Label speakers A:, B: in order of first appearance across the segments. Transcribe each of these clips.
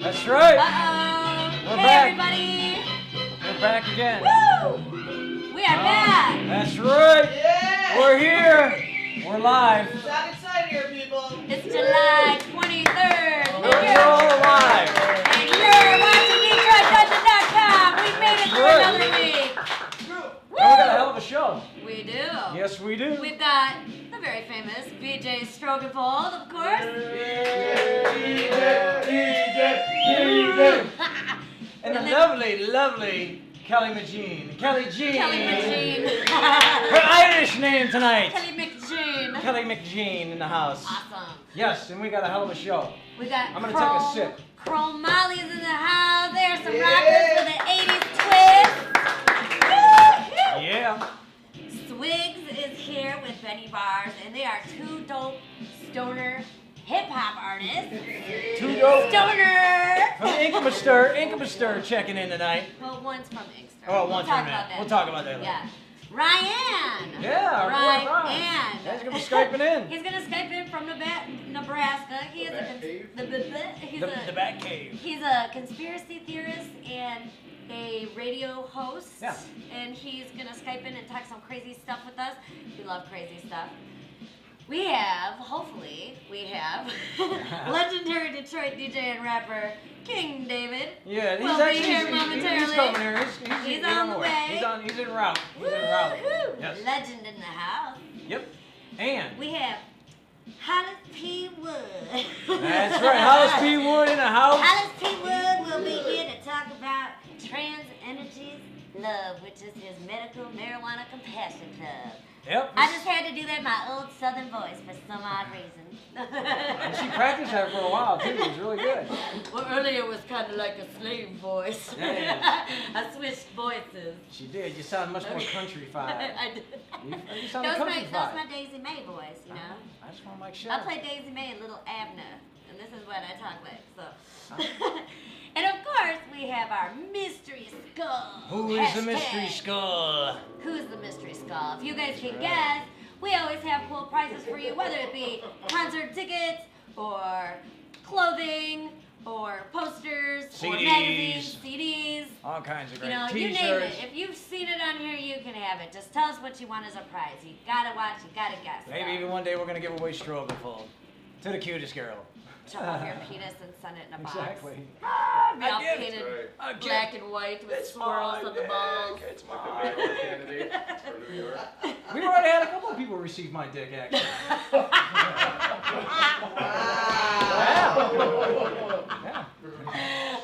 A: That's right.
B: Uh-oh.
A: We're
B: Hey,
A: back.
B: everybody.
A: We're back again.
B: Woo! We are back.
A: That's right.
C: Yeah!
A: We're here. We're live.
C: Sound excited here, people!
B: It's July 23rd.
A: We're all alive.
B: And you're watching DetroitDungeon.com. We made it through another week.
A: We got a hell of a show.
B: We do.
A: Yes, we do.
B: We've got the very famous BJ Strogenfold, of course.
A: And the lovely, lovely Kelly McGean. Kelly Jean.
B: Kelly McGean.
A: Her Irish name tonight.
B: Kelly McGean.
A: Kelly McGean in the house.
B: Awesome.
A: Yes, and we got a hell of a show.
B: We got
A: I'm gonna take a sip.
B: Chrome Molly's in the house. There's some rockers for the 80s twist. Woo-hoo.
A: Yeah.
B: Swigs is here with Benny Bars, and they are two dope stoner hip-hop artists.
A: Two dope.
B: Stoner!
A: From Inkmaster checking in tonight.
B: Well, one's from Inkster.
A: Oh,
B: We'll
A: one's
B: talk
A: from
B: about
A: that.
B: that.
A: We'll talk about that later.
B: Yeah. Ryan!
A: Yeah, our boy Ryan.
B: Ryan.
A: He's gonna be Skyping in.
B: He's gonna Skype in from Nebraska. He is
A: The Bat Cave.
B: He's a conspiracy theorist and a radio host.
A: Yeah.
B: And he's gonna Skype in and talk some crazy stuff with us. We love crazy stuff. Hopefully, legendary Detroit DJ and rapper King David.
A: Yeah, he's
B: will be
A: actually
B: here momentarily.
A: He's coming here.
B: He's on the way.
A: He's en route. He's en route.
B: Woo-hoo.
A: Yes.
B: Legend in the house.
A: Yep. And
B: We have Hollis P. Wood.
A: that's right, Hollis P. Wood in the house.
B: Hollis P. Wood will be here to talk about Trans Energies Love, which is his medical marijuana compassion club.
A: Yep.
B: I just had to do that in my old southern voice for some odd reason.
A: And she practiced that for a while too. It was really good.
B: Well, earlier it was kind of like a slave voice.
A: Yeah.
B: I switched voices.
A: She did. You sound much more country-fied.
B: I did.
A: You sound
B: That was my
A: country-fied.
B: Daisy May voice, you know.
A: I just want to make sure.
B: I play Daisy May and Little Abner, and this is what I talk like. So, and of course we have our mystery skull.
A: Who is the
B: Hashtag.
A: mystery skull?
B: Who's the mystery skull? If you guys can guess, we always have cool prizes for you, whether it be concert tickets or clothing or posters or
A: CDs.
B: magazines, CDs.
A: All kinds of
B: You
A: great
B: know, you
A: T-shirts.
B: name it. If you've seen it on here, you can have it. Just tell us what you want as a prize. You gotta watch, you gotta guess.
A: Maybe even one day we're gonna give away Strogafold to the cutest girl.
B: Chop off your penis and send it in a box.
A: Exactly.
B: Be all
A: I get it.
B: painted
A: I get
B: black
A: it.
B: and white with
A: It's
B: swirls
A: mine.
B: on the balls.
A: It's
D: Like
A: mine.
D: the mayoral candidate for New York.
A: We've already had a couple of people receive my dick, actually. Yeah.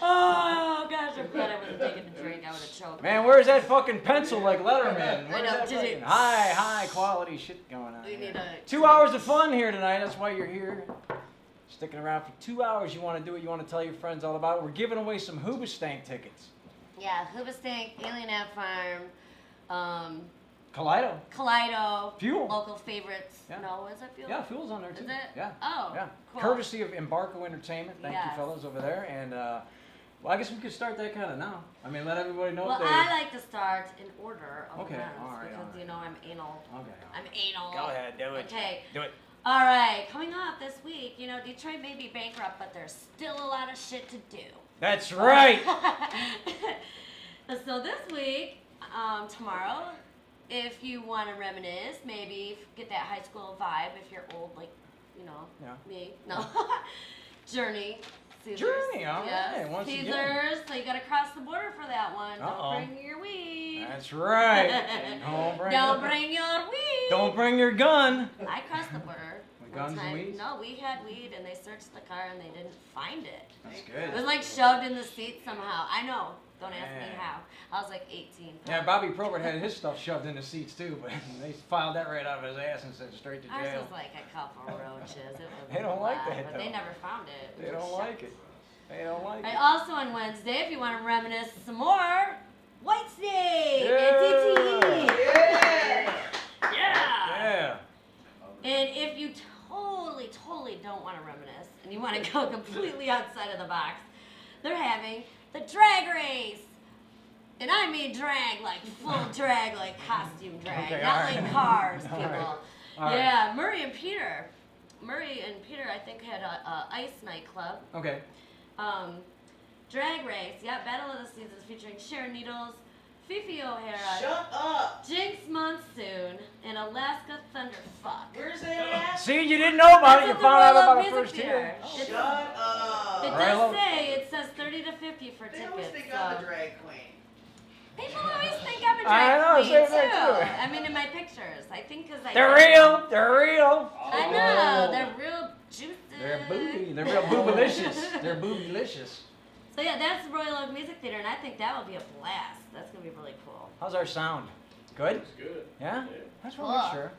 B: Oh gosh, I'm glad I wasn't taking a drink. I would have choked.
A: Man, where's that fucking pencil like Letterman?
B: I
A: Where's
B: know,
A: that
B: just
A: fucking
B: it-
A: high quality shit going on?
B: We
A: here?
B: need a
A: 2 hours of fun here tonight. That's why you're here. Sticking around for 2 hours. You want to do it. You want to tell your friends all about it. We're giving away some Hoobastank tickets.
B: Yeah, Hoobastank, Alien Ant Farm,
A: Kaleido.
B: Kaleido,
A: Fuel.
B: local favorites.
A: Yeah.
B: No, is it Fuel?
A: Yeah, Fuel's on there too.
B: Is it?
A: Yeah.
B: Oh,
A: Yeah.
B: cool.
A: Courtesy of Embarco Entertainment. Thank
B: Yes.
A: you, fellas, over there. And well, I guess we could start that kind of now. I mean, let everybody know.
B: Well,
A: if they...
B: I like to start in order of
A: Okay,
B: events
A: all right,
B: because
A: all right.
B: you know I'm anal.
A: Okay.
B: I'm anal.
A: Go ahead, do it.
B: Okay.
A: Do it.
B: All right, coming up this week, you know, Detroit may be bankrupt, but there's still a lot of shit to do.
A: That's right.
B: So this week, tomorrow, if you want to reminisce, maybe get that high school vibe if you're old, like, you know,
A: Yeah.
B: me. No. Journey. Caesars.
A: Journey, all
B: Yes.
A: right, once again.
B: Caesars, so you got to cross the border for that one.
A: Uh-oh.
B: Don't bring your weed.
A: That's right.
B: Don't bring your weed.
A: Don't bring your gun.
B: I crossed the border.
A: With
B: one
A: guns and
B: time.
A: weed?
B: No, we had weed and they searched the car and they didn't find it.
A: That's
B: It was
A: good.
B: like shoved in the seat somehow. I know. Don't ask me
A: Man.
B: how. I was like 18.
A: Yeah, Bobby Probert had his stuff shoved in the seats too, but they filed that right out of his ass and sent it straight to
B: Ours
A: jail.
B: was like a couple roaches. It was
A: They don't
B: a
A: like
B: lot,
A: that,
B: but they
A: though.
B: never found it.
A: They don't like it. They don't like
B: And
A: it.
B: also on Wednesday, if you want to reminisce some more, White Snake
A: Yeah.
B: at DTE.
C: Yeah!
B: Yeah.
A: Yeah.
B: And if you totally don't want to reminisce and you want to go completely outside of the box, they're having the drag race. And I mean drag, like full drag, like costume drag,
A: Okay,
B: not
A: all right.
B: like cars,
A: All
B: people.
A: right. All right.
B: Yeah, Murray and Peter, I think, had a ice nightclub.
A: Okay.
B: Drag Race. Yeah, Battle of the Seasons featuring Sharon Needles, Fifi O'Hara,
C: Shut up.
B: Jinx Monsoon, and Alaska Thunderfuck.
C: Where's that at?
A: See, you didn't know about it. You
B: That's at the
A: found out
B: Royal
A: about it
B: Music
A: first
B: Theater.
A: here.
B: It's-
C: Shut up.
B: It
A: All right,
B: does
A: well-
B: say, it says 30 to 50 for
C: They always
B: tickets.
C: think I'm
B: So.
C: a drag queen.
B: People always think I'm a
A: I
B: drag
A: know,
B: queen
A: same
B: too.
A: thing, too.
B: I mean, in my pictures, I think because I.
A: They're real. They're real.
B: I know they're real juicy.
A: They're booby. They're real boobylicious. They're boobylicious.
B: So yeah, that's the Royal Oak Music Theater, and I think that will be a blast. That's gonna be really cool.
A: How's our sound? Good?
D: It's good.
A: Yeah?
D: Yeah.
A: That's what we're
B: Cool.
A: sure.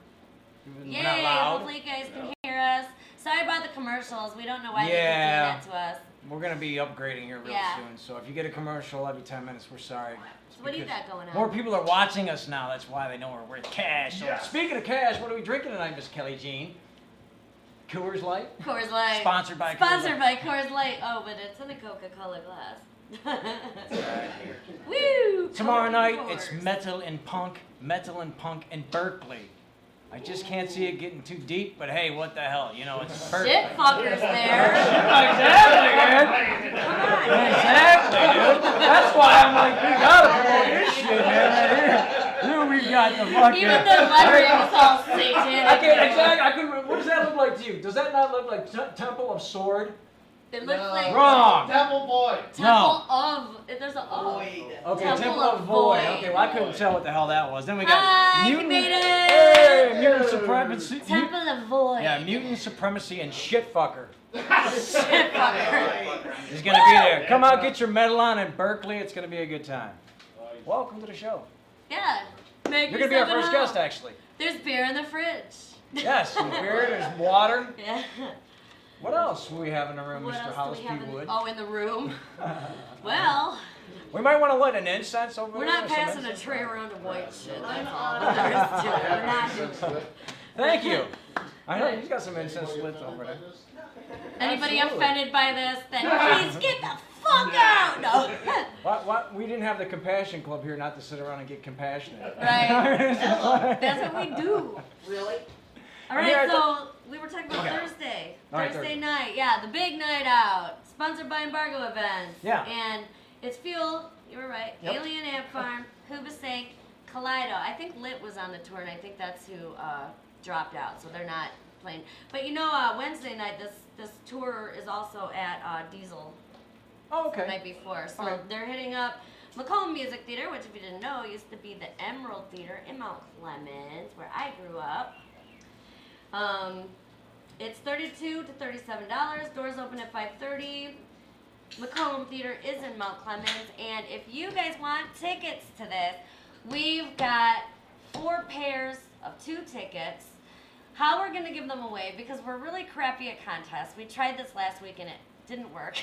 A: We're
B: Yay!
A: not loud.
B: Hopefully you guys can hear us. Sorry about the commercials. We don't know why they
A: Yeah.
B: keep doing that to us.
A: We're going to be upgrading here real
B: Yeah.
A: soon. So if you get a commercial every 10 minutes, we're sorry.
B: So what do you
A: Because
B: got going on?
A: More people are watching us now. That's why they know we're worth cash. So
D: Yes.
A: speaking of cash, what are we drinking tonight, Miss Kelly Jean? Coors Light?
B: Coors Light.
A: Sponsored by Coors
B: Sponsored
A: Light.
B: by Coors Light. Oh, but it's in a Coca-Cola glass.
A: Right.
B: Woo!
A: Tomorrow
B: Coke
A: night,
B: and
A: it's
B: Coors.
A: Metal and Punk in Berkeley. I just can't see it getting too deep, but hey, what the hell? You know, it's Berkeley.
B: Shit fuckers there.
A: Exactly, man.
B: Come on.
A: Exactly, dude. That's why I'm like, we gotta promote this shit, man. Right here we got the fucking.
B: Even the lettering is all satanic.
A: I can't, exactly. I couldn't. What does that look like to you? Does that not look like Temple of Sword?
B: It looks
C: No.
B: like
A: Wrong.
D: Temple Boy.
B: Temple of. There's a O.
C: Void.
A: Okay,
B: Temple
A: Temple
B: of
A: of Void.
B: Void.
A: Okay, well I couldn't tell what the hell that was. Then we got
B: Hi,
A: mutant.
B: made it.
A: Hey, mutant supremacy.
B: Temple of Void.
A: Yeah, mutant supremacy and shitfucker.
B: Shit fucker.
A: He's gonna be there. Come out, get your medal on in Berkeley. It's gonna be a good time. Welcome to the show.
B: Yeah. Make
A: You're gonna be our
B: yourself
A: first
B: at home.
A: guest, actually.
B: There's beer in the fridge.
A: Yes, some beer. There's water.
B: Yeah.
A: What else do we have in the room,
B: What
A: Mr.
B: else
A: Hollis
B: do
A: P.
B: we have in,
A: Wood?
B: oh, in the room? Well,
A: We might want to light an incense over
B: we're
A: there.
B: not
A: or some
B: passing a
A: incense.
B: tray around of white shit.
C: I'm
B: That's all
C: on
B: there is to it. We're not doing it.
A: Thank you. I know he's got some incense lit over there.
B: Anybody
A: Absolutely.
B: offended by this, then please get the fuck out! No.
A: What? We didn't have the Compassion Club here not to sit around and get compassionate.
B: Right. That's what we do.
C: Really?
B: All
A: And here
B: right,
A: are
B: so we were talking about
A: Okay.
B: Thursday.
A: All right,
B: Thursday
A: Thursday.
B: night, yeah, the big night out, sponsored by Embargo Events.
A: Yeah.
B: And it's Fuel, you were right,
A: Yep.
B: Alien Ant Farm, Hubasake, Kaleido. I think Lit was on the tour, and I think that's who dropped out, so they're not playing. But you know, Wednesday night, this tour is also at Diesel
A: Oh,
B: the
A: okay.
B: night before. So
A: Okay.
B: they're hitting up Macomb Music Theater, which if you didn't know, used to be the Emerald Theater in Mount Clemens, where I grew up. It's $32 to $37. Doors open at 5:30. Macomb Theater is in Mount Clemens, and if you guys want tickets to this, we've got 4 pairs of 2 tickets. How we're gonna give them away, because we're really crappy at contests. We tried this last week and it didn't work.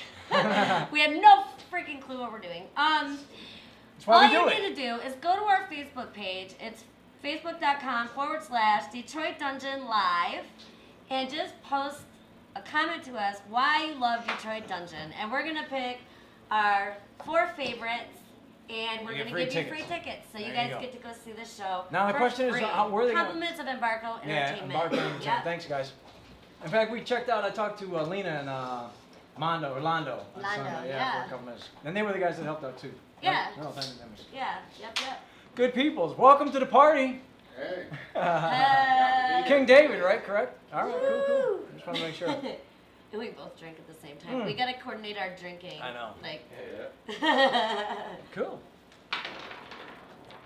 B: We had no freaking clue what we're doing.
A: That's
B: All
A: why we
B: you
A: do
B: need
A: it.
B: to do is go to our Facebook page. It's facebook.com/Detroit Dungeon Live, and just post a comment to us why you love Detroit Dungeon, and we're gonna pick our 4 favorites, and we're
A: You get
B: gonna
A: free
B: give you free
A: tickets.
B: tickets, so
A: There
B: you
A: you
B: guys
A: go.
B: get to go see the show.
A: Now the
B: for
A: question is,
B: free.
A: where are they going?
B: Compliments of Embargo
A: Yeah,
B: Entertainment.
A: Embargo Entertainment.
B: Yeah.
A: Thanks, guys. In fact, we checked out. I talked to Lena and Orlando.
B: Orlando,
A: For
B: yeah.
A: a couple minutes. And they were the guys that helped out too.
B: Yeah.
A: No, thank you.
B: Yeah. Yep.
A: Good peoples. Welcome to the party.
D: Hey.
A: King David, right? Correct? All right, cool.
B: Woo!
A: Just want to make sure.
B: And we both drank at the same time. We gotta coordinate our drinking.
A: I know.
B: Like.
D: Yeah.
A: Cool.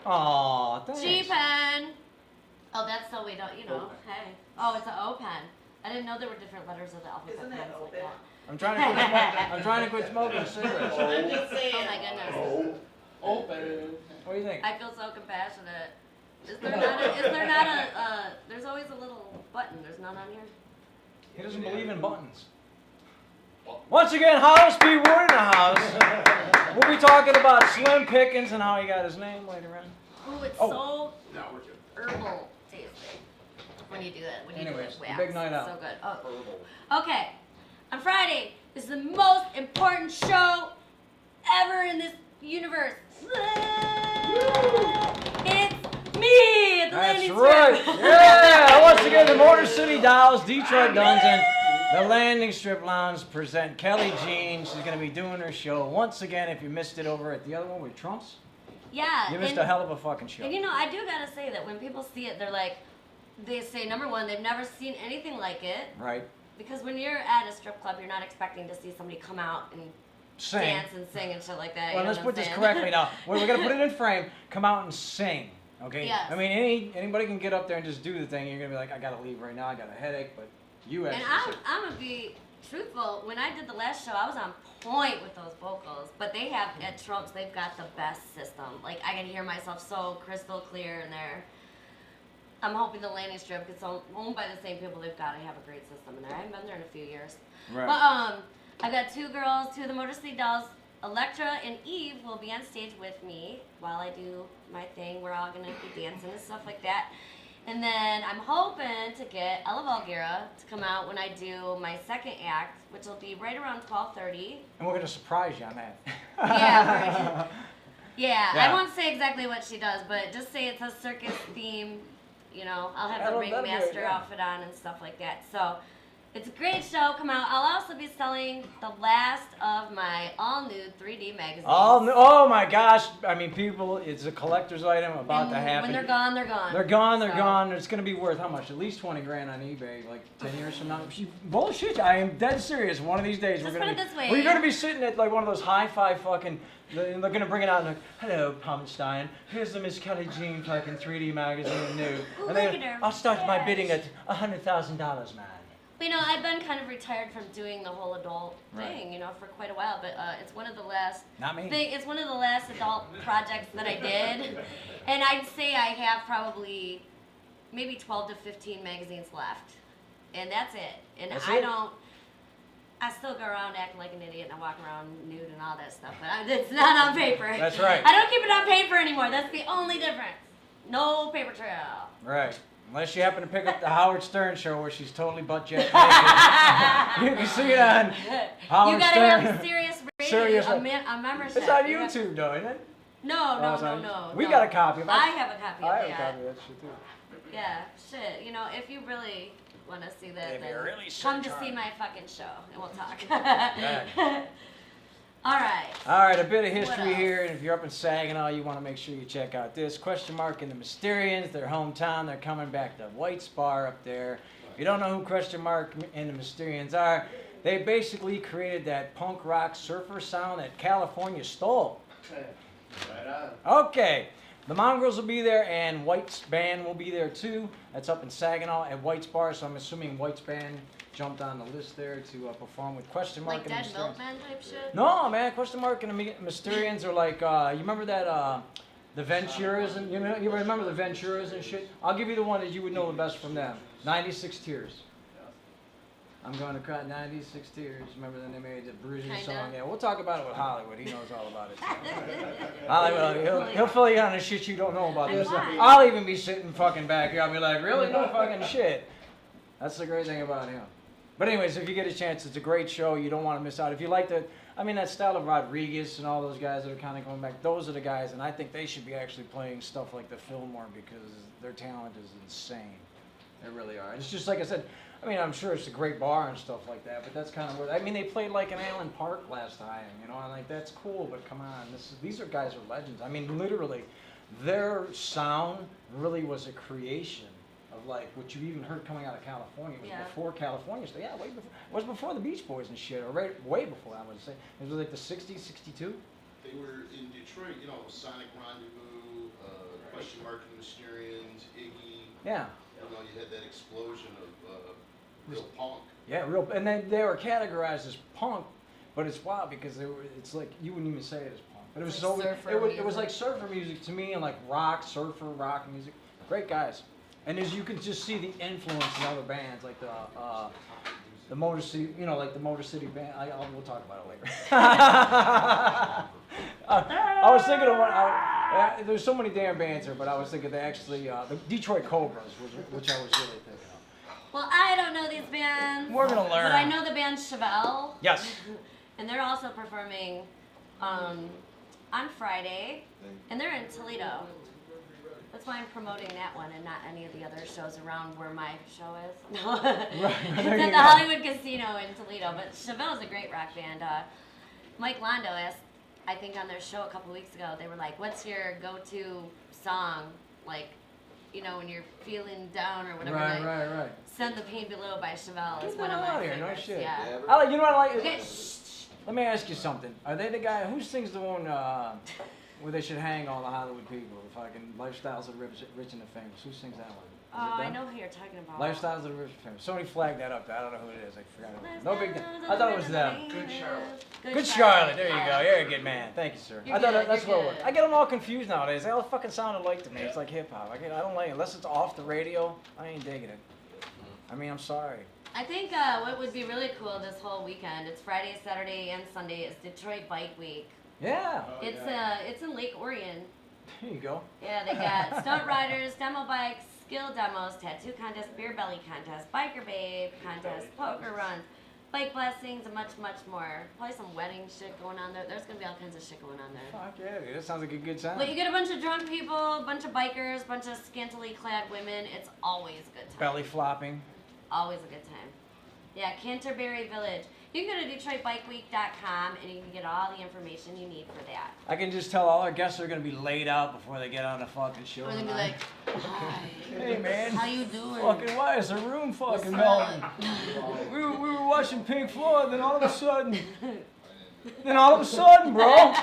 A: Aw, thanks.
B: G pen. Oh, that's so we don't, hey. Oh, it's an O pen. I didn't know there were different letters of the alphabet
C: Isn't it
B: pens like
C: open?
B: that.
A: I'm trying to quit smoking cigarettes.
C: I'm just saying.
B: Oh my goodness.
D: Open.
A: What do you think?
B: I feel so compassionate. Is there not there's always a little button. There's none on here?
A: He doesn't believe in buttons. Once again, Hollis P. Wood in the house. We'll be talking about Slim Pickens and how he got his name later on.
B: Ooh, it's
A: Oh.
B: so
D: Now we're good.
B: herbal tasting. When you do that, when you
A: Anyways,
B: do it
A: the
B: wax.
A: big night out.
B: So good. Oh. Okay. On Friday is the most important show ever in this universe. It's me at the
A: That's
B: landing
A: right.
B: strip.
A: Yeah. Once again, the Motor City Dolls, Detroit Dungeon. The Landing Strip Lounge present Kelly Jean. She's going to be doing her show once again. If you missed it over at the other one with Trumps,
B: Yeah.
A: you missed a hell of a fucking show.
B: And you know, I do gotta say that when people see it, they're like, they say, number one, they've never seen anything like it.
A: Right.
B: Because when you're at a strip club, you're not expecting to see somebody come out and
A: Sing.
B: dance and sing and shit like that.
A: Well,
B: you know
A: let's
B: what
A: put
B: I'm
A: this
B: saying?
A: correctly now. We're going to put it in frame. Come out and sing. Okay?
B: Yes.
A: I mean, anybody can get up there and just do the thing. You're going to be like, I got to leave right now. I got a headache. But you
B: And
A: actually
B: I'm going to be truthful. When I did the last show, I was on point with those vocals. But they have, at Trump's, they've got the best system. Like, I can hear myself so crystal clear in there. I'm hoping the Landing Strip gets owned by the same people. They've got to have a great system in there. I haven't been there in a few years.
A: Right.
B: But I got two girls, two of the Motor City Dolls. Electra and Eve will be on stage with me while I do my thing. We're all gonna be dancing and stuff like that. And then I'm hoping to get Ella Vulgera to come out when I do my second act, which will be right around 12:30.
A: And we're going to surprise you on that.
B: Yeah, Yeah,
A: Yeah.
B: I won't say exactly what she does, but just say it's a circus theme. You know, I'll have the
A: That'd be good,
B: ringmaster
A: yeah.
B: outfit on and stuff like that. So it's a great show. Come out. I'll also be selling the last of my all-nude 3D magazines.
A: Oh my gosh. I mean, people, it's a collector's item about
B: And
A: to happen.
B: when they're gone, they're gone.
A: They're gone, they're
B: So-
A: gone. It's going to be worth how much? At least 20 grand on eBay, like 10 years from now. Bullshit. I am dead serious. One of these days,
B: Just
A: we're going
B: put
A: to
B: it this way.
A: We're going to be sitting at like one of those hi-fi fucking. They're going to bring it out and like, hello, Palmenstein. Here's the Miss Kelly Jean fucking 3D magazine nude.
B: Ooh,
A: And then
B: look at her.
A: I'll start my
B: Yes.
A: bidding at $100,000, man.
B: But, you know, I've been kind of retired from doing the whole adult
A: Right.
B: thing, you know, for quite a while. But it's one of the last.
A: Not me.
B: It's one of the last adult projects that I did, and I'd say I have probably maybe 12 to 15 magazines left, and that's it. And
A: That's
B: I
A: it?
B: don't. I still go around acting like an idiot and I walk around nude and all that stuff, but it's not on paper.
A: That's right.
B: I don't keep it on paper anymore. That's the only difference. No paper trail.
A: Right. Unless you happen to pick up the Howard Stern show where she's totally butt jet naked. You can see it on Howard
B: You gotta
A: Stern.
B: have Sirius Radio,
A: Sirius
B: a
A: Radio.
B: membership.
A: It's on
B: You have-
A: YouTube, though, isn't it?
B: No,
A: Oh,
B: no,
A: it's
B: no,
A: on-
B: no.
A: We
B: no.
A: got a copy of it.
B: I have a copy of
A: I have a
B: that.
A: copy of that shit, too.
B: Yeah, shit. You know, if you really want to see that,
A: If
B: then
A: you really
B: come
A: search
B: to see
A: hard.
B: my fucking show and we'll talk.
A: Right.
B: All right.
A: All right, a bit of
B: What
A: history
B: else?
A: here, and if you're up in Saginaw, you want to make sure you check out this. Question Mark and the Mysterians, their hometown. They're coming back to White's Bar up there. If you don't know who Question Mark and the Mysterians are, they basically created that punk rock surfer sound that California stole.
D: Right on.
A: Okay, the Mongrels will be there, and White's Band will be there too. That's up in Saginaw at White's Bar, so I'm assuming White's Band jumped on the list there to perform with Question Mark
B: Like
A: and the
B: Dead
A: Mysterians.
B: Milkman type shit?
A: No, man, Question Mark and the Mysterians are like, you remember that, the Venturas, and you remember the Venturas and shit? I'll give you the one that you would know the best from them. 96 Tears. I'm going to cry 96 Tears. Remember then they made the Bruising
B: Kinda.
A: song? Yeah, we'll talk about it with Hollywood. He knows all about it. Hollywood, he'll fill you on the shit you don't know about this.
B: Why?
A: I'll even be sitting fucking back here. I'll be like, really? No fucking shit. That's the great thing about him. But anyways, if you get a chance, it's a great show. You don't want to miss out. If you like that style of Rodriguez and all those guys that are kind of going back, those are the guys, and I think they should be actually playing stuff like the Fillmore because their talent is insane. They really are. It's just like I said, I mean, I'm sure it's a great bar and stuff like that, but that's kind of where, I mean, they played like in Allen Park last time, you know, and like, that's cool, but come on, these are guys are legends. I mean, literally, their sound really was a creation of like what you even heard coming out of California. It was
B: Yeah.
A: before California, so yeah, way before, it was before the Beach Boys and shit, or way before, I would say. It was like the 60s, 62?
E: They were in Detroit, you know, Sonic Rendezvous, Question Mark and the Mysterians, Iggy.
A: Yeah.
E: You know, you had that explosion of real punk.
A: Yeah, real, and then they were categorized as punk, but it's wild because it's like, you wouldn't even say it as punk. But it was
B: It's
A: so,
B: like surfer
A: it was
B: music.
A: like surfer music to me and like surfer rock music. Great guys. And as you can just see the influence in other bands, like the Motor City, you know, like the Motor City band. We'll talk about it later. I was thinking of one, there's so many damn bands here, but I was thinking the Detroit Cobras, which I was really thinking of.
B: Well, I don't know these bands.
A: We're gonna learn.
B: But I know the band Chevelle.
A: Yes.
B: And they're also performing on Friday, and they're in Toledo. That's why I'm promoting that one and not any of the other shows around where my show is. No,
A: Right,
B: it's
A: there
B: at
A: you
B: the
A: go.
B: Hollywood Casino in Toledo. But Chevelle's a great rock band. Mike Londo asked, I think on their show a couple weeks ago, they were like, "What's your go-to song? Like, you know, when you're feeling down or whatever."
A: Right,
B: like,
A: right.
B: Send the Pain Below by Chevelle is
A: Get
B: one
A: the
B: of
A: hell
B: my
A: out of here, no
B: favorites.
A: shit.
B: Yeah.
D: Yeah,
A: I like, you know what I like?
B: Okay. shh.
A: Let me ask you something. Are they the guy who sings the one where they should hang all the Hollywood people? The fucking Lifestyles of the Rich and the Famous. Who sings that one? Is it
B: I
A: them?
B: know who you're talking about.
A: Lifestyles of the Rich and Famous. Somebody flagged that up. I don't know who it is. I forgot it. No big deal. I thought it was them.
D: Good Charlotte.
A: Good Charlotte. There you go. You're a good man. Thank you, sir.
B: You're
A: I thought
B: good,
A: that's
B: you're
A: what it was.
B: good.
A: I get them all confused nowadays. They all fucking sound alike to me. It's like hip hop. I don't like it unless it's off the radio. I ain't digging it. I mean, I'm sorry.
B: I think what would be really cool this whole weekend, it's Friday, Saturday, and Sunday, is Detroit Bike Week.
A: Yeah.
D: Oh,
B: It's
D: yeah.
B: it's in Lake Orion.
A: There you go.
B: Yeah, they got stunt riders, demo bikes, skill demos, tattoo contest, beer belly contest, biker babe contest, poker runs, bike blessings, and much, much more. Probably some wedding shit going on there. There's gonna be all kinds of shit going on there.
A: Fuck yeah, dude. That sounds like a good time.
B: But you get a bunch of drunk people, a bunch of bikers, a bunch of scantily clad women. It's always a good time.
A: Belly flopping.
B: Always a good time. Yeah, Canterbury Village. You can go to DetroitBikeWeek.com and you can get all the information you need for that.
A: I can just tell all our guests are gonna be laid out before they get on the fucking show.
B: Or they'll be
A: tonight.
B: like, "Hi,
A: Hey man,
B: how you doing?"
A: fucking why is the room fucking
B: What's
A: melting?
B: up?"
A: We were watching Pink Floyd, then all of a sudden, bro.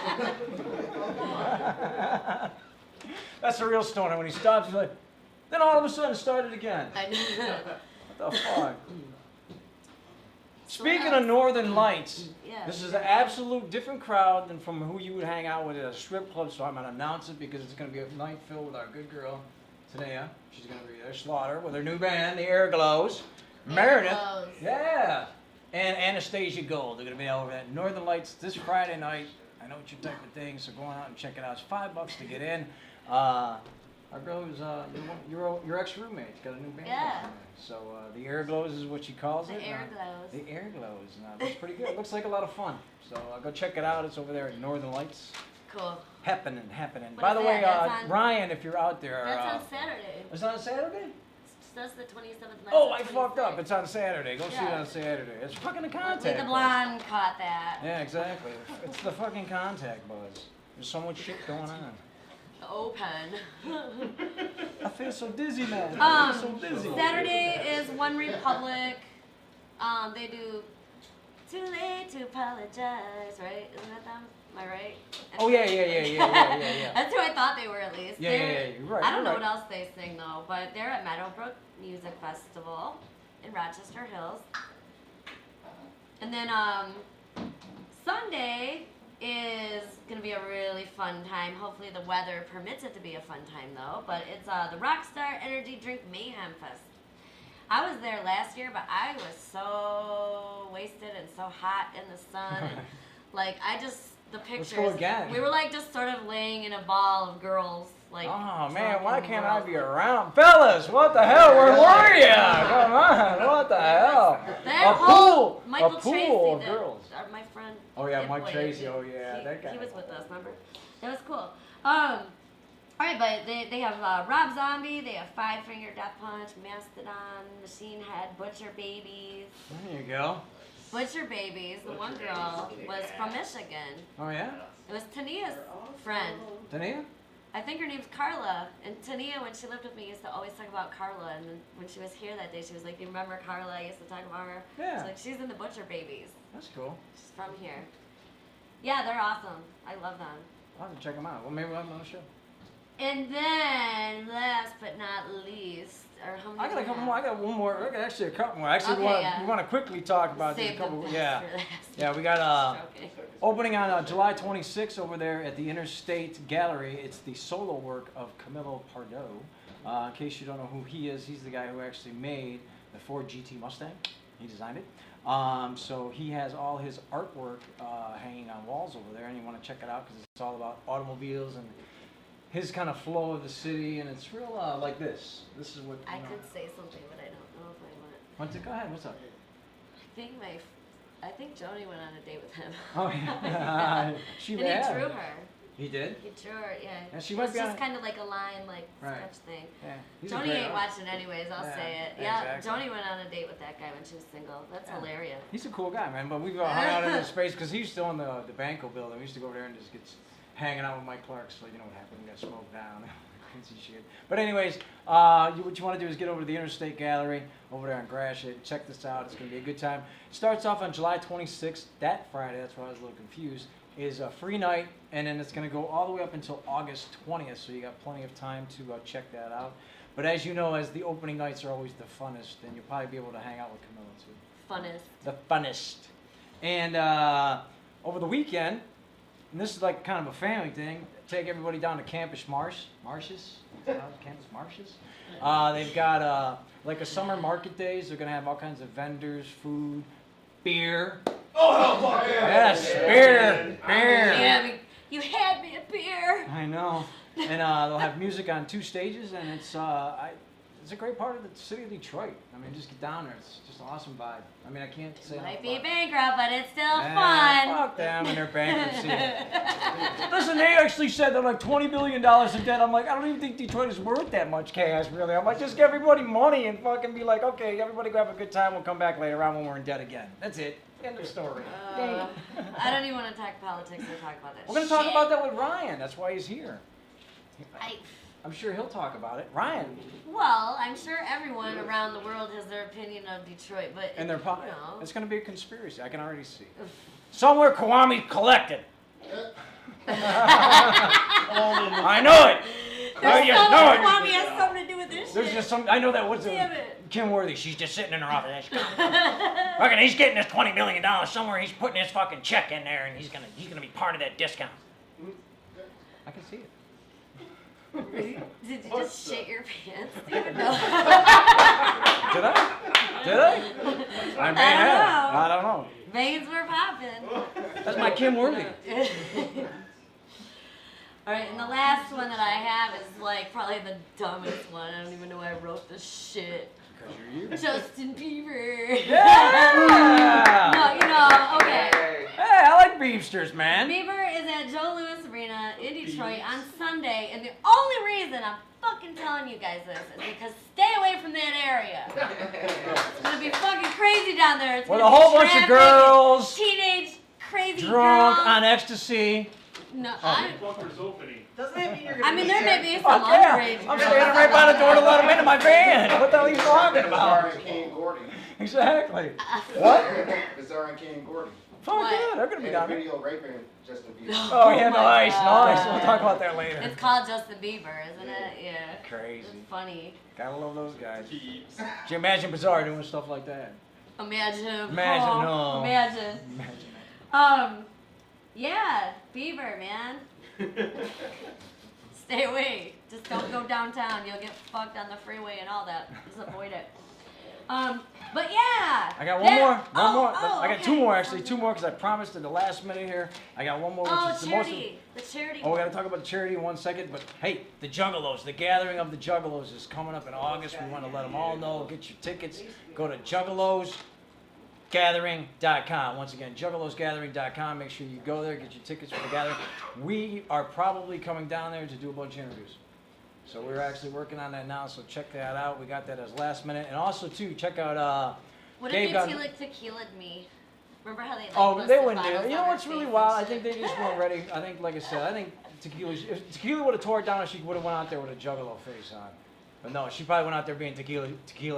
A: That's the real stoner. When he stops, he's like, then all of a sudden it started again.
B: I know.
A: What the fuck? Speaking of Northern Lights,
B: Yeah.
A: this is an absolute different crowd than from who you would hang out with at a strip club, so I'm going to announce it because it's going to be a night filled with our good girl, Tanea. She's going to be there, Slaughter, with her new band, the Air Glows. Meredith.
B: Glows.
A: Yeah. And Anastasia Gold. They're going to be over at Northern Lights this Friday night. I know it's your type of thing, so go on out and check it out. It's $5 to get in. Our girl who's your ex-roommate's got a new band.
B: Yeah.
A: So the Air Glows is what she calls
B: The
A: it.
B: Air Glows.
A: The Air Glows. Looks pretty good. Looks like a lot of fun. So go check it out. It's over there at Northern Lights.
B: Cool.
A: Happening.
B: What
A: By
B: is
A: the
B: that?
A: way,
B: That's on-
A: Ryan, if you're out there.
B: That's on Saturday.
A: Is it on Saturday?
B: That's the 27th.
A: Oh, I fucked up. It's on Saturday. Go see it
B: Yeah.
A: on Saturday. It's fucking the
B: Lee
A: contact.
B: the
A: buzz.
B: Blonde caught that.
A: Yeah, exactly. It's the fucking contact buzz. There's so much shit going on.
B: The O-Pen.
A: I feel so dizzy, man. I feel so dizzy.
B: Saturday is One Republic. They do Too Late to Apologize, right? Isn't that them? Am I right?
A: Oh, yeah.
B: That's who I thought they were at least.
A: Yeah,
B: They're-
A: you're right.
B: I don't
A: you're
B: know
A: right.
B: what else they sing though, but they're at Meadowbrook Music Festival in Rochester Hills. And then Sunday is gonna be a really fun time. Hopefully the weather permits it to be a fun time though. But it's the Rockstar Energy Drink Mayhem Fest. I was there last year, but I was so wasted and so hot in the sun. And, like the pictures.
A: go again.
B: We were like just sort of laying in a ball of girls. Like,
A: Oh man,
B: drunk
A: why
B: in the
A: can't I
B: world.
A: be around? Fellas, what the hell? Where were you? Come on, what the hell?
B: That
A: A
B: whole
A: pool,
B: Michael
A: a pool
B: Tracy,
A: of
B: that-
A: girls.
B: my friend.
A: Oh, yeah,
B: Ed
A: Mike
B: played.
A: Tracy, oh, yeah,
B: he,
A: that guy.
B: He was with us, remember? That was cool. All right, but they have Rob Zombie, they have Five Finger Death Punch, Mastodon, Machine Head, Butcher Babies.
A: There you go.
B: Butcher Babies, the one girl was from Michigan.
A: Oh yeah,
B: It was Tania's friend.
A: Tania?
B: I think her name's Carla. And Tania, when she lived with me, used to always talk about Carla. And then when she was here that day, she was like, "You remember Carla? I used to talk about her."
A: Yeah.
B: She's like, "She's in the Butcher Babies.
A: That's cool.
B: She's from here." Yeah, they're awesome. I love them.
A: I'll have to check them out. Well, maybe we'll have them on the show.
B: And then, last but not least, or how many?
A: I got
B: do
A: a
B: we
A: couple
B: have?
A: more. I got one more. I got actually a couple more. Actually,
B: Okay,
A: we want to quickly talk about
B: Save
A: these couple.
B: the best
A: Yeah,
B: for last.
A: yeah. We got
B: Joking.
A: opening on July 26th over there at the Interstate Gallery. It's the solo work of Camilo Pardo. In case you don't know who he is, he's the guy who actually made the Ford GT Mustang. He designed it. So he has all his artwork hanging on walls over there, and you want to check it out because it's all about automobiles and his kind of flow of the city, and it's real like this. This is what
B: I
A: you know.
B: could say something, but I don't know if I want.
A: Go ahead. What's up?
B: I think Joni went on a date with him.
A: Oh yeah, she
B: And he
A: had.
B: drew her.
A: He did?
B: Detroit, yeah.
A: And she
B: It
A: might
B: was
A: be on
B: just
A: it.
B: kind of like a line, like
A: Right.
B: sketch thing.
A: Yeah. He's a
B: Joni
A: great
B: ain't
A: artist.
B: watching anyways, I'll
A: Yeah,
B: say it. Yeah,
A: exactly.
B: Joni went on a date with that guy when she was single. That's
A: Yeah.
B: hilarious.
A: He's a cool guy, man. But we've hung out in his space because he's still in the Banco building. We used to go over there and just get hanging out with Mike Clark. So you know what happened? We got smoked down. Crazy shit. But anyways, what you want to do is get over to the Interstate Gallery over there on Gratiot. Check this out. It's going to be a good time. It starts off on July 26th. That Friday. That's why I was a little confused. Is a free night, and then it's going to go all the way up until August 20th. So you got plenty of time to check that out. But as you know, as the opening nights are always the funnest, then you'll probably be able to hang out with Camilla too.
B: Funnest.
A: The funnest. And over the weekend, and this is like kind of a family thing, take everybody down to Campus Marshes. Campus Marshes. They've got like a summer market days. They're gonna have all kinds of vendors, food, beer.
D: Oh, fuck yeah.
A: Yes, beer.
B: Yeah, you had me a beer.
A: I know. And they'll have music on 2 stages, and it's a great part of the city of Detroit. I mean, just get down there. It's just an awesome vibe. I mean, I can't say enough
B: Might be
A: about it.
B: bankrupt, but it's still
A: Man,
B: fun.
A: fuck them and their bankruptcy. Listen, they actually said they're like $20 billion in debt. I'm like, I don't even think Detroit is worth that much cash, really. I'm like, just give everybody money and fucking be like, okay, everybody go have a good time. We'll come back later on when we're in debt again. That's it. End of story.
B: I don't even want to talk politics or talk about that.
A: We're going to talk
B: shit.
A: about that with Ryan. That's why he's here.
B: I,
A: I'm sure he'll talk about it. Ryan.
B: well, I'm sure everyone around the world has their opinion of Detroit, but
A: And their
B: you know,
A: it's going to be a conspiracy. I can already see. Somewhere Kwame collected. I know it. I just know it.
B: Kwame has something to do with this
A: There's
B: shit.
A: just some. I know that. What's
B: Damn it.
A: Kim Worthy? She's just sitting in her office. Fucking, he's getting his $20 million somewhere. He's putting his fucking check in there, and he's gonna be part of that discount. I can see it.
B: Did you just shit your pants? No.
A: Did I? Did I? I may have. I don't know.
B: Veins were popping.
A: That's my Kim Worthy.
B: All right, and the last one that I have is like probably the dumbest one. I don't even know why I wrote this shit.
A: Because you're you.
B: Justin Bieber.
A: Yeah.
B: No, you know, okay.
A: Hey, I like Beefsters, man.
B: Bieber is at Joe Louis Arena in Detroit on Sunday, and the only reason I'm fucking telling you guys this is because stay away from that area. It's gonna be fucking crazy down there. It's
A: With
B: gonna
A: a whole
B: be
A: bunch of
B: traffic,
A: girls,
B: teenage crazy
A: drunk
B: girls.
A: on ecstasy.
B: No,
D: Bunker's opening.
C: Doesn't that mean you're
B: I
C: gonna
B: mean
C: be
B: there
C: there?
B: may be some
A: Fuck yeah.
B: underage.
A: I'm
B: girls.
A: standing right by the door to let him into my van. What the hell are you talking about?
F: Bizarre and King Gordy.
A: Exactly. What?
F: Bizarre and King Gordy.
A: Fuck
B: What?
A: yeah, they're gonna be
F: And
A: down
F: a
A: there.
F: video raping Justin Bieber.
A: Oh yeah,
B: Oh my
A: nice,
B: God.
A: nice. We'll talk about that later.
B: It's called Justin Bieber, isn't it? Yeah.
A: Crazy.
B: It's funny.
A: Gotta love those guys. Can you imagine Bizarre doing stuff like that?
B: Imagine.
A: Imagine,
B: oh,
A: no.
B: Imagine.
A: Imagine
B: Yeah, Bieber, man. Stay away. Just don't go downtown. You'll get fucked on the freeway and all that. Just avoid it. But yeah.
A: I got one more. One more.
B: Oh,
A: I got
B: okay.
A: 2 more actually. 2 more because I promised at the last minute here. I got one more, which
B: Oh,
A: is the most.
B: charity. The charity.
A: Oh, we gotta talk about the charity in 1 second. But hey, the Juggalos, the gathering of the Juggalos is coming up in August. We want to let them all know. Get your tickets. Go to juggalosgathering.com. Once again, juggalosgathering.com. Make sure you go there. Get your tickets for the gathering. We are probably coming down there to do a bunch of interviews. So we're actually working on that now. So check that out. We got that as last minute. And also too, check out.
B: What
A: Gabe
B: if
A: got-
B: you tequila'd me? Remember how they like
A: Oh,
B: posted
A: they wouldn't do
B: bottles
A: it. You know
B: on
A: what's
B: their
A: really
B: face
A: wild? I
B: and
A: think
B: shit?
A: they just weren't ready. I think, like I said, I think Tequila. If Tequila would have tore it down, she would have went out there with a Juggalo face on. But no, she probably went out there being tequila,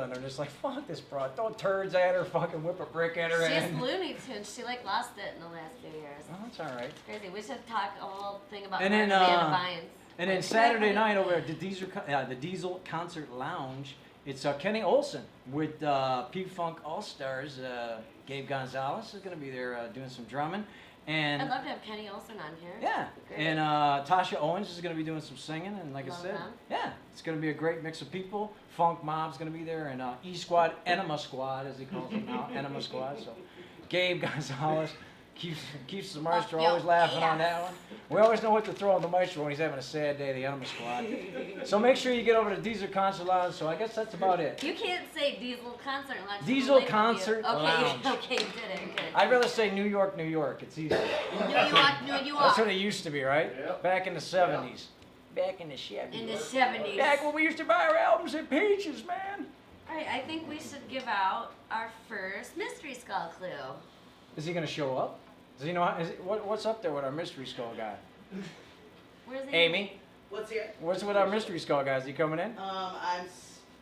A: and they're just like, fuck this broad. Throw turds at her, fucking whip a brick at her.
B: She's
A: and...
B: Looney Tunes. She like lost it in the last few years.
A: Oh, that's all right.
B: It's crazy. We should talk a whole thing about
A: And then,
B: Amanda Bynes.
A: And then Saturday night over at the Diesel Concert Lounge, it's Kenny Olson with P-Funk All-Stars. Gabe Gonzalez is going to be there doing some drumming. And
B: I'd love to have Kenny Olson on here.
A: yeah,
B: Great.
A: and Tasha Owens is going to be doing some singing, and like I
B: Love
A: said,
B: them.
A: yeah, it's going to be a great mix of people. Funk Mob's going to be there, and E Squad, Enema Squad, as he calls them now, Enema Squad. So, Gabe Gonzalez, Keeps the maestro
B: Up your
A: always laughing on
B: ass.
A: that one. We always know what to throw on the maestro when he's having a sad day, the Enema Squad. So make sure you get over to Diesel Concert Lounge. So I guess that's about it.
B: You can't say Diesel Concert Lounge.
A: Diesel
B: It's late
A: Concert
B: with you. Okay,
A: Lounge.
B: okay, you did it. Good.
A: I'd rather say New York, New York. It's easier.
B: New York, New York.
A: That's what it used to be, right?
D: Yep.
A: Back in the 70s. Back in the 70s.
B: In the 70s.
A: Back when we used to buy our albums at Peaches, man.
B: All right, I think we should give out our first mystery skull clue.
A: Is he gonna show up? Does he know? What's up there with our mystery skull guy?
B: Where's he?
A: Amy,
C: What's here?
A: what's with our mystery skull guy? Is he coming in?
C: I'm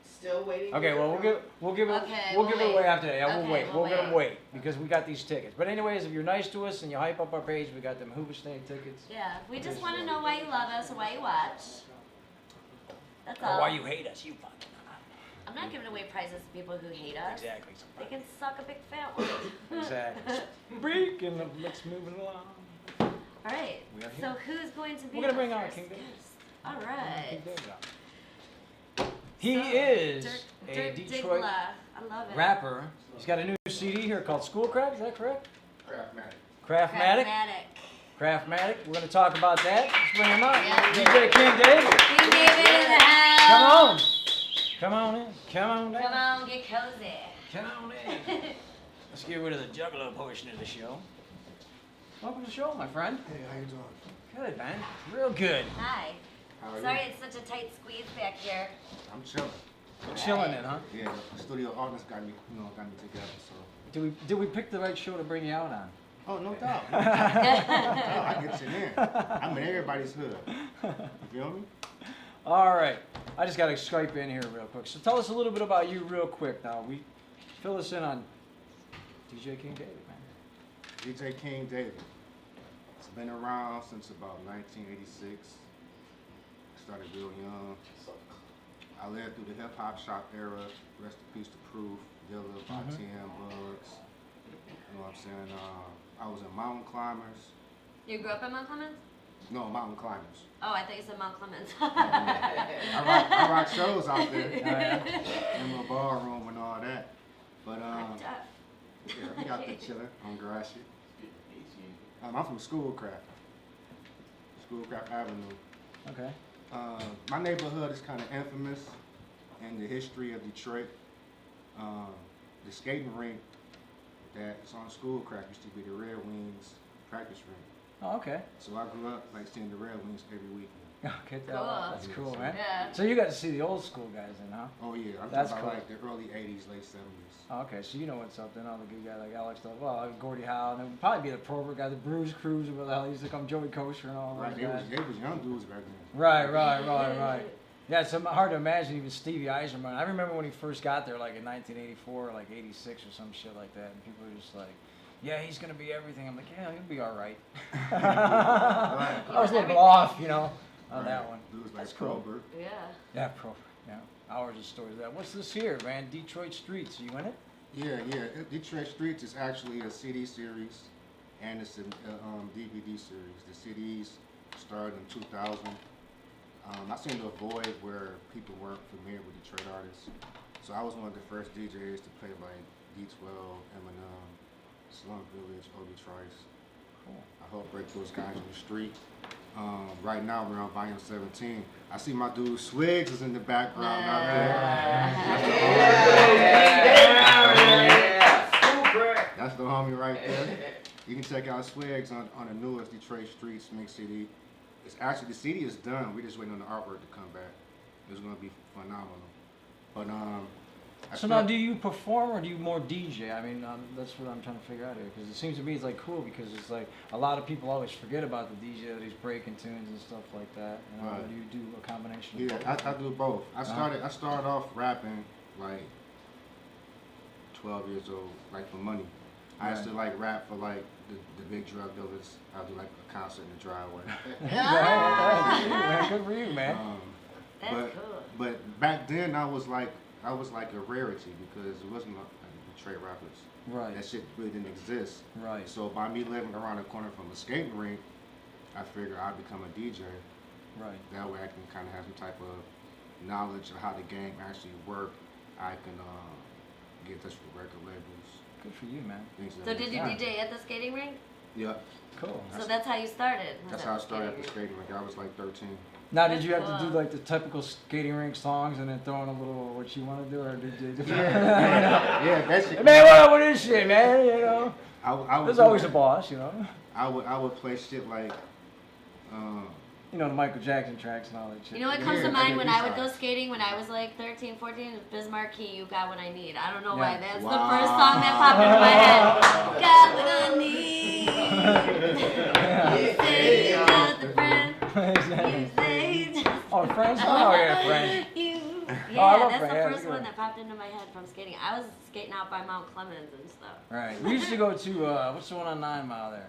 C: still waiting.
A: Okay,
C: to
A: well
C: hear
A: we'll give it
B: Okay,
A: we'll
B: we'll
A: give it
B: wait.
A: away after that. Yeah, we'll
B: Okay,
A: wait.
B: we'll
A: We're gonna
B: wait.
A: wait because we got these tickets. But anyways, if you're nice to us and you hype up our page, we got them Hoobastank tickets.
B: Yeah, we just want to know why you love us or why you watch. That's all.
A: Or why you hate us, you fucking.
B: I'm not giving away prizes to people who hate us.
A: Exactly.
B: They can suck a big fat one.
A: Exactly. Speaking of, let's move along.
B: All right.
A: We are here.
B: So who's going to be
A: We're gonna
B: the
A: bring out
B: first
A: King David.
B: guest? All right.
A: He
B: So,
A: is a
B: Dirk
A: Detroit
B: Diggler. I love it.
A: rapper. He's got a new CD here called Schoolcraft. Is that correct?
F: Craftmatic.
A: Craftmatic.
B: Craftmatic.
A: Craftmatic. We're gonna talk about that. Let's bring him out.
B: Yeah.
A: DJ King David.
B: King David in the house.
A: Come on. Come on in. Come on down.
B: Come on, get cozy.
A: Come on in. Let's get rid of the juggalo portion of the show. Welcome to the show, my friend.
G: Hey, how you doing?
A: Good, man. Real good.
B: Hi.
F: How are
B: Sorry
F: you?
B: it's such a tight squeeze back here.
F: I'm chilling.
A: Chilling in, huh?
F: Yeah, the studio audience got me together. So.
A: Did we pick the right show to bring you out on?
F: Oh, no doubt. No doubt. I get you in. I'm in everybody's hood. You feel me?
A: All right. I just got to Skype in here real quick. So tell us a little bit about you real quick now. Fill us in on DJ King David, man.
F: DJ King David. It's been around since about 1986. Started real young. I lived through the hip hop shop era. Rest in peace to Proof, Dilla, by
A: Mhm.
F: TM Bugs. You know what I'm saying? I was in Mountain Climbers.
B: You grew up in Mount Clemens?
F: No, Mountain Climbers.
B: Oh, I thought you said Mount Clemens.
F: I rock shows out there.
A: yeah.
F: In my ballroom and all that. But
B: I'm tough.
F: yeah, we got there chilling on Grassy. I'm from Schoolcraft. Schoolcraft Avenue.
A: Okay.
F: My neighborhood is kind of infamous in the history of Detroit. The skating rink that's on Schoolcraft used to be the Red Wings practice rink.
A: Oh, okay.
F: So I grew up like seeing the Red Wings every weekend.
A: Okay,
B: Cool.
A: that's cool, man.
B: Yeah.
A: So you got to see the old school guys then, huh?
F: Oh yeah, I'm
A: That's
F: talking about
A: cool.
F: like the early 80s, late 70s.
A: Oh, okay, so you know what's up then, all the good guys like Alex stuff. Well, Gordie Howe, and then would probably be the Prover guy, the Bruce Cruz, or what the hell, he used to come, Joey Kosher and all
F: Right,
A: those guys.
F: they was young dudes back then.
A: Right. Yeah, it's hard to imagine even Stevie Eiserman. I remember when he first got there, like in 1984, like 86 or some shit like that, and people were just like, yeah, he's gonna be everything. I'm like, yeah, he'll be all right. I was a little bit off, you know, on that one.
F: Dudes like
A: That's cool.
F: Probert.
B: Yeah.
A: Yeah, yeah. Hours of stories of that. What's this here, man? Detroit Streets. You in it?
F: Yeah. Detroit Streets is actually a CD series, and it's a DVD series. The CDs started in 2000. I seem to avoid where people weren't familiar with Detroit artists. So I was one of the first DJs to play like D12, Eminem, Slum Village, Obi Trice.
A: Cool.
F: I helped break those guys on the street. Right now we're on volume 17. I see my dude Swigs is in the background out there. That's the homie right there. You can check out Swigs on the newest Detroit Streets mix CD. It's actually, the CD is done. We're just waiting on the artwork to come back. It's gonna be phenomenal. But
A: So now, do you perform or do you more DJ? I mean, that's what I'm trying to figure out here, because it seems to me it's like cool, because it's like a lot of people always forget about the DJ that he's breaking tunes and stuff like that. You know,
F: Right.
A: do you do a combination?
F: yeah,
A: of both?
F: I do both. I
A: Uh-huh.
F: started off rapping like 12 years old, like for money. I used to like rap for like the big drug dealers. I do like a concert in the driveway.
A: Good for you, man.
B: That's
F: but
B: cool.
F: but back then I was like a rarity because it wasn't like Detroit rappers.
A: Right.
F: That shit really didn't exist.
A: Right.
F: So by me living around the corner from a skating rink, I figured I'd become a DJ.
A: Right.
F: That way I can kind of have some type of knowledge of how the game actually work. I can get in touch with record labels.
A: Good for you, man.
F: Things of
B: So
F: that
B: did you
F: nature.
B: DJ at the skating rink?
F: Yeah,
A: Cool.
B: So that's how you started. was
F: that's
B: at
F: how I
B: the
F: started at the
B: skating
F: skating rink. I was like 13.
A: Now, did
B: That's
A: you have to do
B: cool.
A: like the typical skating rink songs and then throw in a little what you want to do, or did you?
F: Yeah, basically.
A: Man, what up with this shit, man? You know,
F: I would
A: there's
F: do-
A: always a boss, you know.
F: I would play shit like,
A: You know, the Michael Jackson tracks and all that shit.
B: You know what comes
F: Yeah,
B: to mind
F: I
B: when
F: did
B: I would
F: these
B: go skating when I was like 13, 14? Bismarck Key, You Got What I Need. I don't know why.
A: Yeah.
B: That's
F: Wow.
B: the first song that popped into my head. Got what I need. You say you're just a friend. You say you just
A: Oh, Friends? Oh, yeah, Friends.
B: You.
A: Oh, I
B: Yeah,
A: love
B: that's
A: Friends.
B: the
A: Yeah,
B: first
A: it's a
B: one
A: good
B: that popped into my head from skating. I was skating out by Mount Clemens and stuff.
A: Right. We used to go to what's the one on 9 Mile there?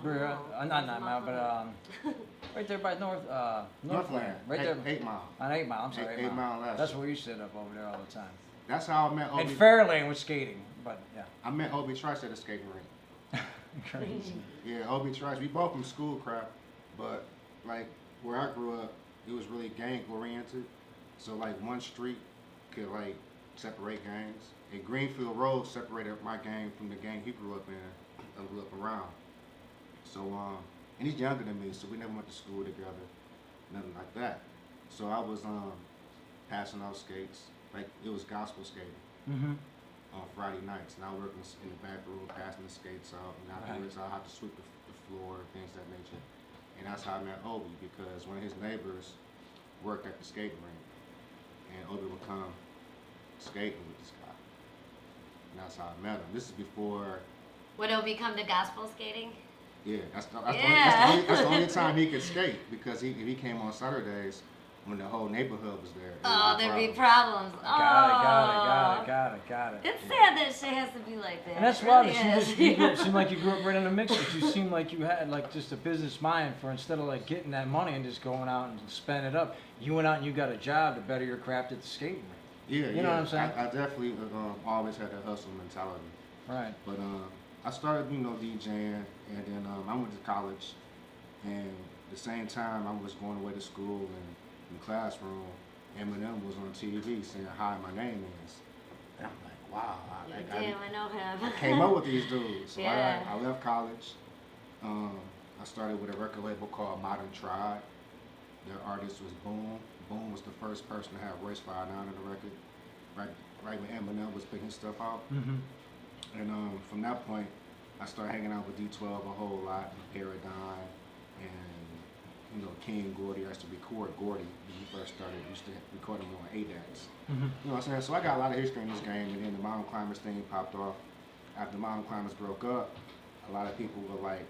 A: We're, not 9 Mile, but right there by Northland.
F: Northland.
A: Right
F: eight,
A: there
F: 8 Mile.
A: on 8 Mile. I'm sorry, 8
F: 8
A: Mile.
F: Mile last.
A: That's where we used to sit up over there all the time.
F: That's how I met
A: And
F: Obi.
A: Fairlane was skating, but yeah.
F: I met Obi Trice at a skating rink.
A: Crazy.
F: Yeah, Obi Trice. We both from school crap, but like where I grew up, it was really gang oriented. So like one street could like separate gangs. And Greenfield Road separated my gang from the gang he grew up in and grew up around. So and he's younger than me, so we never went to school together, nothing like that. So I was passing out skates, like it was gospel skating
A: Mm-hmm.
F: on Friday nights, and I worked in the back room passing the skates out, and afterwards I had to sweep the floor, things of that nature. And that's how I met Obi, because one of his neighbors worked at the skating rink, and Obi would come skating with this guy. And that's how I met him. This is before,
B: Would it become the gospel skating?
F: yeah, that's
B: Yeah.
F: the only time he could skate, because if he came on Saturdays when the whole neighborhood was there. it
B: Oh,
F: would
B: there'd be
F: problems.
B: problems.
A: Got it.
B: It's sad that shit has to be like that.
A: And that's
B: It
A: why
B: really
A: you
B: is.
A: seem like you grew up right in the mix. But you seem like you had like just a business mind for instead of like getting that money and just going out and spending it up. You went out and you got a job to better your craft at the skating rink.
F: Yeah,
A: You know what I'm saying?
F: I definitely always had that hustle mentality.
A: Right.
F: But I started, DJing, and then I went to college, and at the same time I was going away to school and in the classroom, Eminem was on TV saying hi, my name is, and I'm like, wow,
B: Damn, I know him.
F: I came up with these dudes. So
B: Yeah.
F: I left college. I started with a record label called Modern Tribe. Their artist was Boom. Boom was the first person to have Royce 5'9" on the record, right when Eminem was putting his stuff out.
A: Mm-hmm.
F: And from that point, I started hanging out with D12 a whole lot, and Paradigm, and King Gordy. I used to record Gordy when he first started. I used to record him on ADATs.
A: Mm-hmm.
F: You know what I'm saying? So I got a lot of history in this game, and then the Mountain Climbers thing popped off. After Mountain Climbers broke up, a lot of people were like,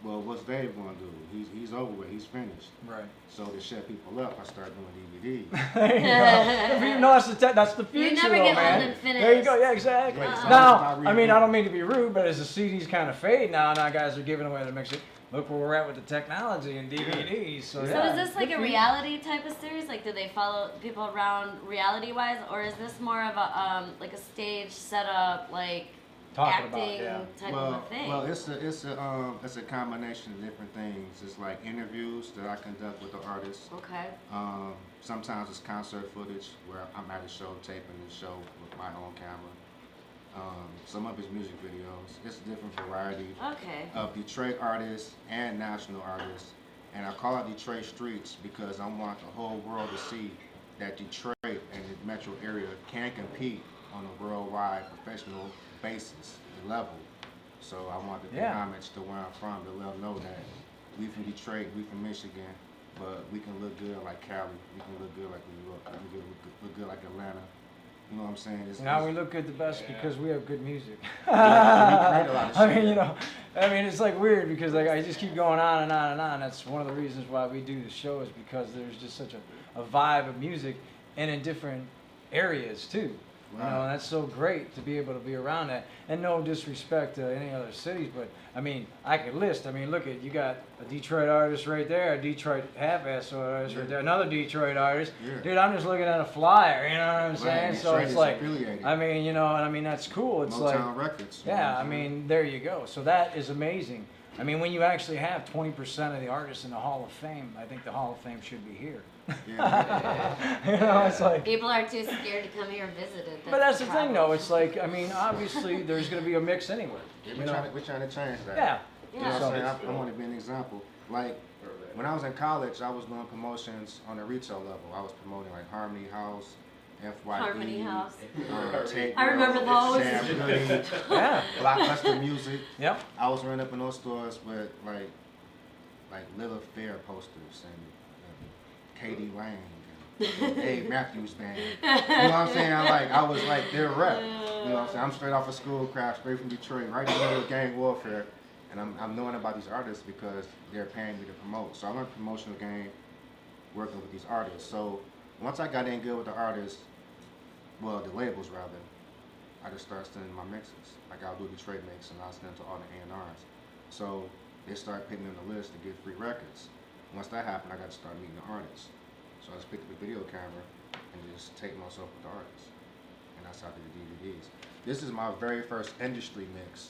F: well, what's Dave gonna do? He's over with, he's finished.
A: Right.
F: So to shut people up, I started doing DVDs.
A: There you go. You know, that's the future,
B: never
A: though,
B: get
A: man.
B: old and finished.
A: There you go. Yeah, exactly.
F: Uh-uh.
A: Now, I mean, I don't mean to be rude, but as the CDs kind of fade now guys are giving away the mix. Look where we're at with the technology and DVDs. So,
B: So
A: yeah,
B: is this like
A: good
B: a
A: for you.
B: reality type of series? Like, do they follow people around reality-wise, or is this more of a like a stage setup, like
A: Talking about,
B: acting
A: yeah.
B: type of a thing?
F: Well, it's a combination of different things. It's like interviews that I conduct with the artists.
B: Okay.
F: Sometimes it's concert footage where I'm at a show taping the show with my own camera. Some of it's music videos. It's a different variety
B: Okay.
F: of Detroit artists and national artists. And I call it Detroit Streets because I want the whole world to see that Detroit and the metro area can compete on a worldwide professional basis and level. So I want to pay
A: Yeah.
F: homage to where I'm from, to let them know that we from Detroit, we from Michigan, but we can look good like Cali, we can look good like New York, we can look good like Atlanta. You know what I'm saying?
A: Now we look good the best because we have good music.
F: Yeah, we create a lot of
A: I
F: shit.
A: mean, it's like weird because like I just keep going on and on and on. That's one of the reasons why we do the show is because there's just such a vibe of music and in different areas too. You know, and that's so great to be able to be around that. And no disrespect to any other cities, but I mean, I could list. I mean, look at you got a Detroit artist right there, a Detroit half-ass artist right there, another Detroit artist.
F: Yeah.
A: Dude, I'm just looking at a flyer. You know what I'm saying?
F: Right,
A: So
F: Detroit
A: it's
F: is
A: like,
F: affiliated.
A: I mean, and I mean that's cool. It's
F: Motown
A: like,
F: Records.
A: yeah, I mean, there you go. So that is amazing. I mean, when you actually have 20% of the artists in the Hall of Fame, I think the Hall of Fame should be here.
F: Yeah.
A: You know, it's like.
B: People are too scared to come here and visit it.
A: But that's the thing,
B: problem.
A: though. It's like, I mean, obviously, there's going to be a mix anyway.
F: Yeah,
A: You
F: we're,
A: know?
F: trying to change that.
A: Yeah.
F: You know what
B: Yeah.
F: I'm saying? I want to be an example. Like, when I was in college, I was doing promotions on a retail level. I was promoting like Harmony House, FYE,
B: Harmony House.
F: Take
B: I remember those.
F: Sam Goody,
A: Yeah.
F: Blockbuster Music.
A: Yep.
F: I was running up in those stores with like Lil Fair posters and Katie Lang and Dave Matthews Band. You know what I'm saying? I was like their rep. You know what I'm saying? I'm straight off of Schoolcraft, straight from Detroit, right in the middle of gang warfare. And I'm knowing about these artists because they're paying me to promote. So I learned promotional game working with these artists. So once I got in good with the artists, well, the labels rather, I just started sending my mixes. Like I'll do Detroit mix and I'll send them to all the A&Rs. So they start putting me on the list to get free records. Once that happened, I got to start meeting the artists. So I just picked up a video camera and just take myself with the artists. And that's how I did the DVDs. This is my very first industry mix.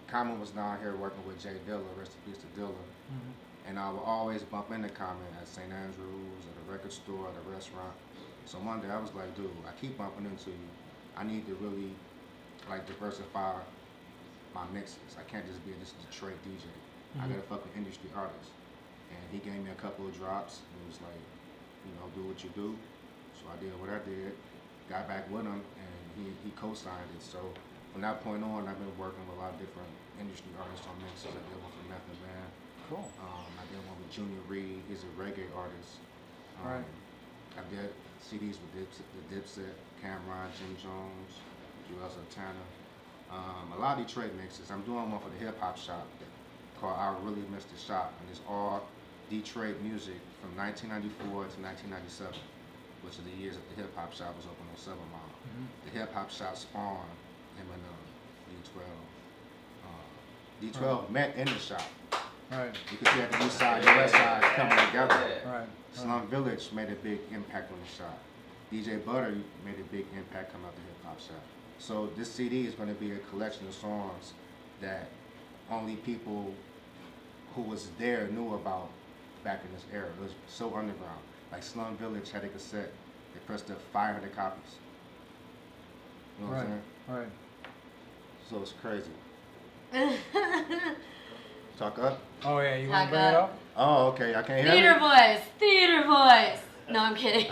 F: Common was down here working with Jay Dilla, rest in peace to Dilla. And I would always bump into Common at St. Andrews, at a record store, at a restaurant. So one day I was like, dude, I keep bumping into you. I need to really like diversify my mixes. I can't just be this Detroit DJ. I gotta fuck with industry artists. And he gave me a couple of drops and was like, you know, do what you do. So I did what I did, got back with him, and he co-signed it. So from that point on, I've been working with a lot of different industry artists on mixes. I did one for Method Man.
A: Cool.
F: I did one with Junior Reed. He's a reggae artist.
A: Right.
F: I did CDs with Dipset, Cameron, Jim Jones, Joel Santana. A lot of Detroit mixes. I'm doing one for the hip hop shop called I Really Missed the Shop, and it's all Detroit music from 1994 to 1997, which are the years that the hip hop shop was open on 7 Mile. The hip hop shop spawned Eminem, D12. D12 met in the shop.
A: Right.
F: Because you had the east side and the west side coming together.
A: Right.
F: Slum Village made a big impact on the shop. DJ Butter made a big impact coming out the hip hop shop. So this CD is going to be a collection of songs that only people who was there knew about back in this era. It was so underground. Like Slum Village had a cassette. They pressed up 500 copies. You know what I'm saying?
A: Right.
F: So it's crazy. Talk up?
A: Oh yeah, you want
B: Talk
A: to bring it
B: up.
A: up?
F: Oh, okay. I can't hear
B: Theater
F: you.
B: voice. Theater voice. No, I'm kidding.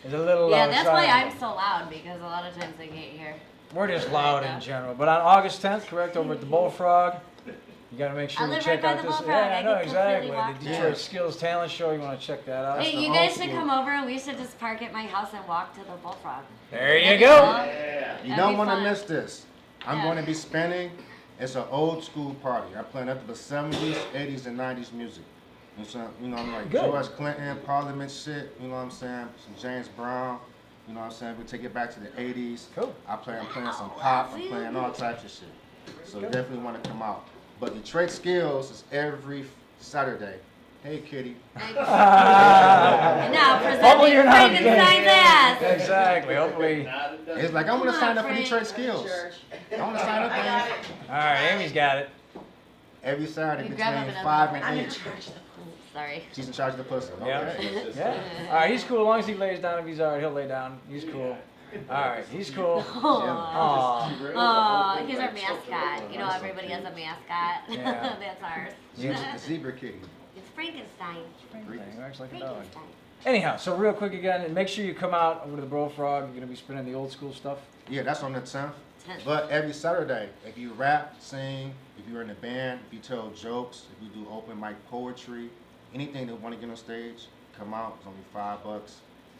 A: It's a little
B: Yeah,
A: loud.
B: that's why I'm so loud, because a lot of times I can't hear.
A: We're just loud in general. But on August 10th, correct, over at the Bullfrog, you got to make sure
B: I
A: you
B: live
A: check
B: right by
A: out
B: the
A: this.
B: Bullfrog.
A: Yeah, I
B: I
A: know
B: can
A: exactly.
B: completely walk
A: The
B: there.
A: Detroit Skills Talent Show. You want to check that out?
B: Hey,
F: the
B: you
F: old
B: guys should
F: school.
B: come over and we should just park at my house and walk to the Bullfrog.
A: There you
B: That'd
A: go.
B: be fun.
F: You
B: That'd
F: don't
B: be
F: want to
B: fun.
F: miss this. I'm
B: Yeah.
F: going to be spinning. It's an old school party. I'm playing up to the 70s, 80s, and 90s music. And so, you know, I'm like
A: Good.
F: George Clinton, Parliament shit. You know what I'm saying? Some James Brown. You know what I'm saying? We take it back to the 80s.
A: Cool.
F: I'm playing some pop. I'm playing all types of shit. So you definitely want to come out. But Detroit Skills is every Saturday. Hey, kitty.
B: And now
A: Hopefully you're
B: presenting
A: not
B: Frankenstein's ass.
A: Exactly. Hopefully.
F: It's like I want to
B: Come
F: sign
B: on,
F: up for
B: Frank.
F: Detroit Skills. I want to sign up
C: I got
F: man.
C: it.
A: All right, Amy's got it.
F: Every Saturday
B: You grab up
F: between
B: another
F: 5
B: one.
F: and
C: I'm in
F: 8.
C: charge of the
B: Sorry.
F: She's in charge of the pussy.
A: Yeah.
F: Okay.
A: Yeah. All right, he's cool. As long as he lays down, if he's all right, he'll lay down. He's cool. All right, he's cool.
B: Aww.
A: Aw.
B: Aw, he's our mascot. You know, everybody has a mascot.
A: Yeah.
B: That's ours.
F: The zebra kitty.
B: It's Frankenstein.
A: He acts like a dog.
B: Frankenstein.
A: Anyhow, so real quick again, and make sure you come out over to the Bullfrog. You're gonna be spinning the old school stuff.
F: Yeah, that's on the 10th.
B: 10th.
F: But every Saturday, if you rap, sing, if you're in a band, if you tell jokes, if you do open mic poetry, anything that want to get on stage, come out. It's only $5.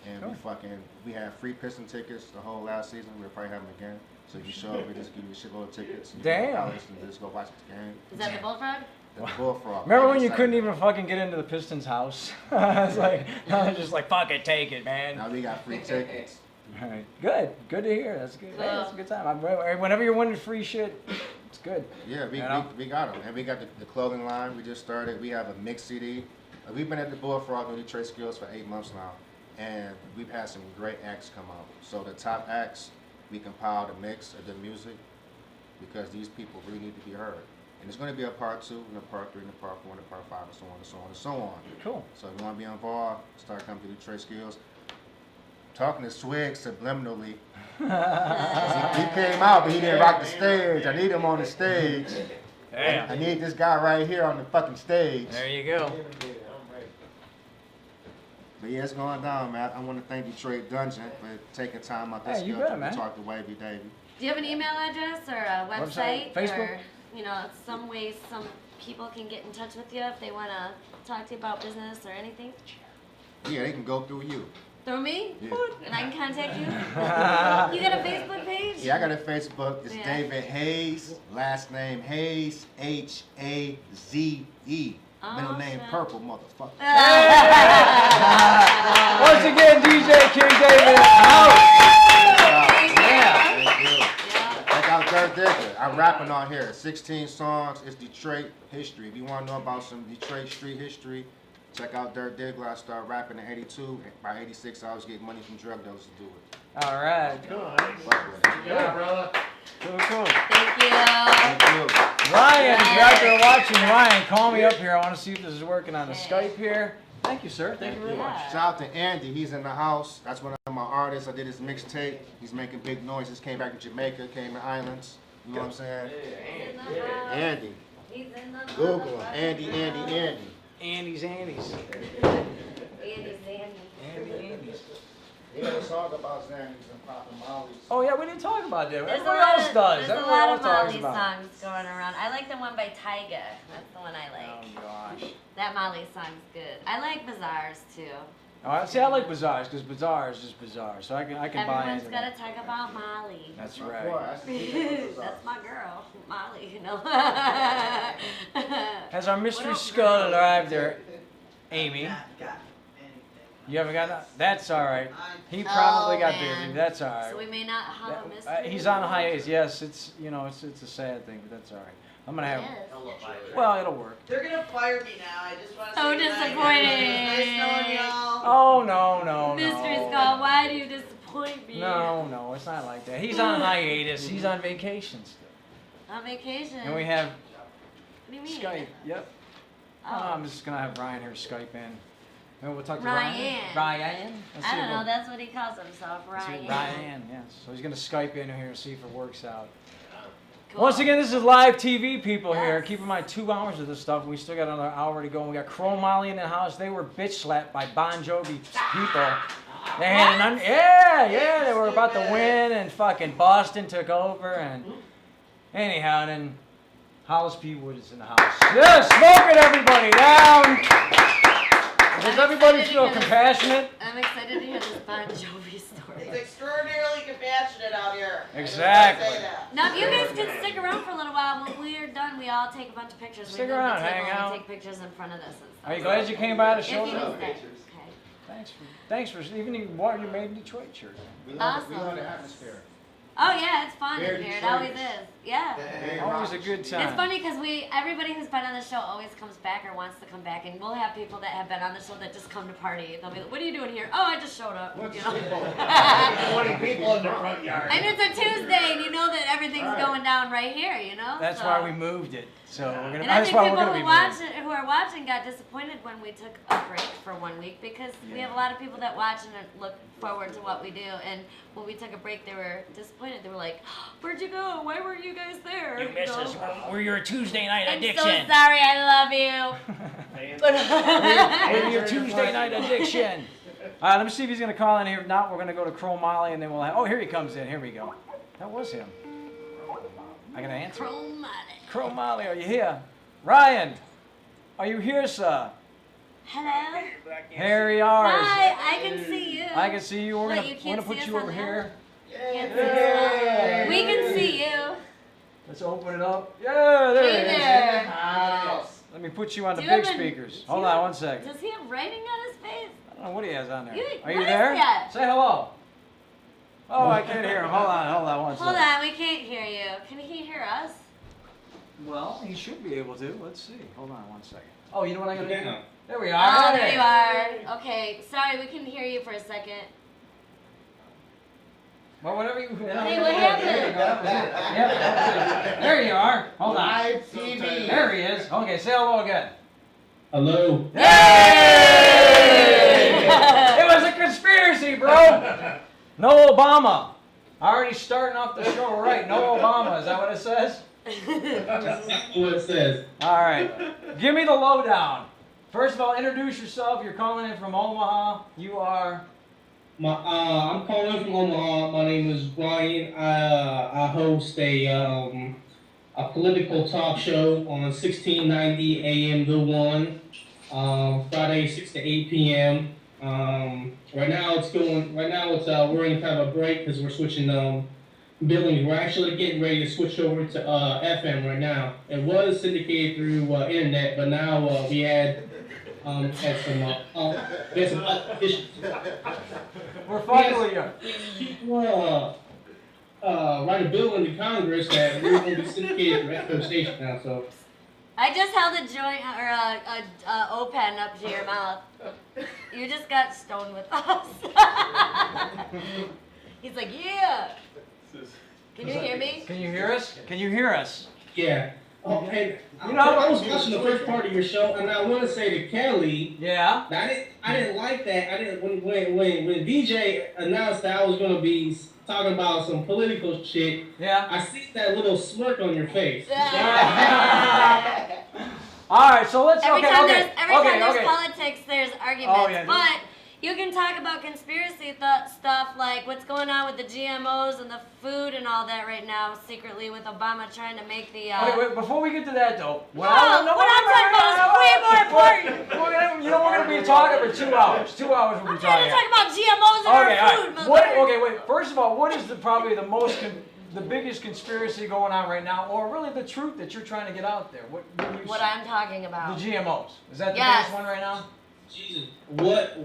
F: And
A: Cool.
F: we had free Piston tickets the whole last season. We'll probably have them again. So if you show up, we just give you a shitload of tickets. You
A: Damn.
F: Can go and just go watch the game.
B: Is that the bullfrog?
F: The Bullfrog.
A: Remember when you
F: Saturday.
A: couldn't even fucking get into the Pistons house? It's like, I was just like, fuck it, take it, man.
F: Now we got free tickets.
A: All right, good, good to hear. That's good. Hey, that's a good time. Whenever you're winning free shit, it's good.
F: Yeah,
A: You know?
F: we got them. And we got the clothing line we just started. We have a mix CD. We've been at the Bullfrog with Detroit Skills for 8 months now. And we've had some great acts come out. So the top acts, we compiled a mix of the music. because these people really need to be heard. And there's going to be a part 2, and a part 3, and a part 4, and a part 5, and so on and so on and so on.
A: Cool.
F: So if you want to be involved, start coming to Detroit Skills. Talking to Swig subliminally. he came out, but he didn't rock the stage. I need him on the stage.
A: Yeah.
F: I need this guy right here on the fucking stage.
A: There you go.
F: But yeah, it's going down, man. I want to thank Detroit Dungeon for taking time out this
A: Hey, you
F: schedule
A: bet, man.
F: to talk to Wavy Davy.
B: Do you have an email address or a
A: Website?
B: website?
A: Facebook?
B: Or, some ways some people can get in touch with you if they want to talk to you about business or anything?
F: Yeah, they can go through you.
B: Through me?
F: Yeah.
B: And I can contact you? You got a Facebook page?
F: Yeah, I got a Facebook. It's
B: Yeah.
F: David Hayes. Last name Hayes. H-A-Z-E. Middle
B: Oh,
F: name
B: shit.
F: Purple, motherfucker.
A: Once again, DJ King David.
F: Thank you.
B: Yeah.
F: Check out Dirt Digger. I'm rapping on here. 16 songs. It's Detroit history. If you want to know about some Detroit street history, check out Dirt Digger. I started rapping in 82. By 86, I was getting money from drug dealers to do it.
A: All right.
F: Fuck with it.
D: Yeah, brother.
A: Cool, cool.
B: Thank you.
F: Thank you.
A: Ryan, if you're out there watching, Ryan, call me up here. I want to see if this is working on the
B: Okay.
A: Skype here. Thank you, sir. Thank you very much.
B: Yeah.
F: Shout out to Andy. He's in the house. That's one of my artists. I did his mixtape. He's making big noises. Came back to Jamaica, Cayman Islands. You know what I'm saying?
B: He's in the house.
F: Andy.
B: He's in the
F: Google him.
B: motherfucking
F: Andy.
A: Andy's.
B: Andy's Andy.
A: Andy's.
F: He had a song about Xannies and Papa Molly's.
A: Oh, yeah, we didn't talk about that.
B: There's
A: Everybody
B: a lot
A: else
B: of,
A: does.
B: There's a
A: Everybody
B: lot
A: else
B: of
A: talks
B: Molly
A: about it.
B: songs going around. I like the one by Tyga. That's the one I
A: Oh,
B: like.
A: gosh.
B: That Molly song's good. I like Bazaars too.
A: Oh, see, I like Bazaars because Bazaar is just bizarre. So I can buy
B: Everyone's
A: into
B: got
A: that.
B: to talk about Molly.
A: That's
F: My
A: right.
F: boy, that's the DJ.
B: That's my girl, Molly, you know.
A: Has our mystery
B: What else?
A: skull arrived there, Amy?
C: Not got anything.
A: You haven't got that? That's all right. He
B: Oh,
A: probably got
B: man.
A: busy. That's all right.
B: So we may not have a mystery.
A: He's on a hiatus. Yes, it's it's a sad thing, but that's all right. I'm gonna have.
B: Yes.
A: Well, it'll work.
C: They're gonna fire me now. I just want to
B: So
C: say goodnight.
B: disappointed.
C: Nice knowing y'all.
A: Oh no.
B: Mystery Skull, why do you disappoint me?
A: No, it's not like that. He's on hiatus. He's on vacation still.
B: On vacation.
A: And we have
B: What do you mean?
A: Skype. Yep.
B: Oh.
A: I'm just gonna have Ryan here Skype in. And we'll talk to
B: Ryan.
A: Ryan. Let's
B: I
A: see
B: don't
A: if
B: know,
A: we'll-
B: that's what he calls himself,
A: let's see-
B: Ryan.
A: Ryan, yes. So he's gonna Skype in here and see if it works out.
B: Cool.
A: Once again, this is live TV, people here.
B: Yes.
A: Keep in mind, 2 hours of this stuff. We still got another hour to go. And we got Crow Molly in the house. They were bitch slapped by Bon Jovi people. They had yeah, they were about to win, and fucking Boston took over. And anyhow, then Hollis P. Wood is in the house. Yes, smoke it, everybody, down. Does
B: I'm
A: everybody
B: excited to
A: feel
B: hear this.
A: compassionate?
B: I'm excited to hear this Bon Jovi story.
C: It's extraordinarily compassionate out here. I just wanna
A: Exactly.
C: say that.
B: Now, if you guys can stick around for a little while, when we're done, we all take a bunch of pictures.
A: Stick
B: we move
A: around,
B: the table
A: hang
B: and
A: out.
B: we take pictures in front of this and stuff.
A: Are you glad you came by the
B: If
A: show?
B: you
A: though?
B: missed that. Okay.
A: Thanks for even you wore your Made in Detroit shirt.
F: We love
B: Awesome.
F: the atmosphere.
B: Oh yeah, it's fun
F: Very
B: in here. It
F: Detroit.
B: always is. Yeah.
F: Very
A: Always a
F: rock.
A: good time.
B: It's funny because everybody who's been on the show always comes back or wants to come back, and we'll have people that have been on the show that just come to party. They'll be like, "What are you doing here?" "Oh, I just showed up."
F: What's
B: You know?
F: the
D: 20 people in the front yard.
B: And it's a Tuesday, and you know that everything's going down right here. You know.
A: That's
B: So-
A: why we moved it. So we're gonna.
B: And I
A: That's
B: think
A: why we're
B: people
A: gonna be moving.
B: who are watching got disappointed when we took a break for 1 week because we have a lot of people that watch and look forward to what we do. And when we took a break, they were disappointed. They were like, "Where'd you go? Why weren't you guys there?"
A: You missed
B: know?
A: us. We're your Tuesday night
B: I'm
A: addiction.
B: so sorry. I love
A: We're
B: you.
A: your Tuesday night addiction. All right, let me see if he's gonna call in here. If not, we're gonna go to Crow Molly, and then we'll have. Oh, here he comes in. Here we go. That was him. I gotta answer.
B: Chromatic.
A: Crow Molly, are you here? Ryan, are you here, sir?
B: Hello.
A: Here he are.
B: Hi. I can see you.
A: I can see you. We're
B: What,
A: gonna,
B: you
A: we're
B: can't
A: gonna put
B: see
A: you
B: us
A: over
B: on the
A: here.
B: Can't see us. We can see you.
A: Let's open it up. Yeah, there
B: Hey
A: it is.
B: there.
C: Nice.
A: Let me put you on the
B: Do you
A: big
B: have a-
A: speakers.
B: do
A: Hold
B: you
A: on
B: have-
A: one second.
B: Does he have writing on his face?
A: I don't know what he has on there.
B: You-
A: Are you
B: what is
A: there?
B: that?
A: Say hello. Oh, I can't hear him. Hold on one second.
B: Hold on, we can't hear you. Can he hear us?
A: Well, he should be able to. Let's see. Hold on one second. Oh, you know what I gotta do?
D: Yeah.
A: There we are.
B: Oh, there you are. Okay, sorry, we couldn't hear you for a second.
A: Well, whatever you.
B: Hey, what happened?
A: Yep. There you are. Hold on.
D: Live TV.
A: There he is. Okay, say hello again.
G: Hello.
A: Yay! It was a conspiracy, bro. No Obama. Already starting off the show right. No Obama. Is that what it says?
G: That's what it says.
A: All right. Give me the lowdown. First of all, introduce yourself. You're calling in from Omaha. You are.
G: I'm calling from Omaha. My name is Brian. I host a political talk show on 1690 AM The One, Friday 6 to 8 p.m. Right now it's we're in kind of a break because we're switching billings. We're actually getting ready to switch over to FM right now. It was syndicated through internet, but now we had some issues.
A: We're fucking with you.
G: People write a bill into Congress that we're going to be syndicated through FM station now. So
B: I just held a joint or a O-pen up to your mouth. You just got stoned with us. He's like, yeah. Can you hear me?
A: Can you hear us? Can you hear us?
G: yeah. Oh, and
A: You know,
G: I was watching the first part of your show, and I want to say to Kelly.
A: Yeah.
G: I didn't like that. I didn't when VJ announced that I was gonna be talking about some political shit.
A: Yeah.
G: I see that little smirk on your face.
A: All right, so let's.
B: Every
A: okay,
B: time
A: okay,
B: there's politics, there's arguments.
A: Oh, yeah.
B: But you can talk about conspiracy stuff like what's going on with the GMOs and the food and all that right now, secretly with Obama trying to make the.
A: Wait, before we get to that though,
B: what I'm talking about is way more important.
A: We're gonna be talking for 2 hours. 2 hours we'll
B: I'm
A: be
B: trying
A: talking.
B: to talk about GMOs in
A: Okay, all
B: our
A: right.
B: food,
A: Wait. First of all, what is probably the biggest conspiracy going on right now, or really the truth that you're trying to get out there? What
B: I'm talking about.
A: The GMOs. Is that the
B: Yes.
A: biggest one right now?
G: Jesus, what?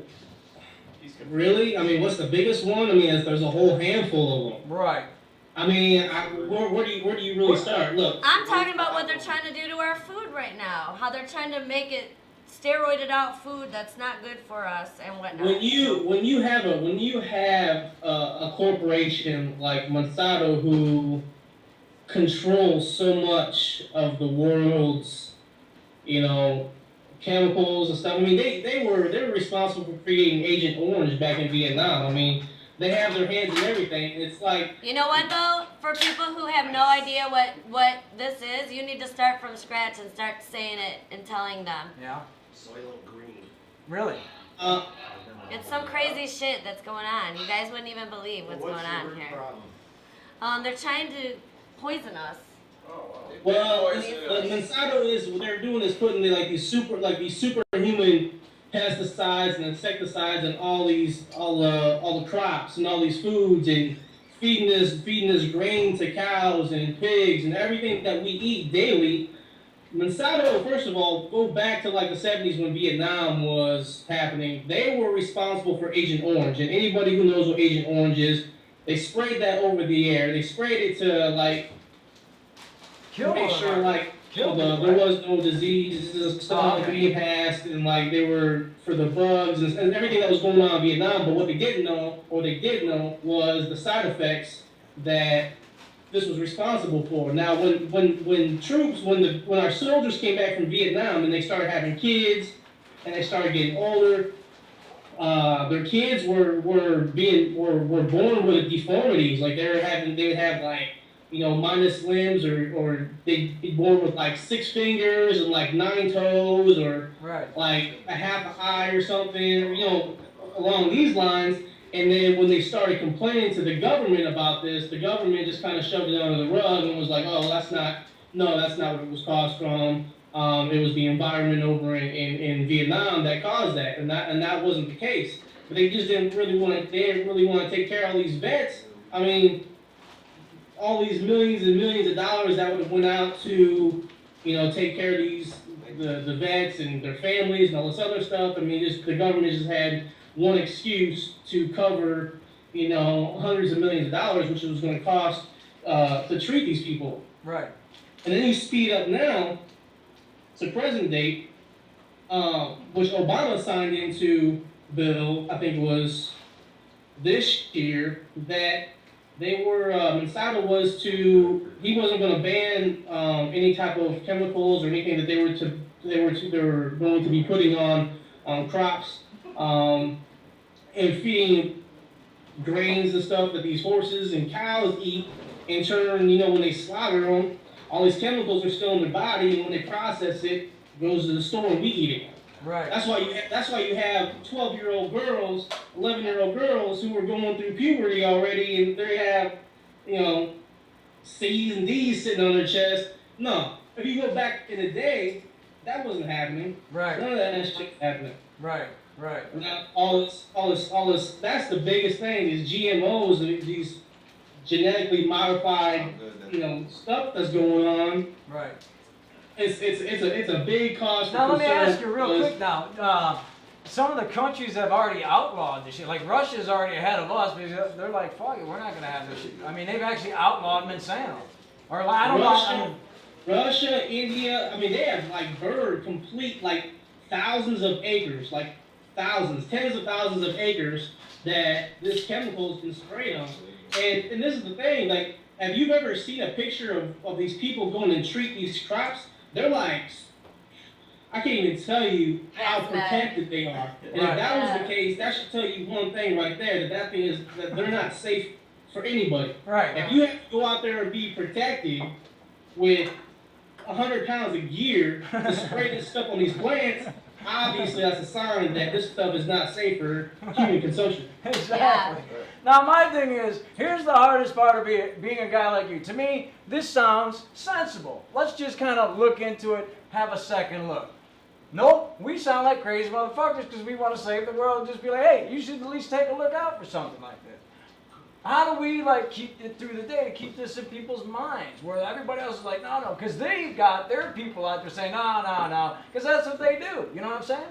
G: Really? I mean, what's the biggest one? I mean, there's a whole handful of them.
A: Right.
G: I mean, where do you really start? Look,
B: I'm talking about what they're trying to do to our food right now. How they're trying to make it steroided out food that's not good for us and whatnot.
G: when you have a corporation like Monsanto who controls so much of the world's, chemicals and stuff. I mean, they were responsible for creating Agent Orange back in Vietnam. I mean, they have their hands in everything. It's like,
B: You know what though? For people who have no idea what this is, you need to start from scratch and start saying it and telling them.
A: Yeah.
E: Soil green.
A: Really?
B: It's some crazy shit that's going on. You guys wouldn't even believe what's going on here. They're trying to poison us.
G: well, Monsanto what they're doing is putting these superhuman pesticides and insecticides and all the crops and all these foods and feeding this grain to cows and pigs and everything that we eat daily. Monsanto, first of all, go back to the 70s when Vietnam was happening. They were responsible for Agent Orange, and anybody who knows what Agent Orange is, they sprayed that over the air. They sprayed it to make sure there was no diseases stuff being passed, and they were for the bugs and everything that was going on in Vietnam. But what they didn't know, or they did know, was the side effects that this was responsible for. Now, when our soldiers came back from Vietnam and they started having kids and they started getting older, their kids were born with deformities. Like they would have minus limbs, or they'd be born with 6 fingers and 9 toes, or
A: Right.
G: a half an eye or something, along these lines. And then when they started complaining to the government about this, the government just kind of shoved it under the rug and was like, oh, that's not what it was caused from. It was the environment over in Vietnam that caused that, and that wasn't the case. But they just didn't really want to take care of all these vets. I mean, all these millions and millions of dollars that would have went out to, take care of the vets and their families and all this other stuff. I mean, the government just had one excuse to cover, hundreds of millions of dollars, which it was going to cost to treat these people.
A: Right.
G: And then you speed up now to present date, which Obama signed into bill, I think it was this year, that they were Monsanto was to he wasn't going to ban any type of chemicals or anything that they were going to be putting on crops and feeding grains and stuff that these horses and cows eat. In turn, when they slaughter them, all these chemicals are still in their body, and when they process it, it goes to the store and we eat it.
A: Right.
G: That's why you have 12-year-old girls, 11-year-old girls who are going through puberty already, and they have, C's and D's sitting on their chest. No, if you go back in the day, that wasn't happening.
A: Right.
G: None of that shit happening.
A: Right. Right.
G: Now, all this. That's the biggest thing is GMOs, these genetically modified, stuff that's going on.
A: Right.
G: It's a big cause for
A: Now let me
G: concern
A: ask you real
G: because-
A: quick now. Some of the countries have already outlawed this shit. Like Russia's already ahead of us because they're like, fuck it, we're not gonna have this shit. I mean, they've actually outlawed Monsanto. Or I don't know.
G: Russia, India, they have complete thousands of acres, tens of thousands of acres that this chemical's been sprayed on. And this is the thing, have you ever seen a picture of these people going and treat these crops? They're like, I can't even tell you how protected they are. And if that was the case, that should tell you one thing right there, that thing is that they're not safe for anybody.
A: Right.
G: If you have to go out there and be protected with 100 pounds of gear to spray this stuff on these plants, obviously that's a sign that this stuff is not safe for human consumption.
A: Exactly.
B: Yeah.
A: Now my thing is, here's the hardest part of being a guy like you. To me, this sounds sensible. Let's just kind of look into it, have a second look. Nope, we sound like crazy motherfuckers because we want to save the world and just be like, hey, you should at least take a look out for something like this. How do we keep it through the day to keep this in people's minds where everybody else is like, no, because they've got their people out there saying, no, because that's what they do. You know what I'm saying?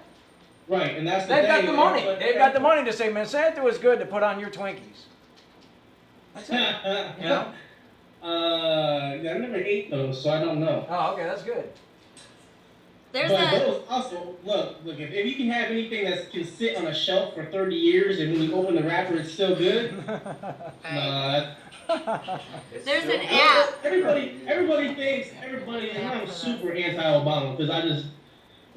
G: Right, and that's the
A: They've
G: thing.
A: got the money. They've got the money to say, Monsanto is good to put on your Twinkies. That's it. You know?
G: I never ate those, so I don't know.
A: Oh, okay, that's good.
B: There's
G: But
B: a
G: those also, look, if you can have anything that can sit on a shelf for 30 years and when you open the wrapper it's still good,
B: there's an app.
G: everybody thinks, and I'm super anti-Obama because I just,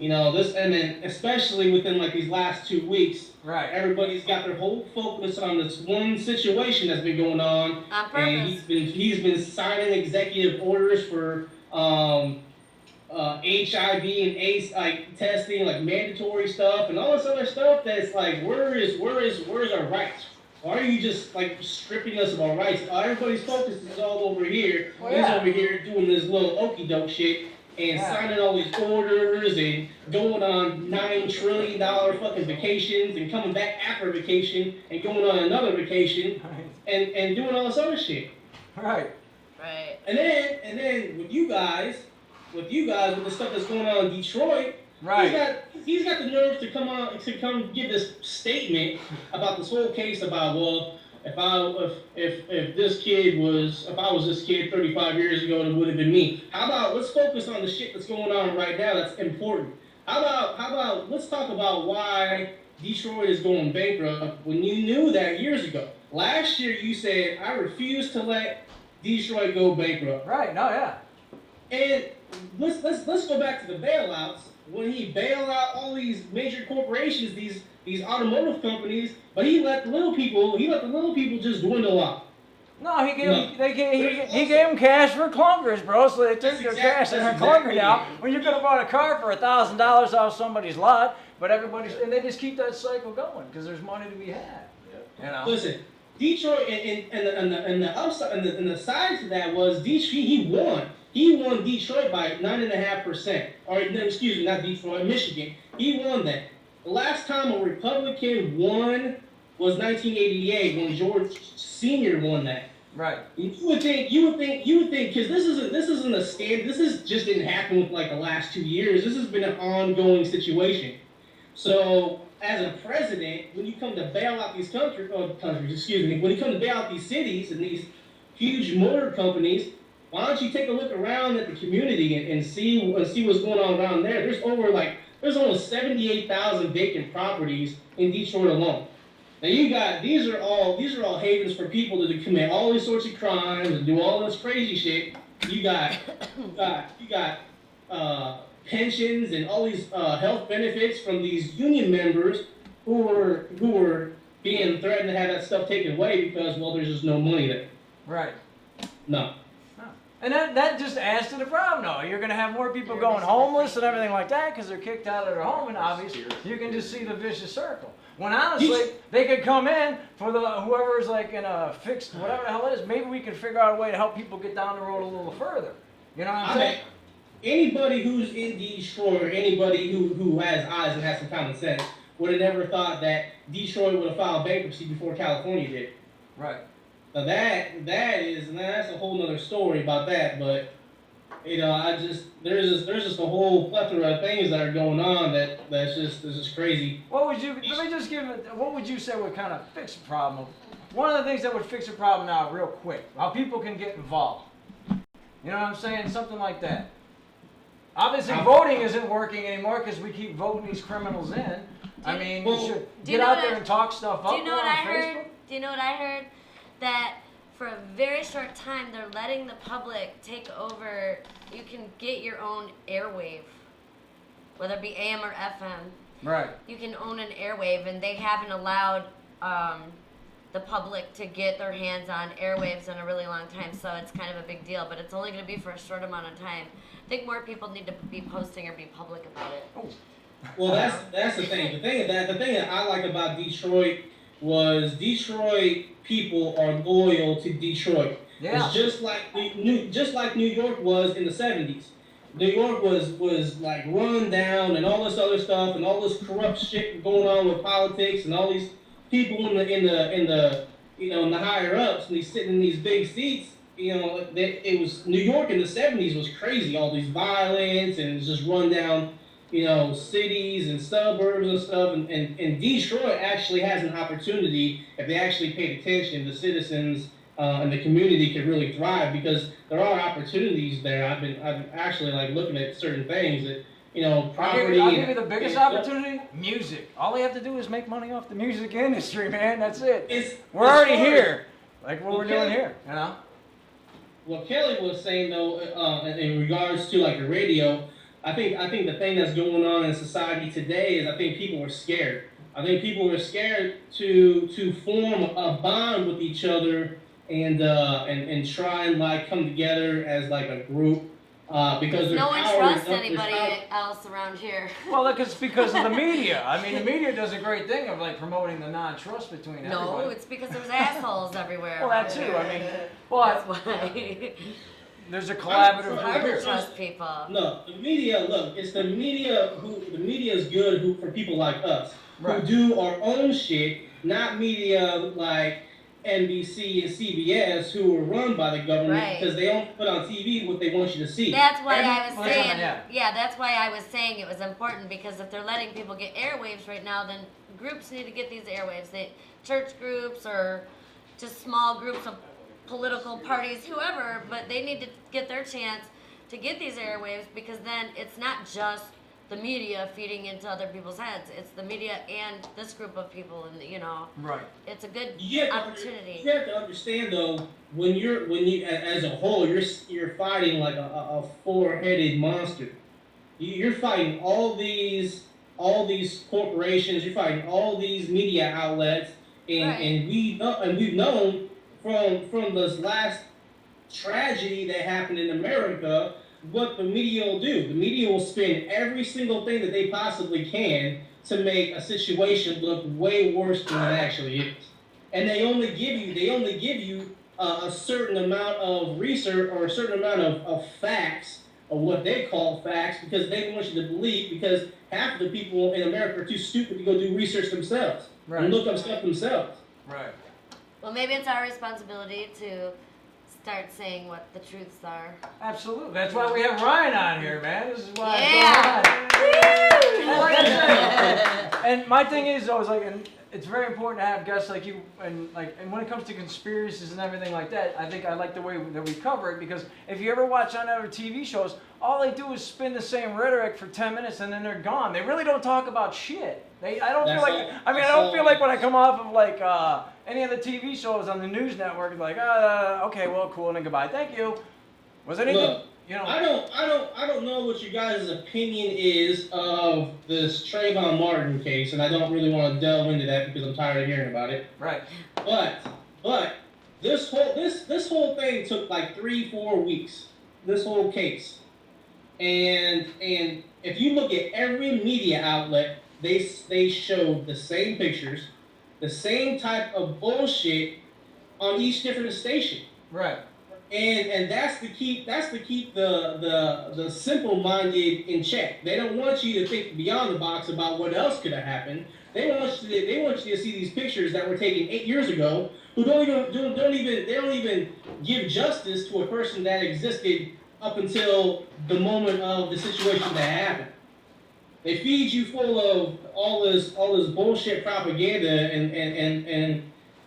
G: and then especially within these last 2 weeks,
A: Right.
G: everybody's got their whole focus on this one situation that's been going on.
B: On
G: And
B: purpose.
G: he's been signing executive orders for HIV and AIDS testing, mandatory stuff and all this other stuff that's where's our rights? Why are you just stripping us of our rights? Everybody's focus is all over here.
A: Well,
G: He's
A: yeah.
G: over here doing this little okie doke shit and
A: Yeah.
G: signing all these orders and going on $9 trillion fucking vacations and coming back after a vacation and going on another vacation and doing all this other shit.
A: Right.
B: Right.
G: And then with you guys, with the stuff that's going on in Detroit,
A: Right.
G: he's got the nerve to come give this statement about this whole case about, well, if I was this kid 35 years ago, it would have been me. How about let's focus on the shit that's going on right now that's important. How about let's talk about why Detroit is going bankrupt when you knew that years ago. Last year you said I refuse to let Detroit go bankrupt.
A: Right. No, yeah.
G: And let's go back to the bailouts. When he bailed out all these major corporations, these automotive companies, but he let the little people just dwindle out.
A: No, he gave him cash for clunkers, bro. So they took their cash and their clunkers out. When you could have bought a car for $1,000 off somebody's lot, but and they just keep that cycle going because there's money to be had. You know.
G: Listen, Detroit and the upside and the side to that was Detroit. He won. He won Detroit by 9.5%. Or excuse me, not Detroit, Michigan. He won that. The last time a Republican won was 1988 when George Sr. won that.
A: Right.
G: You would think, because this isn't a stand. This just didn't happen with the last 2 years. This has been an ongoing situation. So as a president, when you come to bail out these when you come to bail out these cities and these huge motor companies, why don't you take a look around at the community and see what's going on around there? There's almost 78,000 vacant properties in Detroit alone. Now you got these are all havens for people to commit all these sorts of crimes and do all this crazy shit. You got pensions and all these health benefits from these union members who were being threatened to have that stuff taken away because, well, there's just no money there.
A: Right.
G: No.
A: And that just adds to the problem, though. You're going to have more people going homeless and everything like that because they're kicked out of their home, and obviously you can just see the vicious circle. When honestly, they could come in for whoever's like in a fixed, whatever the hell it is, maybe we could figure out a way to help people get down the road a little further. You know what I'm saying?
G: Anybody who's in Detroit, or anybody who has eyes and has some common sense, would have never thought that Detroit would have filed bankruptcy before California did.
A: Right.
G: Now that's a whole nother story about that, but you know, there's just a whole plethora of things that are going on that's just crazy.
A: What would you say would kind of fix the problem? One of the things that would fix the problem now real quick, how people can get involved. You know what I'm saying? Something like that. Obviously voting isn't working anymore because we keep voting these criminals in. I mean, you should get out there and talk stuff up.
B: Do you know what I heard?
A: Facebook.
B: Do you know what I heard? That for a very short time, they're letting the public take over. You can get your own airwave, whether it be AM or FM.
A: Right.
B: You can own an airwave, and they haven't allowed the public to get their hands on airwaves in a really long time, so it's kind of a big deal, but it's only going to be for a short amount of time. I think more people need to be posting or be public about it.
A: Oh.
G: Well, that's the thing. The thing that I like about Detroit was Detroit people are loyal to Detroit.
A: Yeah.
G: It's just like New York was in the 70s. New York was like run down and all this other stuff and all this corrupt shit going on with politics and all these people in the higher ups and he's sitting in these big seats. You know, it was New York in the 70s was crazy. All these violence and it's just run down, you know, cities and suburbs and stuff. And Detroit actually has an opportunity if they actually paid attention. The citizens and the community could really thrive because there are opportunities there. I've been actually like looking at certain things that, you know, property.
A: I'll give you the biggest opportunity: music. All they have to do is make money off the music industry, man. That's it. We're already here, like what we're doing here, you know.
G: What Kelly was saying though, in regards to like the radio, I think the thing that's going on in society today is I think people are scared. I think people are scared to form a bond with each other and try and like come together as like a group because
B: no one trusts anybody else around here.
A: Well, it's because of the media. I mean, the media does a great thing of like promoting the non-trust between everybody.
B: No, it's because there's assholes everywhere.
A: Well, that too. I mean,
B: that's why.
A: There's a collaborative
B: Hard
A: group.
B: to trust people.
G: No, the media. Look, it's the media. The media is good for people like us
A: right.
G: who do our own shit, not media like NBC and CBS who are run by the government
B: right.
G: because they only put on TV what they want you to see.
B: That's why I was saying.
A: Yeah,
B: that's why I was saying it was important because if they're letting people get airwaves right now, then groups need to get these airwaves. Church groups or just small groups of political parties, whoever, but they need to get their chance to get these airwaves because then it's not just the media feeding into other people's heads. It's the media and this group of people, and you know,
A: right.
B: It's a good opportunity.
G: You have to understand though, when you as a whole, you're fighting like a four-headed monster. You're fighting all these corporations. You're fighting all these media outlets, and we've known from this last tragedy that happened in America, what the media will do. The media will spin every single thing that they possibly can to make a situation look way worse than it actually is. And they only give you a certain amount of research or a certain amount of facts, or what they call facts, because they want you to believe, because half of the people in America are too stupid to go do research themselves and look up stuff themselves.
A: Right.
B: Well, maybe it's our responsibility to start saying what the truths are.
A: Absolutely. That's why we have Ryan on here, man. This is why.
B: Yeah.
A: And my thing is, though, is like, and it's very important to have guests like you, and when it comes to conspiracies and everything like that, I think I like the way that we cover it, because if you ever watch on other TV shows, all they do is spin the same rhetoric for 10 minutes and then they're gone. They really don't talk about shit. I don't feel like when I come off of like any of the TV shows on the news network, it's like, okay, well, cool, and then goodbye, thank you. Was anything?
G: Look,
A: you know,
G: I don't know what you guys' opinion is of this Trayvon Martin case, and I don't really want to delve into that because I'm tired of hearing about it.
A: right.
G: But this whole thing took like 3-4 weeks. This whole case, and if you look at every media outlet, they showed the same pictures, the same type of bullshit on each different station.
A: Right.
G: And that's to keep the simple-minded in check. They don't want you to think beyond the box about what else could have happened. They want you to see these pictures that were taken 8 years ago, who don't even give justice to a person that existed up until the moment of the situation that happened. They feed you full of all this bullshit propaganda, and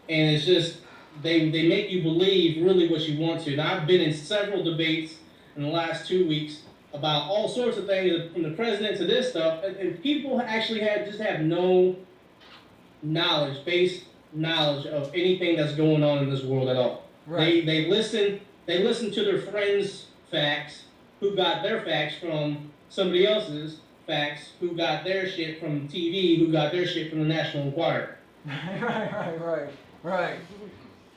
G: it's just. They make you believe really what you want to. Now, I've been in several debates in the last 2 weeks about all sorts of things, from the president to this stuff, and people actually have no base knowledge of anything that's going on in this world at all.
A: Right.
G: They listen to their friends' facts, who got their facts from somebody else's facts, who got their shit from TV, who got their shit from the National Enquirer.
A: Right.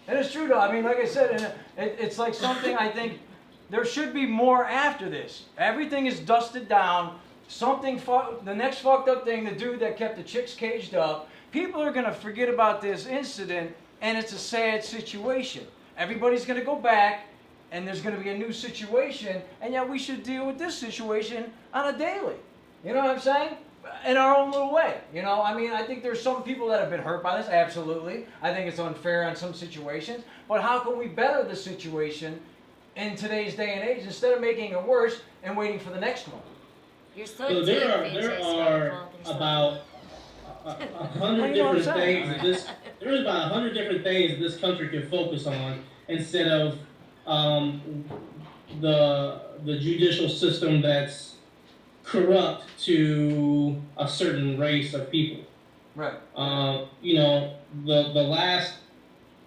A: And it's true, though. I mean, like I said, it's like something I think there should be more after this. Everything is dusted down. The next fucked up thing, the dude that kept the chicks caged up, people are going to forget about this incident, and it's a sad situation. Everybody's going to go back, and there's going to be a new situation, and yet we should deal with this situation on a daily. You know what I'm saying? In our own little way, you know. I mean, I think there's some people that have been hurt by this, absolutely. I think it's unfair on some situations, but how can we better the situation in today's day and age instead of making it worse and waiting for the next one?
B: You're so
G: So there are about 100 different things. There's about 100 different things this country can focus on instead of the judicial system that's corrupt to a certain race of people.
A: Right.
G: You know, the last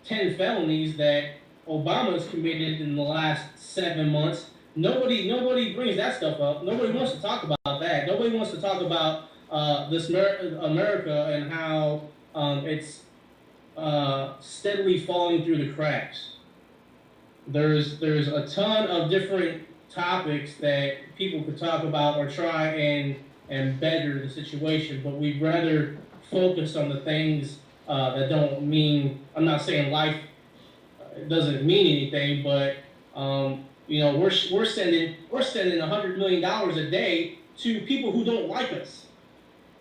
G: 10 felonies that Obama's committed in the last 7 months, nobody brings that stuff up. Nobody wants to talk about that. Nobody wants to talk about this America and how it's steadily falling through the cracks. There's a ton of different topics that people could talk about or try and better the situation, but we'd rather focus on the things that don't mean. I'm not saying life doesn't mean anything, but you know, we're sending $100 million a day to people who don't like us.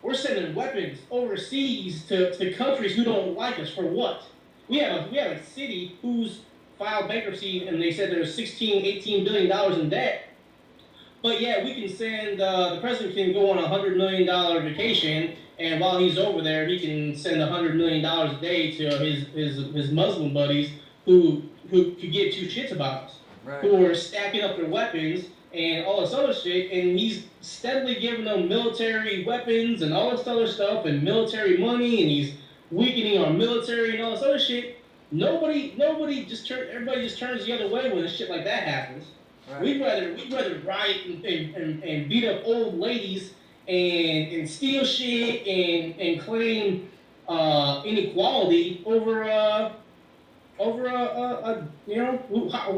G: We're sending weapons overseas to countries who don't like us. For what? We have a city who's filed bankruptcy, and they said there's $18 billion in debt. But yeah, we can send, the president can go on a $100 million vacation, and while he's over there, he can send $100 million a day to his Muslim buddies who could give two shits about us,
A: Right.
G: who are stacking up their weapons and all this other shit, and he's steadily giving them military weapons and all this other stuff and military money, and he's weakening our military and all this other shit. Everybody just turns the other way when shit like that happens. Right. We'd rather riot and beat up old ladies and steal shit and claim inequality over you know,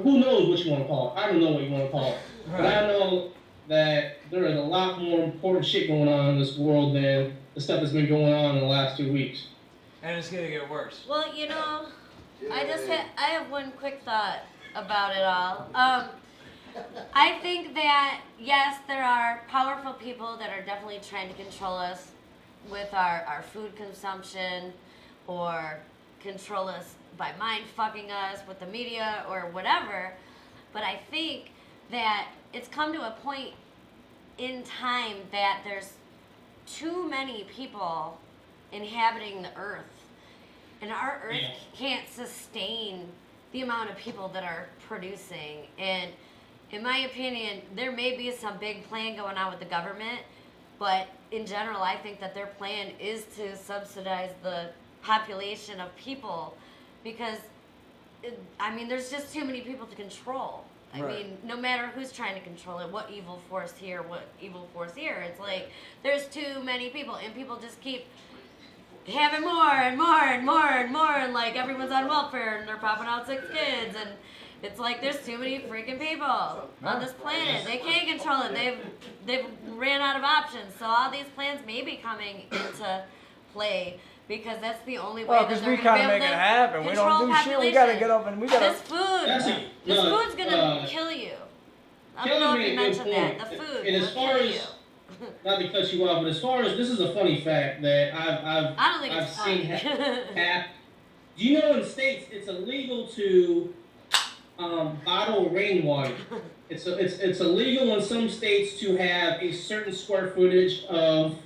G: who knows what you want to call it. I don't know what you want to call it. Right. But I know that there is a lot more important shit going on in this world than the stuff that's been going on in the last 2 weeks.
A: And it's gonna get worse.
B: Well, you know, I have one quick thought about it all. I think that, yes, there are powerful people that are definitely trying to control us with our food consumption, or control us by mind fucking us with the media or whatever. But I think that it's come to a point in time that there's too many people inhabiting the earth and our Earth
G: Yeah.
B: can't sustain the amount of people that are producing. And in my opinion, there may be some big plan going on with the government, but in general, I think that their plan is to subsidize the population of people because, there's just too many people to control. I
A: Right.
B: mean, no matter who's trying to control it, what evil force here, what evil force here, it's like there's too many people, and people just keep having more and more and more and more, and like everyone's on welfare and they're popping out 6 kids, and it's like there's too many freaking people on this planet. They can't control it. They've ran out of options, so all these plans may be coming into play. Because that's the only way
A: Well,
B: that
A: because
B: they're
A: we
B: going to
A: kind
B: be
A: of
B: able
A: make
B: to
A: it happen. We don't do shit. We got to get up and we got
B: This
A: to.
B: food,
G: That's
B: this
G: no,
B: food's gonna kill you. I don't
G: Kelly
B: know if
G: made
B: you
G: a good
B: mentioned that.
G: point.
B: The food
G: And as
B: will
G: far
B: kill
G: as-
B: you.
G: Not to cut you off, but as far as this is a funny fact that
B: I don't think
G: I've
B: it's
G: seen
B: funny.
G: happen. Do you know in states it's illegal to bottle rainwater? It's illegal in some states to have a certain square footage of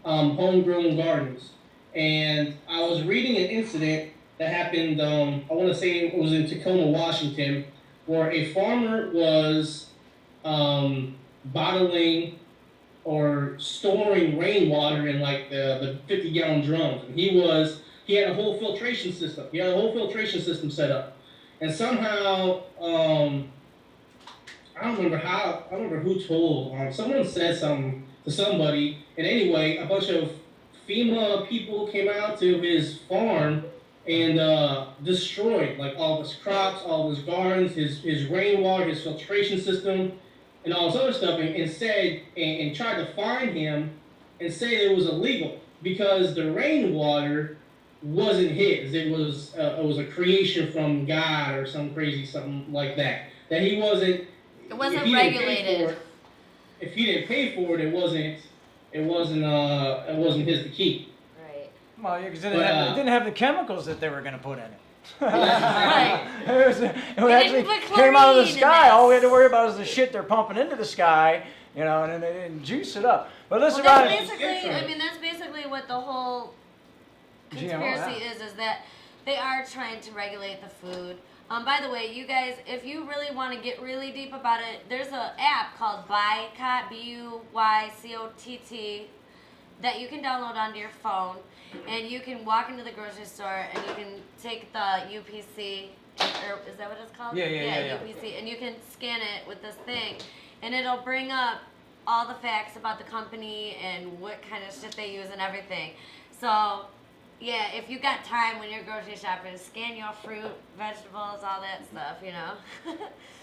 G: homegrown gardens. And I was reading an incident that happened. I want to say it was in Tacoma, Washington, where a farmer was bottling or storing rainwater in like the 50-gallon drums. And he had a whole filtration system. He had a whole filtration system set up. And somehow, I don't remember who told. Someone said something to somebody. And anyway, a bunch of FEMA people came out to his farm and destroyed like all his crops, all his gardens, his rainwater, his filtration system, and all this other stuff, and said and tried to fine him and say it was illegal because the rainwater wasn't his. It was a creation from God or some crazy something like that. That he wasn't.
B: It wasn't
G: if he didn't pay
B: regulated.
G: for it- If he didn't pay for it, it wasn't his to keep.
B: Right.
A: Well, because
G: But,
A: it didn't have the chemicals that they were going to put in it.
B: Right.
A: it actually
B: put
A: came out of the
B: chlorine in
A: sky.
B: this.
A: All we had to worry about is the shit they're pumping into the sky, and then they didn't juice it up. But listen,
B: Well,
A: Ryan.
B: that's basically what the whole conspiracy is that they are trying to regulate the food. By the way, you guys, if you really want to get really deep about it, there's an app called Buycott, Buycott, that you can download onto your phone, and you can walk into the grocery store and you can take the UPC, or is that what it's called?
A: Yeah.
B: UPC, and you can scan it with this thing, and it'll bring up all the facts about the company and what kind of shit they use and everything. So, yeah, if you got time when you're grocery shopping, scan your fruit, vegetables, all that stuff,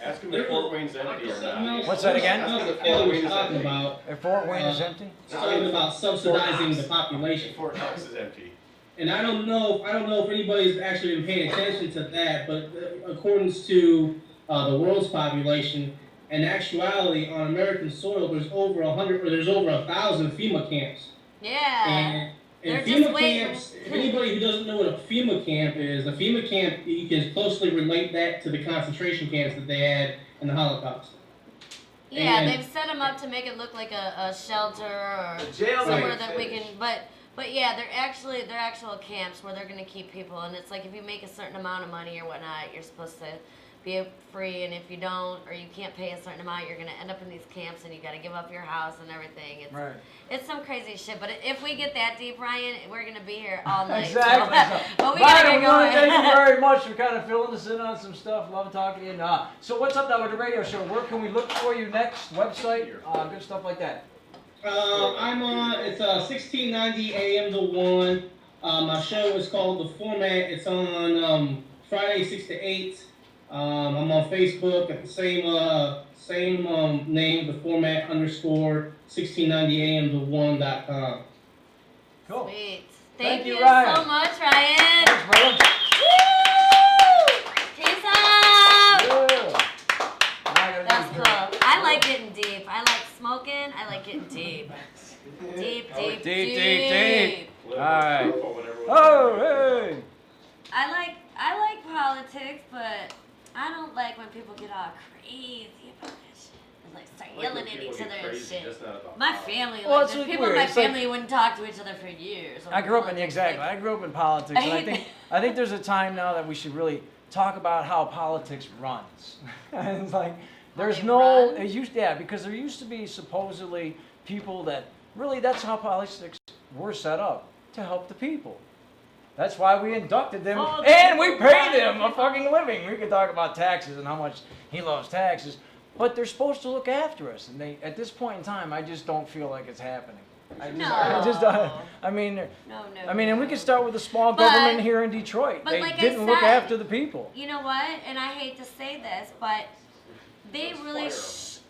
H: Ask him if Fort Wayne's empty or not.
A: What's that again?
G: That's what Kelly was talking about.
A: If Fort Wayne is empty?
G: Talking about subsidizing the population.
H: Fort Knox is empty.
G: And I don't know if anybody's actually been paying attention to that, but according to the world's population, in actuality, on American soil, there's over 1,000 FEMA camps.
B: Yeah.
G: And
B: They're just
G: FEMA
B: waiting.
G: camps, if anybody who doesn't know what a FEMA camp is, a FEMA camp, you can closely relate that to the concentration camps that they had in the Holocaust.
B: Yeah,
G: And-
B: they've set them up to make it look like a shelter or
C: jail
B: somewhere
G: Right.
B: that we can, but yeah, they're actual camps where they're gonna keep people, and it's like if you make a certain amount of money or whatnot, you're supposed to be free, and if you don't, or you can't pay a certain amount, you're gonna end up in these camps, and you gotta give up your house and everything. It's some crazy shit, but if we get that deep, Ryan, we're gonna be here all night.
A: Exactly.
B: But we
A: Ryan,
B: gotta
A: we
B: get
A: want to
B: going.
A: thank you very much for kind of filling us in on some stuff. Love talking to you. So what's up now with the radio show? Where can we look for you next? Website? Good stuff like that.
G: I'm on, it's 1690 AM to 1. My show is called The Format. It's on Friday 6 to 8. I'm on Facebook at the same name, The Format _ 1690am1.com.
A: Cool.
B: Sweet.
A: Thank
B: Thank
A: you,
B: you
A: Ryan.
B: so much, Ryan.
A: Thanks, brother.
B: Woo! Peace out.
A: Yeah.
B: That's cool. I like getting deep. I like smoking. I like getting deep. Deep.
A: Deep. All right.
H: Whatever.
A: Oh, hey.
B: I like politics, but I don't like when people get all crazy about that shit. like start
H: Like
B: yelling
H: when
B: at
H: people
B: each
H: get
B: other and
H: crazy,
B: shit.
H: that's not about
B: My
H: politics.
B: family,
A: Well,
B: like
A: it's
B: there's
A: like
B: people in
A: weird.
B: my
A: It's like-
B: family wouldn't talk to each other for years.
A: I grew up in
B: politics,
A: exactly.
B: like-
A: I grew up in politics, and I
B: hate
A: think there's a time now that we should really talk about how politics runs. And it's like there's
B: they
A: no
B: run?
A: it used because there used to be supposedly people that really that's how politics were set up to help the people. That's why we inducted them
B: Oh,
A: and we
B: people
A: pay
B: run,
A: them a
B: people-
A: fucking living. We could talk about taxes and how much he loves taxes, but they're supposed to look after us. And they at this point in time, I just don't feel like it's happening. I just I mean.
B: No.
A: I mean, and we can start with the small
B: But-
A: government here in Detroit.
B: but
A: They
B: like I
A: didn't look
B: said,
A: after the people.
B: You know what? And I hate to say this, but they really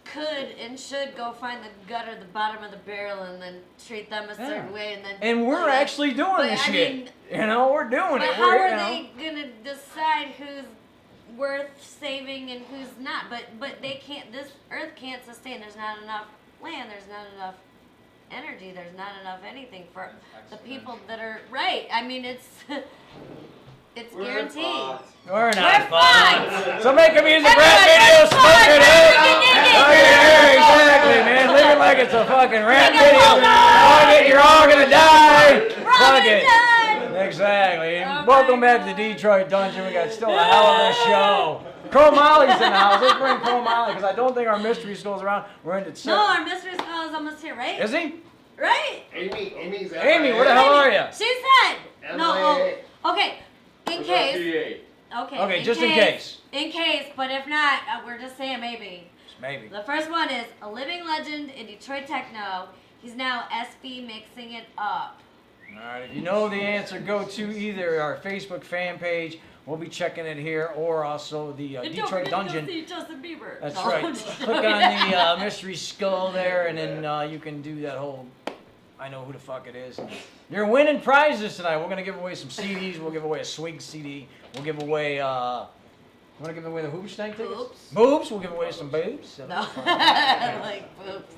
B: could and should go find the gut or the bottom of the barrel and then treat them a certain way and then.
A: And we're
B: like,
A: actually doing
B: but
A: this
B: I
A: shit.
B: mean,
A: You know, we're doing
B: But
A: it.
B: how
A: We're,
B: are
A: you know.
B: they gonna decide who's worth saving and who's not? But they can't. This Earth can't sustain. There's not enough land. There's not enough energy. There's not enough anything for the people that are right. I mean, it's guaranteed.
A: We're not
B: We're
A: fun.
B: fucked.
A: So make a music
B: Everyone,
A: rap video,
B: we're
A: smoke
B: fucked.
A: it
B: We're
A: in.
B: fucking
A: Smoke it in, exactly, man. Live it like it's a fucking rap
B: Sing it
A: video.
B: all
A: Fuck it, you're all gonna die.
B: We're all
A: Fuck
B: gonna
A: it.
B: die.
A: Exactly. And
B: Oh
A: welcome
B: my
A: back to the Detroit Dungeon. We got still a hell of a show. Crow Molly's in the house. Let's bring Crow Molly because I don't think our mystery skull's around. We're in the
B: No, our mystery skull is almost here, right?
A: Is he?
B: Right?
D: Amy's
A: Amy, where the hell are you?
B: She said. No. Oh, okay. In case. Okay.
A: Okay, just in case.
B: In case, but if not, we're just saying maybe.
A: Maybe.
B: The first one is a living legend in Detroit techno. He's now SB mixing it up.
A: All right, if you know the answer, go to either our Facebook fan page. We'll be checking it here, or also the
B: And don't
A: Detroit
B: forget to go
A: Dungeon.
B: see Justin Bieber.
A: That's
B: No,
A: right.
B: I'm just
A: Click
B: joking.
A: on the mystery skull there, and then you can do that whole. I know who the fuck it is. You're winning prizes tonight. We're gonna give away some CDs. We'll give away a Swig CD. We'll give away. Want to give away the Hoobastank tickets?
B: Boobs.
A: Boobs. We'll give away some boobs.
B: No. Like boobs.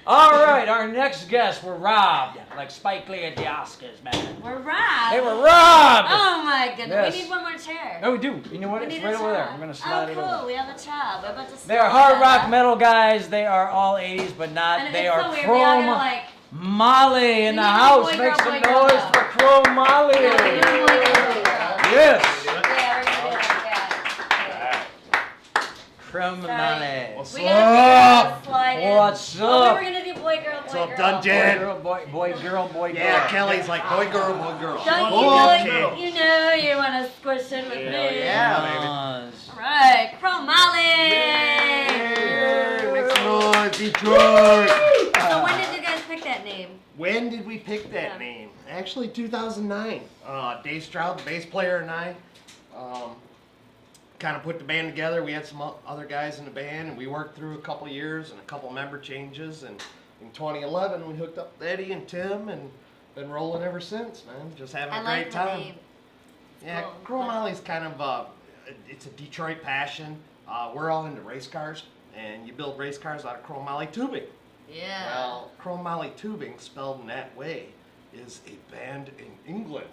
A: All right, our next guest were robbed, like Spike Lee at the Oscars, man.
B: We're robbed.
A: They were robbed.
B: Oh my goodness.
A: Yes.
B: We need one more chair.
A: No, we do. You know what?
B: We
A: It's
B: need
A: right
B: a
A: over there.
B: chair.
A: I'm gonna slide it
B: cool.
A: over.
B: We have a job. We're about to
A: They are
B: slide
A: hard
B: that
A: rock
B: up.
A: metal guys. They are all 80s, but not.
B: And
A: They
B: it's
A: are
B: so weird. We all
A: Chrome
B: gotta, like,
A: Molly in the
B: We need a
A: house.
B: boy,
A: Make
B: girl,
A: some
B: boy, girl.
A: noise for Chrome Molly.
B: Yeah, we're gonna do like a-
A: Yes.
B: Yeah, we're gonna do it like that.
A: Chrome
B: Sorry.
A: Molly.
D: What's
B: We gotta
D: up?
B: slide in.
A: What's
B: Oh, we
A: up?
B: were gonna do boy, girl, boy,
D: What's up,
B: girl.
D: Dungeon?
A: Boy, girl, boy, girl.
D: Yeah, Kelly's like boy, girl, boy, girl.
B: Don't
D: Okay.
B: you know you wanna squish in with me?
D: Yeah,
A: Yes.
B: All right, Chrome Molly.
D: Hey, make some noise, Detroit.
B: So when did you guys pick that name?
D: When did we pick
B: Yeah.
D: that name? Actually, 2009. Dave Stroud, the bass player, and I kind of put the band together. We had some other guys in the band, and we worked through a couple years and a couple member changes. And in 2011, we hooked up with Eddie and Tim, and been rolling ever since, man. Just having
B: I
D: a
B: like
D: great
B: the
D: time.
B: name.
D: Yeah,
B: Cool.
D: Chrome Molly's kind of it's a Detroit passion. We're all into race cars, and you build race cars out of Chrome Molly tubing.
B: Yeah.
D: Well, Chrome Molly tubing, spelled in that way, is a band in England.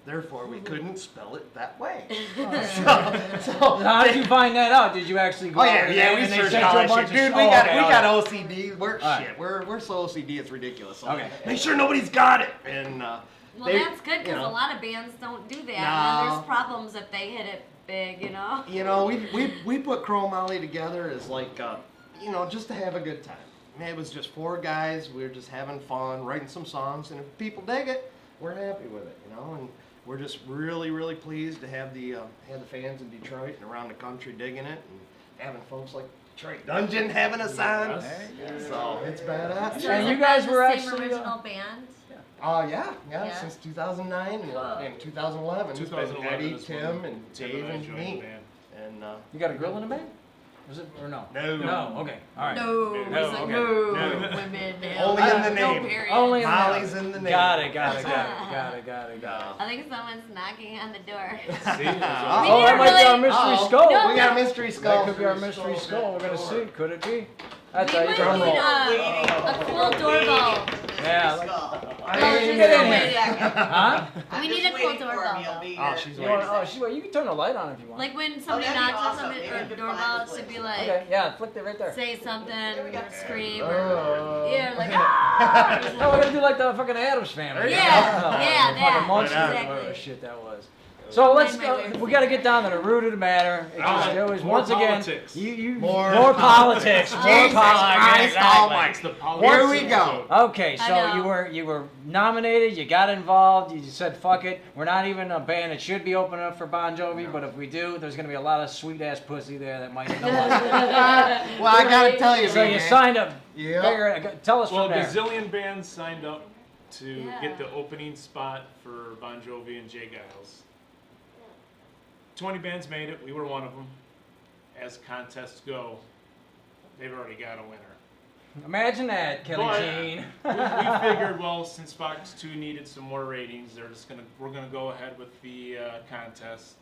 D: Therefore, we couldn't spell it that way. so
A: How did you find that out? Did you actually go
D: Oh
A: out
D: yeah,
A: and
D: yeah,
A: they-
D: we
A: and they
D: searched
A: sent
D: all
A: you a
D: that
A: bunch
D: shit,
A: of-
D: dude. We
A: oh,
D: got
A: okay,
D: we
A: all
D: got
A: right.
D: OCD. We're
A: All right.
D: shit. We're so OCD, it's ridiculous. So
A: Okay.
D: make sure nobody's got it. And
B: Well,
D: they-
B: that's good
D: you
B: because
D: know.
B: a lot of bands don't do that. And
D: No.
B: then there's problems if they hit it big, you know?
D: You know, we put Chrome Molly together as like, you know, just to have a good time. Man, it was just 4 guys. We were just having fun, writing some songs, and if people dig it, we're happy with it, you know. And we're just really, really pleased to have the fans in Detroit and around the country digging it, and having folks like Detroit Dungeon having us on. So it's badass.
B: So
A: And
B: has
A: you
B: it
A: guys
B: been
A: were
B: the same
A: actually,
B: original band?
D: Yeah,
B: Yeah.
D: since 2009 and 2011. It's been
H: 2011
D: Eddie,
H: is
D: Tim,
H: when
D: and
H: Tim
D: Dave,
H: and I
D: and
H: joined
D: me.
H: the band.
D: And
A: You got a girl in the band? Was it or no?
D: No.
A: No. Okay. All right.
B: No,
H: No,
B: he's like,
A: okay.
B: no,
D: No.
B: women.
D: Only in the
B: no,
D: name.
B: period.
A: Only in the
D: Molly's in the name.
A: Got it. Got it.
B: I think someone's knocking on the door.
H: See,
A: Oh,
B: need
A: that
B: to
A: might be our
B: really-
A: mystery
D: Uh-oh.
A: skull.
B: No,
D: We got a mystery
A: That
D: skull.
A: could be our mystery skull. We're gonna see. Could it be? That's
B: We
A: how you
B: might
A: drum
B: need
A: roll.
B: a cool doorbell.
A: Yeah.
C: Skull.
D: I
B: Well,
D: ain't
B: just
A: get in
B: wait
A: here.
B: a second.
A: Huh?
B: We need
C: Just
B: a quote
C: waiting
B: to our
C: for me, I'll
B: bell.
C: be
D: Oh,
C: here.
D: she's
A: You want, oh, she, well, you can turn the light on if you want.
B: Like when somebody
C: that'd be
B: knocks on
C: awesome.
B: something
C: Maybe
B: or
C: we could
B: doorbell,
C: find
B: it
C: this
B: should be
C: place.
B: like
A: Okay, yeah, flick it right there.
B: say something
C: we go.
B: or scream
D: Oh.
B: or yeah, like ah!
A: No, we're gonna do like the fucking Addams Family.
B: Yeah,
A: Oh,
B: yeah,
A: the
B: that.
A: fucking Munsters,
B: Exactly.
A: whatever shit that was. So let's
B: Mind my
A: go.
B: way of
A: We got to get down to the root of the matter. It just,
H: right.
A: it was,
H: More
A: once again,
H: politics.
A: you
D: More
A: politics, more
D: Jesus
A: politics.
D: Christ almighty.
H: It's the politics.
D: Here we go.
A: Okay,
B: I
A: so
B: know.
A: you were nominated, you got involved, you said fuck it. We're not even a band that should be opening up for Bon Jovi, but if we do, there's gonna be a lot of sweet ass pussy there that might know us.
D: Well, I gotta tell you,
A: So you
D: man.
A: signed up.
D: Yeah.
A: Tell us
H: Well,
A: from there.
H: gazillion bands signed up to
B: Yeah.
H: get the opening spot for Bon Jovi and Jay Giles. 20 bands made it. We were one of them. As contests go, they've already got a winner.
A: Imagine that, Kelly
H: But
A: Jean.
H: we figured, well, since Fox 2 needed some more ratings, we're gonna go ahead with the contest.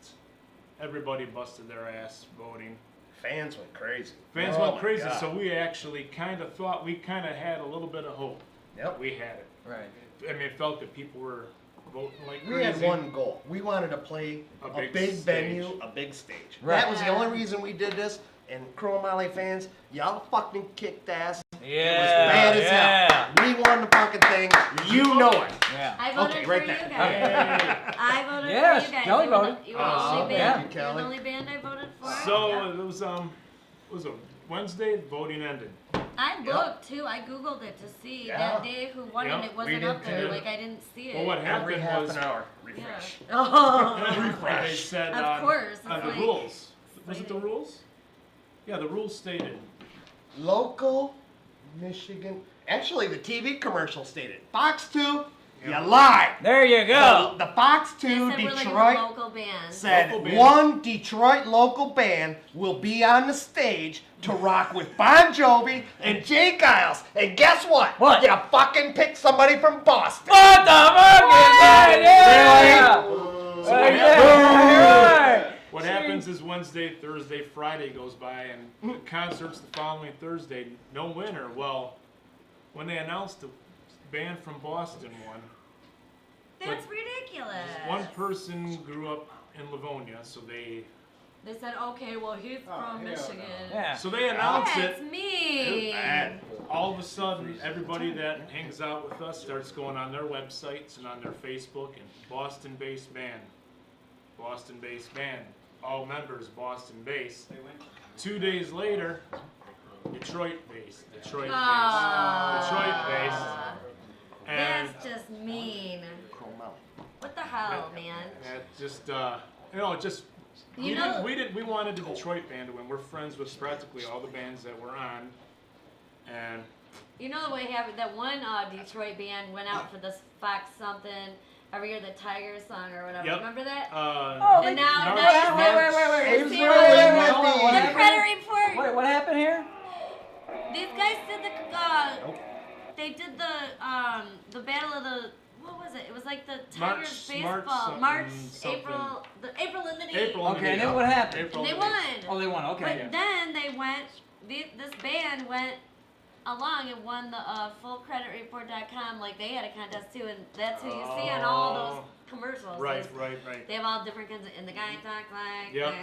H: Everybody busted their ass voting.
D: Fans went crazy.
H: Fans
D: Oh
H: went
D: my
H: crazy,
D: God.
H: so we actually kind of thought we kind of had a little bit of hope.
D: Yep.
H: We had it.
A: Right.
H: I mean, it felt that people were voting like crazy.
D: We had one goal. We wanted to play
H: A
D: a
H: big
D: big
H: stage.
D: venue, a big stage.
A: Right.
D: That was the only reason we did this. And Crow Molly fans, y'all fucking kicked ass.
A: Yeah.
D: It was bad as hell. We won the fucking thing. You know it.
A: Yeah.
B: I voted
D: Okay,
B: for
D: right
B: you
D: there.
B: guys. I voted
A: Yes,
B: for you guys.
A: Kelly
B: You were
A: voted.
B: the- You were the
D: Oh,
B: only
A: yeah.
B: band.
D: Thank you,
B: You were the
D: Kelly.
B: only band I voted for.
H: So
B: Yeah.
H: it was a Wednesday. Voting ended.
B: I looked too. I googled it to see
D: Yeah.
B: that day who won
H: Yeah,
B: and it
D: we
B: wasn't
D: did
B: up there.
D: too.
B: Like I didn't see it.
H: Well, what
D: Every
H: happened
D: half
H: was
D: an hour.
B: Yeah.
D: Refresh.
B: Oh.
H: they said
B: Of
H: on,
B: course,
H: on
B: it's
H: the
B: like
H: rules. Was it the
B: exciting.
H: rules? Yeah, the rules stated.
D: Local Michigan. Actually, the TV commercial stated Fox 2, you lied.
A: There you go.
D: The Fox
B: They
D: 2
B: said we're like a
D: Detroit
B: local band.
D: said
H: Local band.
D: one Detroit local band will be on the stage to rock with Bon Jovi and Jay Giles. And guess what?
A: What?
D: You fucking picked somebody from Boston.
A: What the fuck is that? Yeah.
H: So
A: Yeah.
H: what
A: Yeah. Right.
H: What happens is Wednesday, Thursday, Friday goes by, and the concert's the following Thursday. No winner. Well, when they announced the band from Boston won,
B: That's ridiculous.
H: one person grew up in Livonia, so they
B: They said, okay, well, he's from Michigan.
A: Yeah.
H: announced
B: That's
H: it.
B: me.
H: And all of a sudden, everybody that hangs out with us starts going on their websites and on their Facebook, and Boston-based band, Boston-based band, all members Boston-based. 2 days later, Detroit-based, Detroit-based, Detroit-based, and
B: That's just mean.
D: Crow Mountain.
B: What the hell, man?
H: that just just
B: You know-
H: we wanted the Detroit band to win. We're friends with practically all the bands that we're on, and
B: You know the way happened that one Detroit band went out for this Fox something every year, the Tiger song or whatever.
H: Yep.
B: Remember that?
A: Oh,
B: And now,
H: March-
A: wait.
B: It's
A: Wait,
B: here.
A: wait, hold on, what
B: The
A: happened?
B: credit report.
A: Wait, what happened here?
B: These guys did they did the battle of the, what was it? It was like the Tigers
H: March
B: baseball.
H: something,
B: March,
H: something.
B: April in the D.
H: April.
A: Okay, and then what happened?
H: April
B: They
H: in the-
B: won.
A: Oh, they won. Okay.
B: But then they went, this band went along and won the fullcreditreport.com. Like they had a contest too, and that's who you see on all those commercials.
H: Right,
B: Those-
H: right.
B: They have all different kinds of, and the guy talks like,
H: Yep.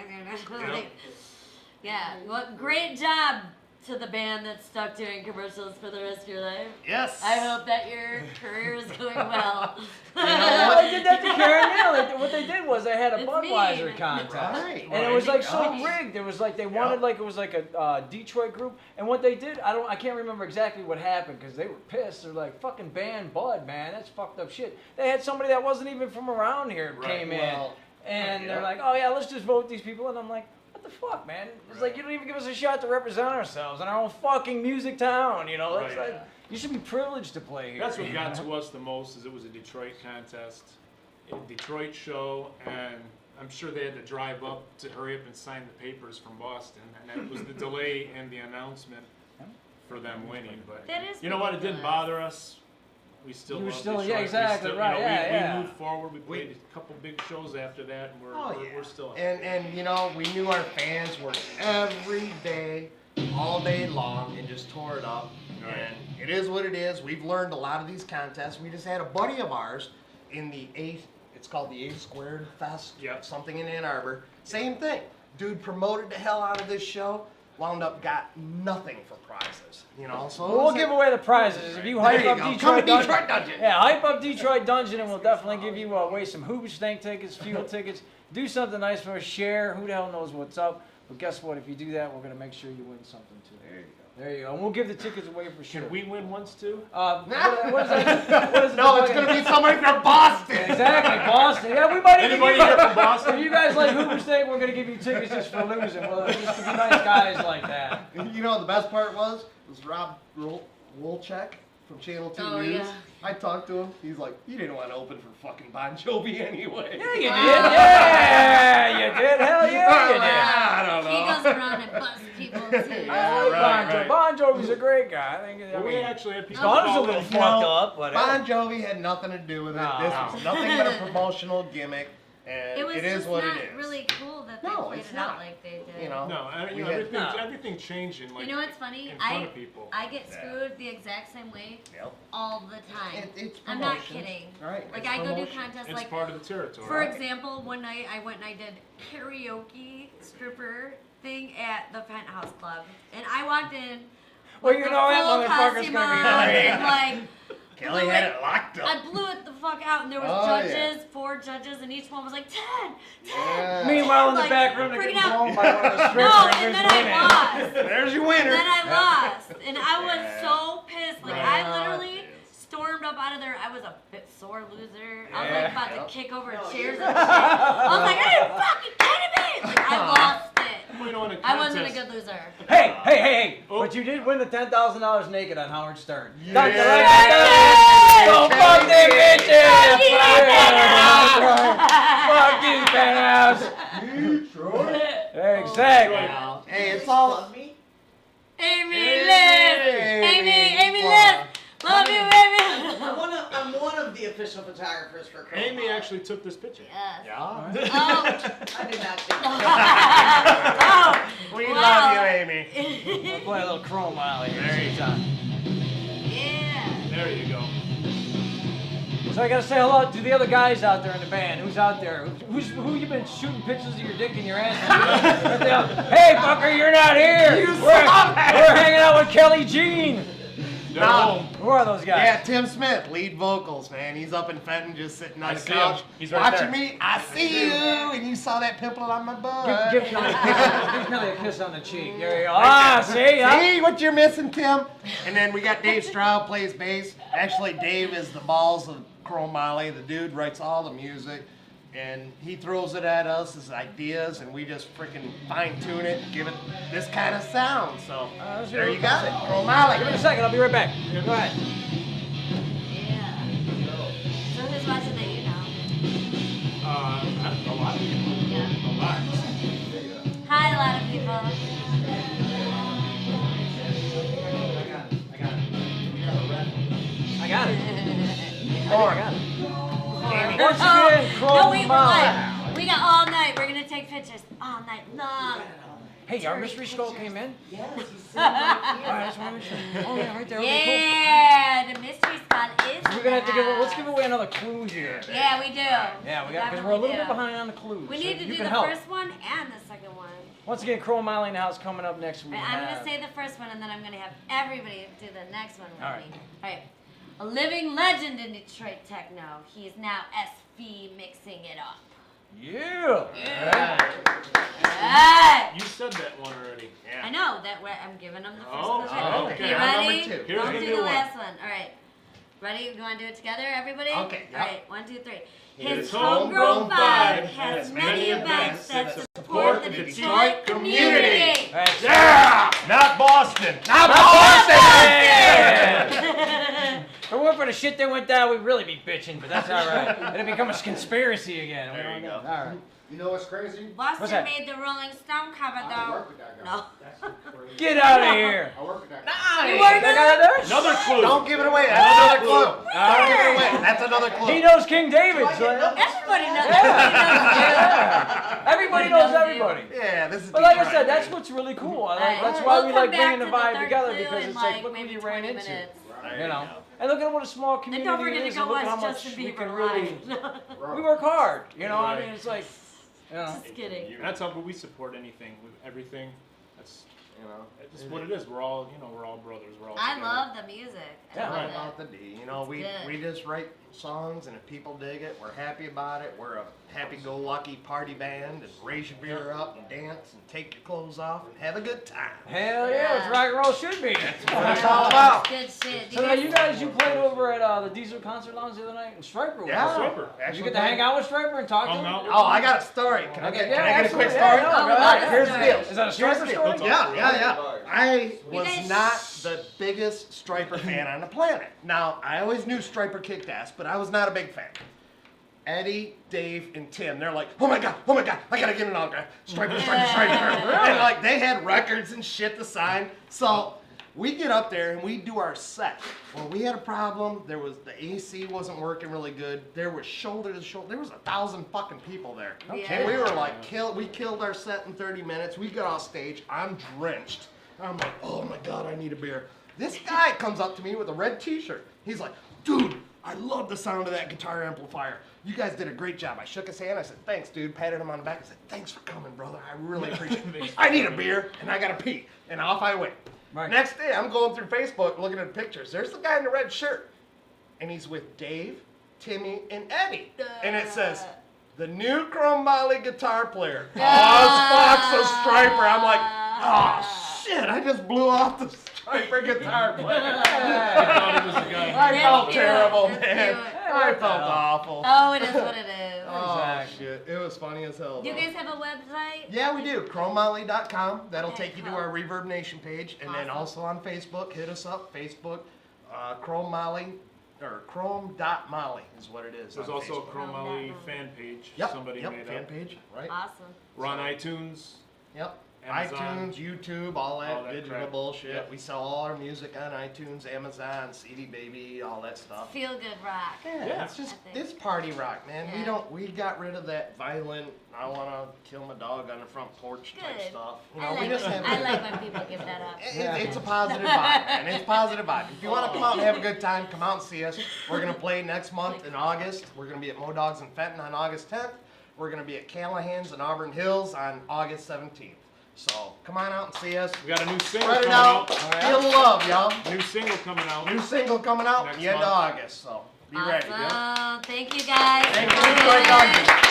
B: yeah. Well, great job to the band that's stuck doing commercials for the rest of your life.
D: Yes.
B: I hope that your career is going well.
A: Well, they did that to Karen Hill. What they did was they had a
B: It's
A: Budweiser
B: mean.
A: contest.
D: Right.
A: And it was like so
D: Right.
A: rigged. It was like they wanted like it was like a Detroit group. And what they did, I can't remember exactly what happened because they were pissed. They're like, fucking ban Bud, man. That's fucked up shit. They had somebody that wasn't even from around here
H: Right.
A: came in,
D: Well,
A: and they're
D: yeah.
A: like, oh yeah, let's just vote these people. And I'm like, what the fuck, man? It's like you don't even give us a shot to represent ourselves in our own fucking music town. You know, it's
H: Right.
A: like you should be privileged to play here.
H: That's what got to us the most, is it was a Detroit contest, a Detroit show, and I'm sure they had to drive up to hurry up and sign the papers from Boston, and that was the delay in the announcement for them winning. But
B: That is
H: you know what? It didn't
B: ridiculous.
H: bother us. We still
A: You were
H: love
A: still-
H: Detroit.
A: yeah,
H: We
A: exactly,
H: still,
A: right,
H: You know,
A: yeah.
H: we moved forward. We played a couple big shows after that, and we're still.
D: And you know, we knew our fans were every day, all day long, and just tore it up. And it is what it is. We've learned a lot of these contests. We just had a buddy of ours in the it's called the 8 Squared Fest, something in Ann Arbor. Same thing. Dude promoted the hell out of this show, wound up got nothing for prizes. You know, so
A: we'll give away the prizes. If you hype up
D: Detroit Dungeon.
A: Yeah, hype up Detroit Dungeon, and we'll definitely give you away some Hoobastank Stank tickets, fuel tickets. Do something nice for us. Share. Who the hell knows what's up? But guess what? If you do that, we're gonna make sure you win something too. There you go. There you go. And we'll give the tickets away for sure.
H: Can we win once too?
A: What is that?
D: No, it's gonna be somebody from Boston.
A: Exactly, Boston. Yeah, we might even
H: Anybody
A: give you,
H: here from Boston?
A: if you guys like Hoobastank, we're gonna give you tickets just for losing. Well, just to be nice guys like that.
D: You know what the best part was Rob Wolchek from Channel 2 News.
B: Yeah.
D: I talked to him. He's like, you didn't want to open for fucking Bon Jovi anyway.
A: Yeah, you did. Yeah, you did. Hell yeah, you did.
D: I don't know.
B: He goes around and busts people too.
A: I like
D: Right,
A: Bon Jovi. Bon Jovi's a great guy. I think.
H: Well, we actually had people.
A: Scott's a little
D: You
A: fucked
D: know,
A: up, but
D: Bon Jovi had nothing to do with it.
A: No,
D: This
A: no.
D: was nothing but a promotional gimmick, and
B: It was
D: it is
B: just
D: what
B: not
D: it is.
B: really cool that they
D: No,
B: played
D: it's
B: it out
D: not.
B: like they did.
D: You know,
H: No,
D: We had-
H: everything changed in like.
B: You know what's funny?
H: in front of people.
B: I get screwed the exact same way
D: Yep.
B: all the time.
D: It's
B: I'm not
D: promotion.
B: kidding.
D: Right.
B: Like
D: it's
B: I go do
D: promotion.
B: contests
H: It's
B: like,
H: part of the territory.
B: for example, one night I went and I did karaoke stripper thing at the Penthouse Club, and I walked in.
A: Well,
B: with
A: you
B: the
A: know that
B: full
A: motherfucker's
B: costume
A: gonna be
B: on,
A: great.
B: and, like,
D: Kelly
B: blew
D: had
B: it.
D: it locked up.
B: I blew it the fuck out, and there was
D: Oh,
B: judges, 4 judges, and each one was like 10, 10.
D: Yeah.
A: Meanwhile, in the
B: Like,
A: back room, they're
B: freaking
A: getting
B: out.
A: blown by one of the strippers.
B: No, and
A: Here's
B: then
A: winning.
B: I lost.
D: There's your
B: And
D: winner.
B: then I lost, and I was
D: Yeah.
B: so pissed. Like
H: Right.
B: I literally stormed up out of there. I was a bit sore loser. I was like about
D: Yep.
B: to kick over
C: No,
B: chairs
C: you're
B: and shit. I was like, "Are you fucking kidding me?" Like I lost it.
H: Well, you know, in a
B: I wasn't a
H: contest-
B: good loser.
A: Hey!
H: Oh.
A: But you did win the $10,000 naked on Howard Stern.
D: Yeah.
A: Dun, dun, dun,
B: Yeah.
A: dun, dun. So
D: Yeah.
A: fuck them bitches!
B: Fuck you,
A: Yeah, that's right. Fuck you, penthouse. Exactly.
D: Hey, it's all.
C: Love me?
B: Amy
D: Hey.
B: Liz, Amy Liz, love you, baby.
C: I'm one of the official photographers for Chrome.
H: Amy actually took this picture.
B: Yes.
D: Yeah.
B: Oh.
C: I did not take
B: Oh.
D: We
B: Wow.
D: love you, Amy.
A: We'll play a little Chrome Alley here.
D: There you go.
B: Yeah.
H: There you go.
A: So I gotta say hello to the other guys out there in the band. Who's out there? Who you been shooting pictures of your dick in your ass? Hey, fucker, you're not here. We're hanging out with Kelly Jean.
H: They're home.
A: Who are those guys?
D: Yeah, Tim Smith, lead vocals, man. He's up in Fenton just sitting on
H: I
D: the
H: see
D: couch
H: him. He's right
D: watching
H: there.
D: me. I see you, and you saw that pimple on my butt.
A: Give Kelly a kiss on the cheek. There you go. Ah, see? Huh?
D: See what you're missing, Tim? And then we got Dave Stroud plays bass. Actually, Dave is the balls of Chrome Molly. The dude writes all the music, and he throws it at us as ideas, and we just freaking fine tune it and give it this kind of sound. So there you got it, Chrome Molly.
A: Give me a second. I'll be right back. Go ahead.
B: Yeah. So who's watching that you know?
H: I don't know, a lot of people.
B: Yeah.
H: A lot.
B: Hi, a lot of people.
A: I got it.
D: More.
A: Once again,
B: No,
A: Chrome
B: wait, we're
A: Molly.
B: live. We got all night. We're gonna take pictures all night long.
A: Hey, our mystery skull came in.
C: Yes, he's sitting
A: All
C: right
A: right, I
C: here.
A: just want to make sure. Oh yeah, right there. Okay,
B: Yeah, the mystery spot is.
A: cool. We're gonna have to let's give
B: it.
A: away another clue here.
B: Yeah, we do.
A: Yeah, we got because we're a little bit
B: Definitely do.
A: behind on the clues.
B: We
A: so
B: need to
A: you
B: do
A: can
B: the
A: help.
B: first one and the second one.
A: Once again, Chrome Molly in the house coming up next week.
B: Right, I'm gonna say the first one, and then I'm gonna have everybody do the next one with
A: All right.
B: me. All right. A living legend in Detroit techno. He's now SV mixing it up.
A: Yeah.
B: Alright.
H: You said that one already.
B: I know that I'm giving them the first
H: Oh,
B: one.
H: oh, okay.
B: You
D: I'm
B: ready?
D: number 2.
H: Here's
B: Don't
H: the
B: do
H: new
B: the
H: one.
B: last one. All right. Ready? You want to do it together, everybody?
D: Okay,
B: All
D: yep.
B: right. 1, 2, 3.
H: His
B: His
H: homegrown
B: homegrown
H: vibe
B: vibe has many events that support the Detroit
H: Detroit
B: community.
A: That's
D: Yeah! Not Boston. Not
A: Boston! But we're for the shit that went down, we'd really be bitching, but that's all right. It'll become a conspiracy again.
D: There you go.
A: All right.
F: You know what's crazy?
B: Boston
A: What's that?
B: made the Rolling Stone cover
F: I
B: though.
F: work with that guy.
B: No.
A: Get out of here.
F: I work with that guy.
B: You work
A: That guy there?
H: Another clue.
D: Don't give it away. That's another clue. Don't give it away. That's another clue.
A: He knows King David. So
B: Everybody knows.
A: yeah. Everybody knows everybody.
D: Yeah, this is
A: But like I
D: Detroit,
A: said, that's
D: man.
A: what's really cool.
B: Alright,
A: That's why
B: we'll
A: we
B: come
A: like
B: back
A: bringing the
B: to
A: vibe
B: third
A: together
B: clue
A: because
B: in
A: it's like,
B: like
A: look what
B: maybe
A: you ran
B: 20
A: into.
B: minutes.
A: You know, and look at what a small
B: And
A: community
B: don't forget
A: is,
B: to
A: and
B: go
A: look
B: watch
A: how much
B: Justin
A: we
B: Bieber
A: can really.
B: live.
A: We work hard, you know. I
H: Right.
A: mean, it's like, you know.
B: Just kidding.
H: And that's how we support anything, with everything. That's
D: You know,
H: just what it is. We're all, you know, we're all brothers. We're all
B: I
H: together.
B: love the music. I
A: Yeah,
B: love
D: all
B: it.
D: about the D. You know, we
B: good.
D: just write songs, and if people dig it, we're happy about it. We're a happy-go-lucky party band, and raise your beer up and dance and take your clothes off and have a good time.
A: Hell yeah, that's rock and roll should be.
D: What it's all about.
B: Good shit.
A: So now you guys, you played over at the Diesel Concert Lounge the other night, and Striper was
D: Yeah.
A: there.
H: Striper.
A: Did you
D: Actually,
A: get to hang out with Striper and talk to
H: Hung
A: him?
H: out with
D: Oh, I got a story. Can I
A: Okay,
D: get,
A: yeah,
D: can I get a quick
A: absolutely.
D: story?
A: Yeah, no,
B: Oh,
A: go
B: we
A: ahead.
B: love this
D: Here's the
B: story.
D: deal.
A: Is that a
D: Here's
A: Striper
D: the
A: story?
D: deal. Yeah. I was
B: guys
D: not the biggest Striper fan on the planet. Now, I always knew Striper kicked ass, but I was not a big fan. Eddie, Dave, and Tim, they're like, oh my god, I gotta get an autograph. Striper. And like, they had records and shit to sign. So, we get up there and we do our set. Well, we had a problem. There was, the AC wasn't working really good. There was shoulder to shoulder. There was 1,000 fucking people there.
B: Okay.
D: And we were like, we killed our set in 30 minutes. We got off stage. I'm drenched. I'm like, oh my god, I need a beer. This guy comes up to me with a red t-shirt. He's like, dude, I love the sound of that guitar amplifier. You guys did a great job. I shook his hand. I said, thanks, dude. Patted him on the back. I said, thanks for coming, brother. I really appreciate it. I need a beer, and I got to pee. And off I went.
A: Right.
D: Next day, I'm going through Facebook looking at pictures. There's the guy in the red shirt. And he's with Dave, Timmy, and Eddie. And it says, the new Chrome Molly guitar player. Fox of Striper. I'm like, oh, shit. I just blew off the Striper guitar player.
H: I thought it was the guy.
D: I felt
B: cute.
D: terrible,
B: That's
D: man.
B: cute.
D: I felt awful.
B: Oh, it is what it is.
D: Oh,
A: Exactly.
D: shit. It was funny as hell.
B: Do you
D: though.
B: guys have a website?
D: Yeah, we do. ChromeMolly.com. That'll
B: Okay,
D: take you to
B: cool.
D: our Reverb Nation page. And then
B: Awesome.
D: also on Facebook, hit us up. Facebook, Chrome Molly, or Chrome.Molly is what it is.
H: There's
D: on
H: also a
D: Facebook.
H: Chrome Molly fan page.
D: Yep,
H: Somebody
D: yep,
H: made
D: fan
H: up.
D: page, right?
B: Awesome.
H: We're on iTunes.
D: Yep.
H: Amazon.
D: iTunes, YouTube, all that,
H: All that
D: digital
H: crap.
D: bullshit.
H: Yep.
D: We sell all our music on iTunes, Amazon, CD Baby, all that stuff.
B: Feel good rock.
H: Yeah.
D: It's just
B: I think.
D: it's party rock, man.
B: Yeah.
D: We got rid of that violent, I wanna kill my dog on the front porch type
B: Good.
D: stuff. You
B: I
D: know, we
B: like,
D: just
B: when,
D: have
B: I like when people give that up.
D: It's a positive vibe, man. It's a positive vibe. If you want to come out and have a good time, come out and see us. We're going to play next month in August. We're going to be at Modogs in Fenton on August 10th. We're going to be at Callahan's in Auburn Hills on August 17th. So come on out and see us.
H: We got a new single
D: Spread it
H: coming
D: out.
H: out.
D: Feel the love, y'all.
H: New single coming out.
D: New single coming out
H: Next
D: the end of
H: month.
D: August. So be ready.
B: Awesome. Thank you guys.
D: Thank you,
B: for
D: Detroit
B: coming.
D: Dodgers.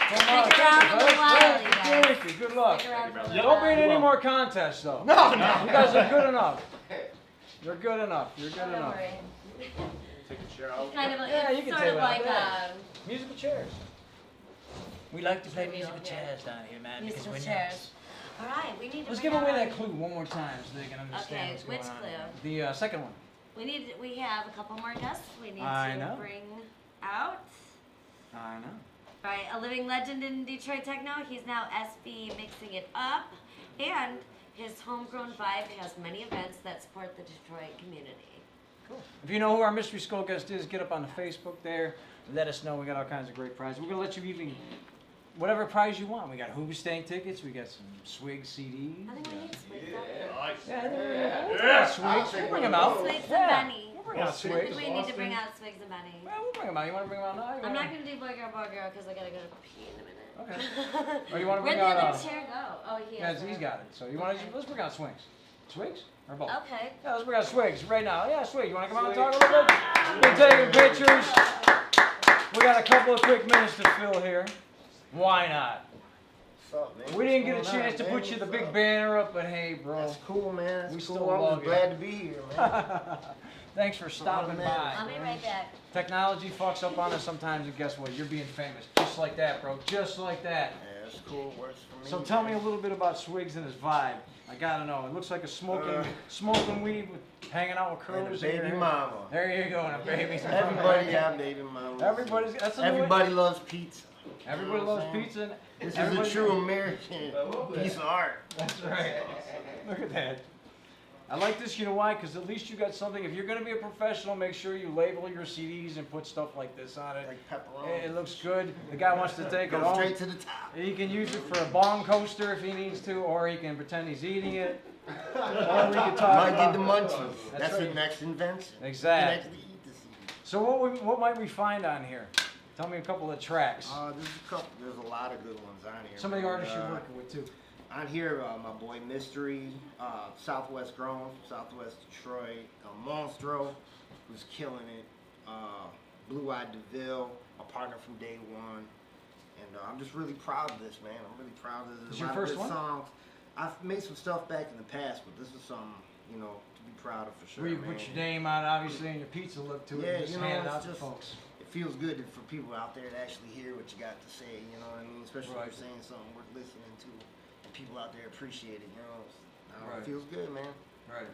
B: Stick around for a little while, you guys.
A: Thank you. Good luck.
B: Stick around for a little
A: Don't be in
B: while.
A: any more contests, though.
D: No,
A: You
D: no.
A: guys are good enough. You're good enough. You're good
B: Don't
A: enough.
B: worry.
H: Take a chair out.
B: It's kind of,
A: Yeah, you
B: it's
A: can
B: sort
A: take
B: of
A: that.
B: like
A: Yeah. Musical chairs. We like to play
B: Should we
A: musical
B: all get
A: chairs down here, man. because
B: musical
A: we're
B: chairs. All right, we need to.
A: Let's
B: bring
A: give away
B: on-
A: that clue one more time so they can understand
B: Okay,
A: what's going
B: which
A: on.
B: clue?
A: The second one.
B: We have a couple more guests we need
A: I
B: to
A: know.
B: bring out.
A: I know.
B: Right, a living legend in Detroit techno. He's now SB mixing it up, and his homegrown vibe has many events that support the Detroit community.
A: Cool. If you know who our mystery skull guest is, get up on the Facebook there. Let us know. We got all kinds of great prizes. We're gonna let you even whatever prize you want. We got Hoobastank tickets. We got some Swig CDs.
B: I think we need Swigs out
A: Yeah, Swigs. We'll bring them out.
B: there. Swigs and
A: Yeah.
B: Benny.
A: We'll bring out
B: I think
A: Swigs.
B: we need to bring out Swigs and Benny.
A: Well, we'll bring them out. You want to bring them out now? You
B: I'm
A: wanna-
B: not going to do Boy Girl because I got to go to pee in a minute.
A: Okay. Or you want to
B: Where'd
A: bring
B: the
A: out?
B: other chair go? Oh, he
A: Yeah,
B: has
A: he's
B: it.
A: got it. So you want to?
B: Okay.
A: Let's bring out Swigs. Swigs or both?
B: Okay.
A: Yeah, let's bring out Swigs right now. Yeah, Swig. You want to come out and talk a little bit? We're taking pictures. We got a couple of quick minutes to fill here. Why not?
D: What's up, man?
A: We didn't get a
D: What's going
A: chance to
D: on,
A: put
D: man?
A: you the
D: What's
A: big
D: up?
A: banner up, but hey, bro.
D: That's cool, man. That's
A: We
D: cool.
A: still
D: I'm
A: love
D: just
A: you.
D: glad to be here, man.
A: Thanks for stopping
D: man.
A: by.
B: I'll be right back.
A: Technology fucks up on us sometimes, and guess what? You're being famous. Just like that, bro. Just like that.
D: Yeah,
I: That's cool. Works for me.
A: So tell me a little bit about Swigs and his vibe. I gotta know. It looks like a smoking weed with hanging out with
I: And a
A: curlers.
I: baby mama.
A: There you go, and a baby.
I: Everybody got baby mama.
A: Everybody
I: loves pizza.
A: Everybody
I: You know what
A: loves
I: I'm saying?
A: pizza.
I: This is a
A: Everybody-
I: true American piece of art.
A: That's right. Look at that. I like this, you know why? Because at least you got something. If you're going to be a professional, make sure you label your CDs and put stuff like this on it.
I: Like pepperoni.
A: It looks good. The guy wants to take it
I: Go
A: home.
I: straight to the top.
A: He can use it for a bong coaster if he needs to, or he can pretend he's eating it. Or we can talk
I: Might
A: about
I: get the munchies. That's
A: right.
I: the next invention.
A: Exactly.
I: You can actually eat the CD.
A: So what might we find on here? Tell me a couple of tracks.
I: There's a lot of good ones on here.
A: Some of the artists you're working with too.
I: On here, my boy Mystery, Southwest Grown, Southwest Detroit, Monstro, who's killing it, Blue Eyed DeVille, a partner from day one, and I'm just really proud of this, man. I'm really proud of this.
A: Is your first one?
I: Songs. I've made some stuff back in the past, but this is something, to be proud of for sure.
A: Where you
I: man.
A: put your name on, obviously, and your pizza look to it,
I: Yeah,
A: and just hand it out
I: it's
A: to
I: just,
A: folks.
I: it feels good for people out there to actually hear what you got to say, you know what I mean? Especially
A: Right.
I: if you're saying something worth listening to. And people out there appreciate it,
A: Right.
I: It feels good, man.
A: Right.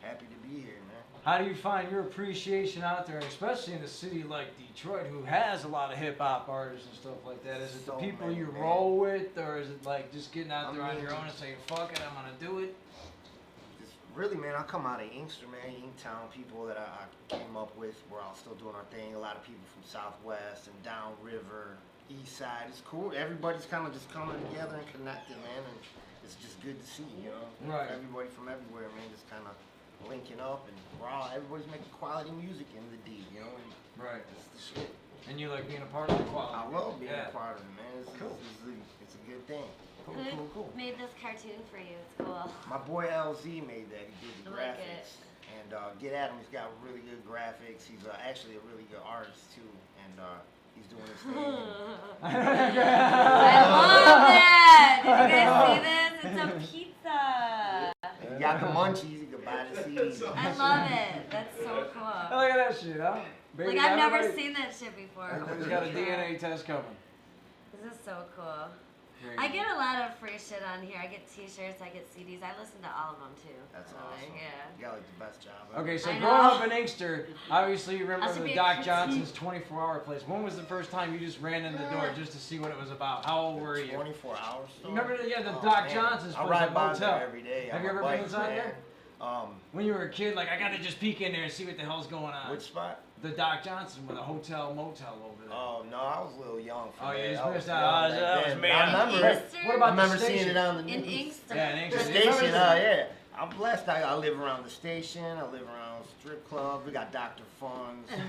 I: Happy to be here, man.
A: How do you find your appreciation out there, especially in a city like Detroit, who has a lot of hip hop artists and stuff like that? Is it the
I: So
A: people
I: many,
A: you
I: man.
A: roll with, or is it like just getting out there on
I: mean,
A: your own and saying, "Fuck it, I'm gonna do it"?
I: It's really, man, I come out of Inkster, man, Inktown. People that I came up with, we're all still doing our thing. A lot of people from Southwest and downriver, East Side. It's cool. Everybody's kind of just coming together and connecting, man, and it's just good to see,
A: Right.
I: Everybody from everywhere, man, just kind of linking up, and everybody's making quality music in the D, and
A: Right.
I: it's the shit.
A: And you like being a part of the quality.
I: I love being
A: Yeah.
I: a part of it, man.
A: Cool.
I: It's a good thing.
A: Cool,
B: Who
A: cool, cool.
B: made this cartoon for you? It's cool.
I: My boy LZ made that. He did the
B: I like
I: graphics. And get at him. He's got really good graphics. He's actually a really good artist too. And he's doing his thing.
B: I love that! Did you guys see this? It's a pizza.
I: You got the munchies. You can buy the CDs.
B: I love it. That's so
A: Oh,
B: cool.
A: look at that shit, huh? Baby,
B: Like, I've never
A: everybody-
B: seen that shit before.
A: Everybody's got a DNA test coming.
B: This is so cool.
A: Very
B: I
A: good.
B: get a lot of free shit on here. I get t-shirts, I get CDs. I listen to all of them too.
I: That's
B: So,
I: awesome.
B: like, yeah.
I: You got like the best job.
A: Okay, so
B: I
A: growing
B: know.
A: up in Inkster, obviously you
B: I
A: remember
B: should
A: the
B: be a
A: Doc
B: critique.
A: Johnson's 24-hour place. When was the first time you just ran in the door just to see what it was about? How old were you?
I: 24 hours.
A: You remember the
I: Oh,
A: Doc
I: man.
A: Johnson's
I: I
A: place
I: ride
A: at
I: by
A: Motel?
I: there every day.
A: Have
I: on
A: you
I: my
A: ever been
I: bike,
A: inside
I: man.
A: there? When you were a kid, like, I gotta just peek in there and see what the hell's going on.
I: Which spot?
A: The Doc Johnson with a hotel motel over there.
I: Oh no, I was a little young for
A: Oh,
I: that.
A: you just
I: I was
A: missed
I: young
A: out.
I: back
A: That was
I: then.
A: me.
I: I remember it.
B: Inkster?
A: What
I: I
A: about
I: remember
A: the
I: seeing
A: station?
I: it on the
B: In
I: news.
B: Inkster.
A: Yeah, in Inkster.
I: The station, yeah. I'm blessed. I live around the station. I live around strip clubs. We got Dr. Funds.
A: Real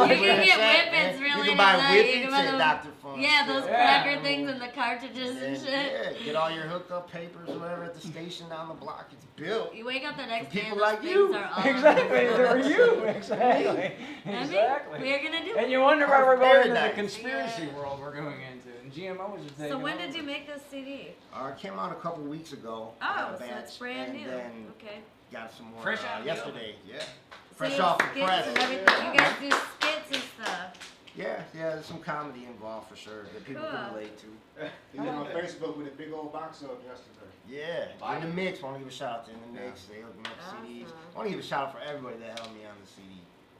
B: You can get whippets really
I: You can buy
B: nice. You
I: whippets
B: can buy
I: at
B: those-
I: Dr. Funds.
B: Yeah, those
A: Yeah.
B: cracker things and the cartridges and shit.
I: Yeah, get all your hookup papers, whatever, at the station down the block. It's built.
B: You wake up the next
I: For
B: day and
I: people
B: those
I: like
B: things
I: you.
B: are all
A: Exactly, there were you. Exactly.
B: I mean,
A: Exactly.
B: we're gonna do
A: And you wonder why we're going into the
I: Paradise.
A: conspiracy
B: Yeah.
A: world we're going into. And GMOs are taking
B: So when
A: over.
B: did you make this CD?
I: It came out a couple weeks ago. I
B: Oh,
I: got a
B: so
I: batch,
B: it's brand
I: and
B: new.
I: then
B: Okay.
I: got some more
A: Fresh out of the
I: yesterday. Yeah.
B: So
I: Fresh
B: you
I: off the
B: skits
I: press.
B: and everything. You guys do skits and stuff.
I: Yeah, there's some comedy involved for sure that people can
B: Cool.
I: relate to.
F: He was on Facebook with a big old box up yesterday.
I: Yeah, in the mix. Want to give a shout out to In the Mix. They hooked me up CDs.
B: Awesome.
I: Want to give a shout out for everybody that helped me on the CD.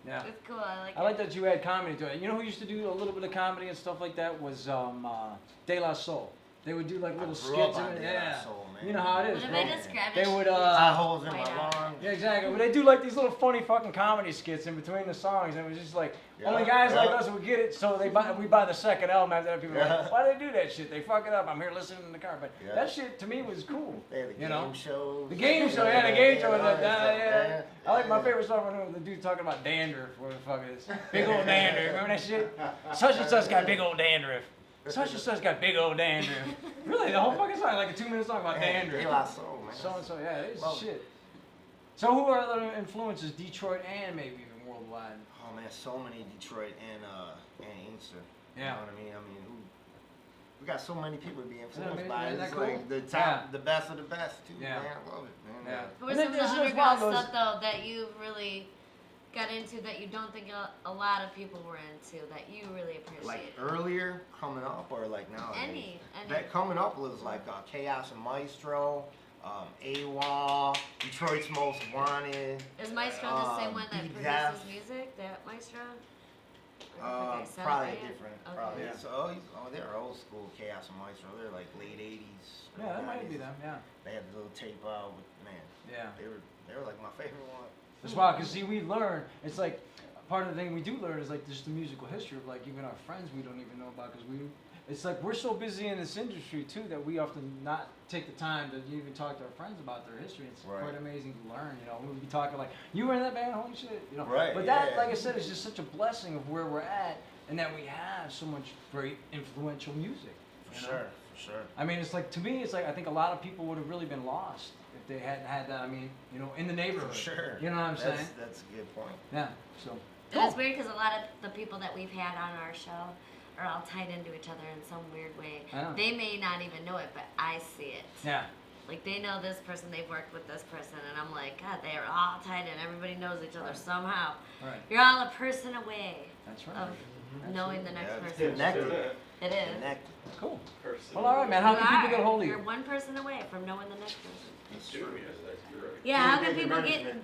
A: Yeah.
B: It's cool. I like
A: I like that you add comedy to it. You know who used to do a little bit of comedy and stuff like that was De La Soul. They would do like little
I: grew
A: skits
I: up on
A: in it.
I: De La
A: Yeah.
I: Soul, man.
A: You know how it is,
B: What if
A: bro.
B: I describe
A: They
B: it?
A: would
I: Eye holes in
B: Right
I: my
B: out.
I: lawn.
A: Yeah, exactly. But they do like these little funny fucking comedy skits in between the songs, and it was just like only guys like us would get it. So we buy the second album after that. People are like, why do they do that shit? They fuck it up. I'm here listening in the car, but that shit to me was cool.
I: They had the
A: You
I: game
A: know?
I: shows.
A: The game show, yeah, the game show.
I: all that stuff,
A: Yeah.
I: man.
A: I like my favorite song when the dude talking about dandruff. Where the fuck it is? Big old dandruff. Remember that shit? Such and such got big old dandruff. Such and such got big old dandruff. Really, the whole fucking song, like a 2-minute song about
I: Man, De La
A: dandruff.
I: Soul, man.
A: So and so, yeah, it's
I: Love it.
A: shit. So who are other influences, Detroit and maybe even worldwide?
I: Oh man, so many Detroit and Inkster.
A: Yeah.
I: You know what I mean? We got so many people to be influenced
A: man,
I: by.
A: isn't that
I: It's
A: cool?
I: like the top, the best of the best too,
A: Yeah.
I: man. I love it, man.
A: Yeah.
B: What was
A: And
B: some of
A: then
B: the
A: there's just
B: underground
A: one of those-
B: stuff though that you really got into that you don't think a lot of people were into that you really appreciate?
I: Like earlier coming up or like now?
B: Any.
I: That coming up was like Chaos and Maestro, AWOL, Detroit's Most Wanted.
B: Is Maestro the same one that
I: B-Def.
B: produces music? That Maestro? I think I said it
I: Probably
B: right.
I: different.
B: Okay.
I: Probably. So, they're old school Chaos and Maestro. They're like late 80s.
A: Yeah, that might be
I: 90s.
A: them. Yeah.
I: They had the little tape out with, man.
A: Yeah.
I: They were like my favorite one.
A: That's wild, because see, we learn, it's like, part of the thing we do learn is like just the musical history of like even our friends we don't even know about, because it's like we're so busy in this industry too that we often not take the time to even talk to our friends about their history. It's
I: Right.
A: quite amazing to learn, you know, we'll be talking like, you were in that band, holy shit, you know.
I: Right,
A: But that,
I: yeah.
A: like I said, is just such a blessing of where we're at and that we have so much great influential music.
I: For
A: you know?
I: sure, for sure.
A: I mean, it's like, to me, it's like, I think a lot of people would have really been lost if they hadn't had that, I mean, you know, in the neighborhood.
I: For sure.
A: You know what I'm saying?
I: That's a good point.
A: Yeah, so.
B: And it's weird because a lot of the people that we've had on our show are all tied into each other in some weird way.
A: I know.
B: They may not even know it, but I see it.
A: Yeah.
B: Like they know this person, they've worked with this person, and I'm like, God, they are all tied in. Everybody knows each other somehow.
A: Right.
B: You're all a person away
A: That's right.
B: of knowing the next
I: Yeah, it's
B: person.
I: connected.
B: It is.
I: Connected.
A: Cool. Well, all right, man. How
B: You
A: can people
B: are.
A: get a hold of
B: You're
A: you?
B: one person away from knowing the next person.
I: That's true.
B: Yeah, how can people get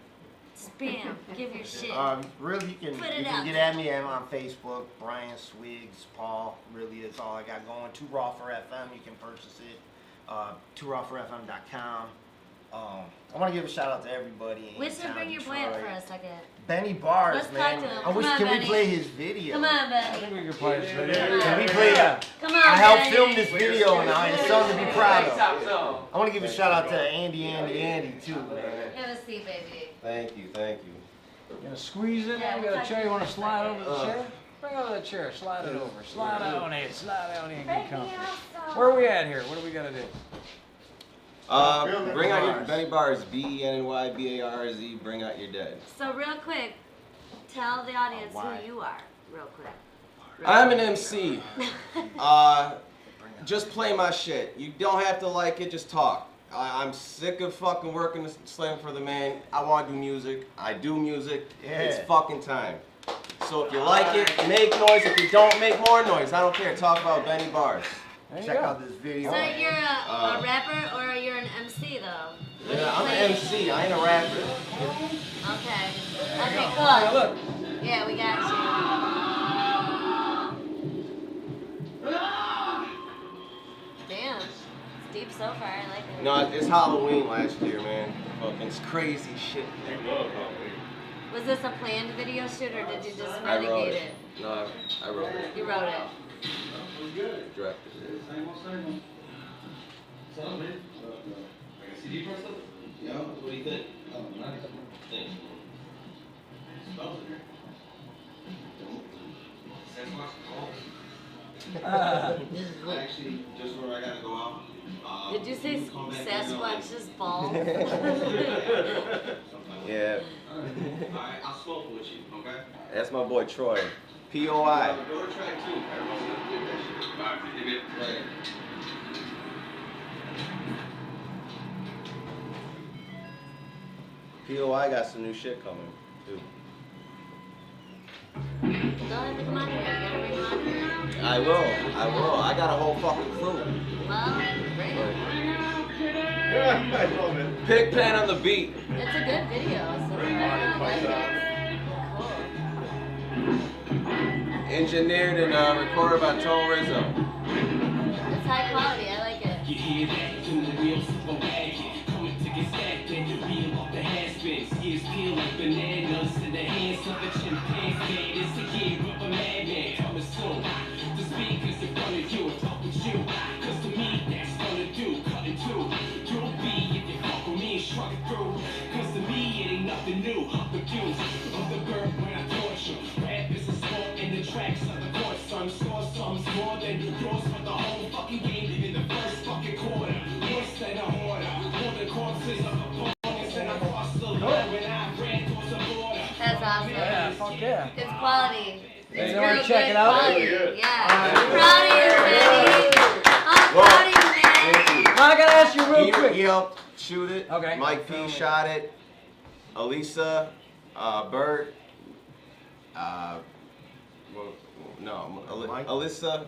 B: spam? Give your shit.
I: Really, you
B: Put it
I: can
B: out
I: get
B: there.
I: at me on Facebook, Brian Swiggs, Paul. Really, that's all I got going. Too Raw for FM, you can purchase it. TooRawForFM.com. I want to give a shout out to everybody. in
B: We should
I: town,
B: bring your boy
I: Detroit.
B: up for a second.
I: Benny Bars,
B: Let's talk
I: man.
B: to him.
I: I wish
B: Come on,
I: can we
B: Benny.
I: play his video?
B: Come on,
A: I
B: buddy.
A: think we could play this video.
I: Can we play
A: Yeah.
B: Come on,
I: I helped
B: Benny.
I: film this video and it's something to be proud of. I want to give a shout out to Andy too, man.
B: Have a seat, baby.
J: Thank you.
A: You gonna squeeze it?
B: Yeah,
A: You
B: we'll
A: got a
B: talk
A: chair?
B: to
A: You want
B: you
A: to
B: for a
A: slide
B: second.
A: over the chair? Bring over the chair. Slide it over. Slide on in. Slide on in. Get
B: Break me
A: comfy.
B: off,
A: Where are we at here? What do we got to do?
J: Bring out your Benny Bars, BENNYBARZ. Bring out your dead.
B: So real quick, tell the audience who you are, real quick.
J: I'm an MC. Just play my shit. You don't have to like it. Just talk. I'm sick of fucking working the slam for the man. I want to do music. I do music.
I: Yeah.
J: It's fucking time. So if you like it, make noise. If you don't, make more noise. I don't care. Talk about Benny Bars.
A: There you
I: Check
A: go.
I: out this video.
B: So you're a rapper or you're an MC though?
J: Yeah, I'm an MC. I ain't a rapper.
B: Okay. Okay,
A: Hey,
B: cool.
A: look.
B: Yeah, we got you. Damn. It's deep so far. I like it.
J: No, it's Halloween last year, man. Fucking it's crazy shit.
B: Was this a planned video shoot or did you just
J: I wrote
B: renegade
J: it.
B: it?
J: No, I wrote it.
B: You wrote it.
J: Directed it. Yeah, what do you think? Thanks. Actually, just where I gotta go out.
B: Did you say Sasquatch's balls?
J: Yeah.
E: Alright, I'll smoke with you, okay?
J: That's my boy Troy. POI.
E: Go to track 2. Everyone's gonna get that shit. Alright, dig it. Right.
J: POI got some new shit coming, too.
B: Go ahead and come on here. You gotta bring him on here.
J: I will. I got a whole fucking crew.
B: Well, bring him.
J: Pig Pen on the beat.
B: It's a good video. So I like it. Cool.
J: Engineered and recorded by Tone Rizzo.
B: It's high quality. I like it.
K: You hear that? Doing the real super wagon. Coming to get stacked and the real off the has-beens. Ears peel like bananas in the hands of the chimpanzee. It's the year of a madman. Coming soon. The speakers in front of you. Talk with you. Cause to me, that's gonna do. Cutting two. You'll be if you fuck with me and shrug it through. Cause to me, it ain't nothing new. I'm the fuse of the bird when I torture. Rap is a sport and the tracks of the court. Some score some more than yours for the whole fucking game in the first fucking quarter. Worse than a hoarder. More than corpses of opponents and I crossed the line when I ran towards the border.
B: That's awesome.
A: Yeah, fuck yeah.
B: It's quality. It's
A: You wanna
B: real
A: check
B: good
A: it out?
B: quality. Yeah. I'm proud of you, Benny. I'm proud of you, Benny.
A: Now I gotta ask you real
J: He
A: quick.
J: helped shoot it.
A: Okay.
J: Mike P shot it. Elisa, Bert, Well, no,
D: Mike?
J: Alyssa.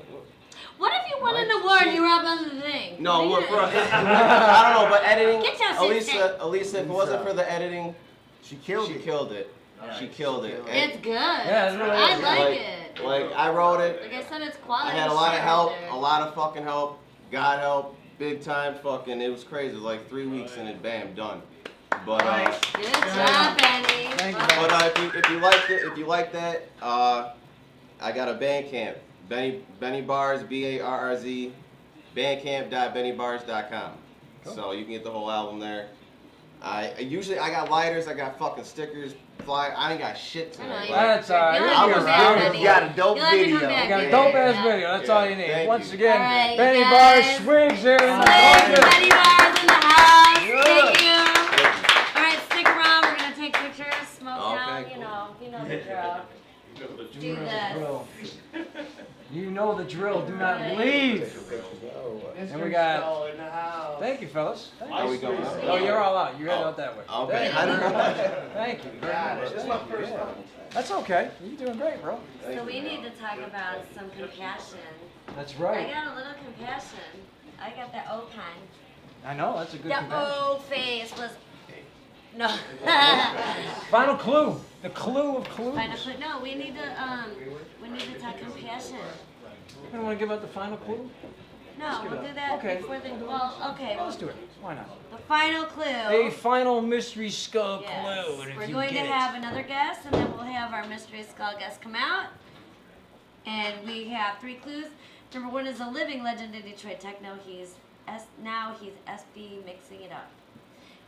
B: What if you won an award and you were up on the thing?
J: No,
B: What
J: we're
B: do
J: for,
B: you-
J: I don't know, but editing.
B: Get your shit
J: Alisa, if it wasn't for the editing,
D: She killed it.
J: she killed it. She killed it.
B: It's good.
A: Yeah, it really
B: I
A: is.
B: like it.
J: Like I wrote it.
B: Like I said, it's quality.
J: I had a lot of
B: shit
J: help,
B: right there.
J: a lot of fucking help. God help, big time fucking. It was crazy. It was like 3 weeks and it bam done. But
B: Good job, Benny.
A: Thank you,
B: Well,
A: Benny.
J: if you liked it, if you like that, I got a Bandcamp. Benny Bars, BARRZ, bandcamp.bennybars.com.
A: Cool.
J: So you can get the whole album there. I got lighters, I got fucking stickers, fly. I ain't got shit
B: I know
J: tonight.
B: you-
A: That's all right.
B: You'll
A: You'll
B: have
A: be
B: to come
A: around.
B: back, Benny.
D: You got a dope
B: You'll have to come
D: video.
B: back,
A: You got a
B: Benny.
A: dope ass
B: Yeah.
A: video. That's all you need.
J: Thank
A: Once
J: you.
A: again,
B: All right,
A: Benny
B: guys.
A: Bars, Swigs here in the
B: Swigs,
A: building.
B: Benny Bars in the house.
A: Good.
B: Thank you. All right, stick around. We're gonna take pictures, smoke
J: Okay,
B: down.
J: cool.
B: You know the drill. Do
A: You know the
B: this.
A: drill. You know the drill. Do not leave. And we got.
C: in the house.
A: Thank you, fellas. Thank
J: Are
A: you.
J: we going out?
A: Oh, you're all out. You head out that way.
J: Okay.
A: Thank you. very
C: Got
A: much.
C: it. This is
A: Thank
C: my
A: you.
C: first
A: Yeah.
C: one.
A: That's okay. You're doing great, bro.
B: So we need to talk about some compassion.
A: That's
B: I
A: right.
B: got a little compassion. I got the O pen.
A: I know. That's a good
B: The
A: compassion.
B: O face was. No.
A: Final clue. The clue of clues.
B: Final clue. No, we need to talk compassion.
A: You don't want to give out the final clue?
B: No,
A: give
B: we'll
A: it
B: do
A: up.
B: that
A: Okay.
B: before the. Well, okay.
A: Well, let's do it. Why not?
B: The final clue.
A: A final mystery skull
B: Yes.
A: clue. And if
B: We're
A: you
B: going to
A: get it-
B: have another guest, and then we'll have our mystery skull guest come out. And we have 3 clues. Number 1 is a living legend in Detroit techno. He's SB mixing it up.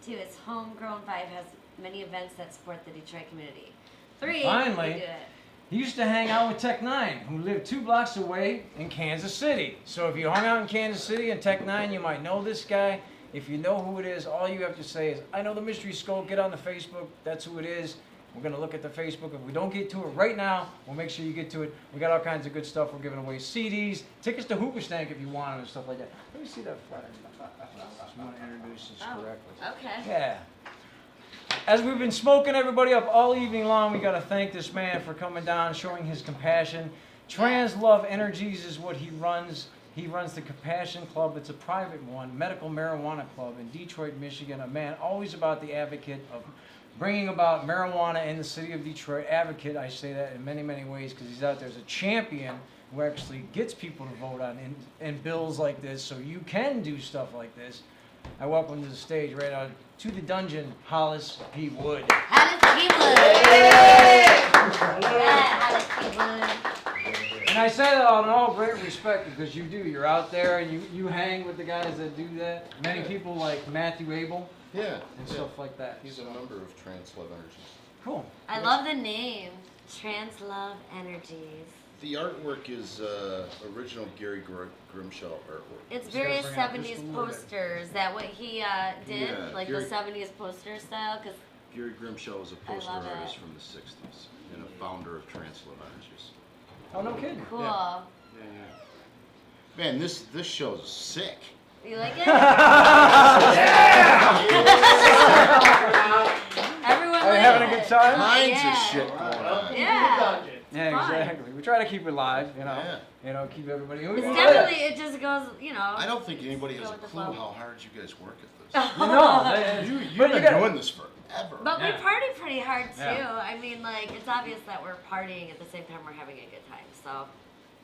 B: 2, its homegrown vibe has many events that support the Detroit community. 3,
A: Finally.
B: we do it.
A: He used to hang out with Tech Nine, who lived 2 blocks away in Kansas City. So if you hung out in Kansas City and Tech Nine, you might know this guy. If you know who it is, all you have to say is, I know the Mystery Skull, get on the Facebook, that's who it is. We're going to look at the Facebook. If we don't get to it right now, we'll make sure you get to it. We got all kinds of good stuff. We're giving away CDs, tickets to Hoobastank if you want and stuff like that. Let me see that flyer. Just want to introduce this correctly.
B: Okay.
A: Yeah. As we've been smoking everybody up all evening long, we got to thank this man for coming down, showing his compassion. Trans Love Energies is what he runs. He runs the Compassion Club. It's a private one, medical marijuana club in Detroit, Michigan. A man always about the advocate of bringing about marijuana in the city of Detroit. Advocate, I say that in many, many ways because he's out there as a champion who actually gets people to vote on in bills like this so you can do stuff like this. I welcome to the stage right out to the dungeon, Hollis P. Wood.
B: Hollis P. Wood. Yeah, Hollis P. Wood.
A: And I say that in all great respect because you do. You're out there and you hang with the guys that do that. Many people like Matthew Abel
E: Yeah.
A: and stuff like that.
E: He's a member of Trans Love Energies.
A: Cool.
B: I love the name. Trans Love Energies.
E: The artwork is original Gary Grimshaw artwork.
B: It's
A: Just
B: various
A: gotta bring out just
B: 70s
A: a little bit.
B: posters. That what he did,
E: Yeah,
B: like
E: Gary-
B: the 70s poster style. Cause
E: Gary Grimshaw was a poster
B: love
E: artist
B: it.
E: from the 60s and a founder of Trans Love Energies.
A: Oh, no kidding.
B: cool.
E: Yeah, Man, this show's sick.
B: You like it?
A: Yeah.
B: Everyone
A: Are you
B: likes
A: having a
B: it.
A: good time?
E: Kinds
B: yeah.
E: of shit going on.
B: Yeah.
A: Yeah,
B: fun.
A: exactly. We try to keep it live, you know.
E: Yeah.
A: You know, keep everybody.
B: It's definitely, it just goes, you know.
E: I don't think anybody has
B: Go
E: a
B: with the
E: clue
B: flow.
E: how hard you guys work at this.
A: You know,
E: You've
A: but you
E: been
A: gotta-
E: doing this forever.
B: But
A: Yeah.
B: we party pretty hard too.
A: Yeah.
B: I mean, like, it's obvious that we're partying at the same time we're having a good time. So,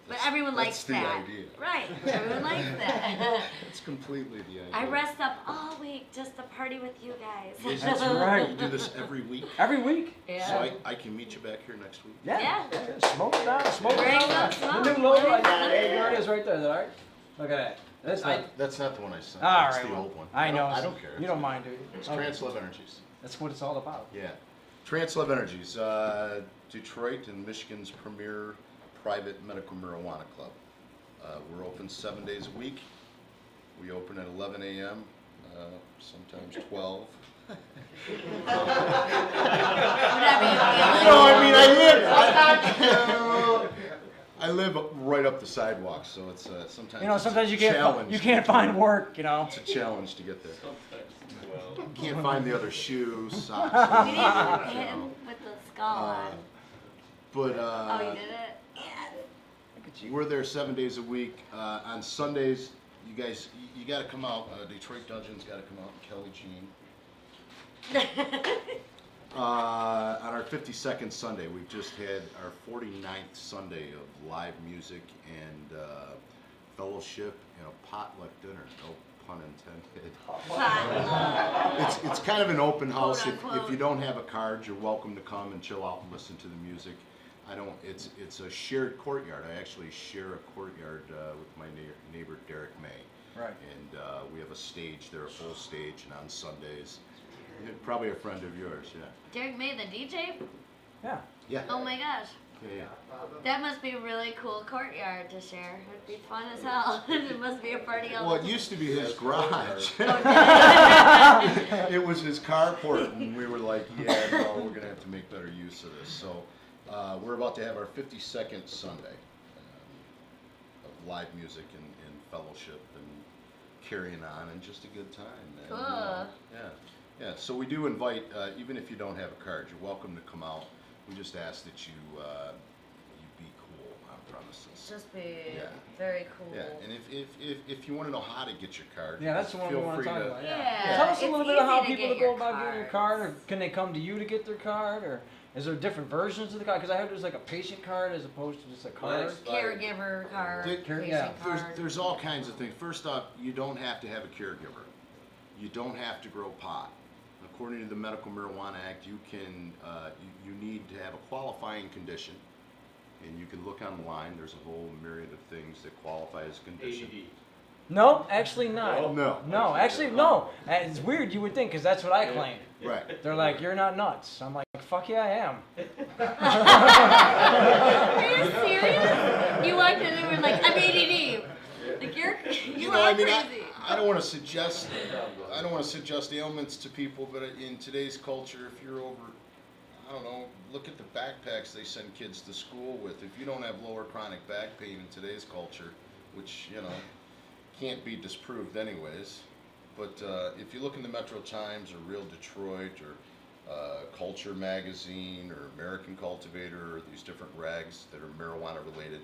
B: but
E: That's-
B: everyone likes
E: that's the
B: that.
E: idea.
B: Right. Everyone likes that.
E: That's completely the idea.
B: I rest up all week just to party with you guys.
A: That's right.
E: You do this every week,
A: Every week.
B: Yeah.
E: so I can meet you back here next week.
A: Yeah.
B: Yeah.
A: Smoke it down. Smoke it
B: Bring
A: down.
B: some
A: The
B: smoke.
A: new logo.
B: Bring some
A: There it is right there. Is that all right? Look at that. That's not.
E: That's not the one I sent.
A: All
E: That's
A: right.
E: the
A: well,
E: old one.
A: I know.
E: I don't care.
A: You don't mind, do you?
E: It's
A: Okay.
E: Trans Love Energies.
A: That's what it's all about.
E: Yeah. Trans Love Energies, Detroit and Michigan's premier private medical marijuana club. We're open 7 days a week. We open at 11 a.m., sometimes 12. I live right up the sidewalk, so it's sometimes.
A: You know,
E: it's
A: sometimes
E: a
A: you can't
E: challenge
A: you
E: to
A: can't
E: get
A: find
E: there.
A: work. You know.
E: It's a challenge to get there. Can't find the other shoes, socks.
B: We need to hit him with the skull on.
E: But
B: Oh, you did it?
A: Look at you.
E: we're there 7 days a week. On Sundays, you guys, you got to come out. Detroit Dungeons got to come out. Kelly Jean. On our 52nd Sunday, we've just had our 49th Sunday of live music and fellowship and a potluck dinner. No pun intended. It's kind of an open house.
B: Quote,
E: If
B: unquote.
E: you don't have a card, you're welcome to come and chill out and listen to the music. It's a shared courtyard. I actually share a courtyard with my neighbor Derek May.
A: Right.
E: And we have a stage there, a full stage, and on Sundays, probably a friend of yours, yeah.
B: Derek May, the DJ?
A: Yeah.
E: Yeah.
B: Oh my gosh.
E: Yeah.
B: That must be a really cool courtyard to share. It'd be fun as hell. It must be a party all
E: Well,
B: the
E: it used to be his garage.
B: time.
E: It was his carport, and we were like, yeah, no, we're going to have to make better use of this. So we're about to have our 52nd Sunday of live music and fellowship and carrying on and just a good time. And,
B: Cool.
E: yeah. So we do invite, even if you don't have a card, you're welcome to come out. We just ask that you be cool on premises.
B: Just be
E: Yeah.
B: very cool.
E: Yeah, and if you want to know how to get your card,
A: Yeah, that's the one we
E: feel
A: want to
E: free
A: talk about.
B: Yeah.
A: Tell us a
B: It's
A: little bit of how
B: easy to
A: people
B: get
A: go
B: your
A: about getting your
B: cards.
A: card, or can they come to you to get their card, or is there different versions of the card? Because I heard there's like a patient card as opposed to just a card.
B: Caregiver card,
E: There-
B: patient
A: yeah.
E: There's,
B: card.
E: there's all kinds of things. First off, you don't have to have a caregiver. You don't have to grow pot. According to the Medical Marijuana Act, you can you need to have a qualifying condition, and you can look online. There's a whole myriad of things that qualify as a condition.
A: No, actually not.
E: No.
A: No, actually no. It's weird. You would think, because that's what I claim.
E: Right.
A: They're like, you're not nuts. I'm like, fuck yeah, I am.
B: Are you serious? You walked in and were like, I'm ADD. Like you
E: know,
B: are
E: I mean,
B: crazy.
E: I don't want to suggest ailments to people, but in today's culture, if you're over, I don't know, look at the backpacks they send kids to school with. If you don't have lower chronic back pain in today's culture, which can't be disproved anyways, but if you look in the Metro Times or Real Detroit or Culture Magazine or American Cultivator or these different rags that are marijuana related,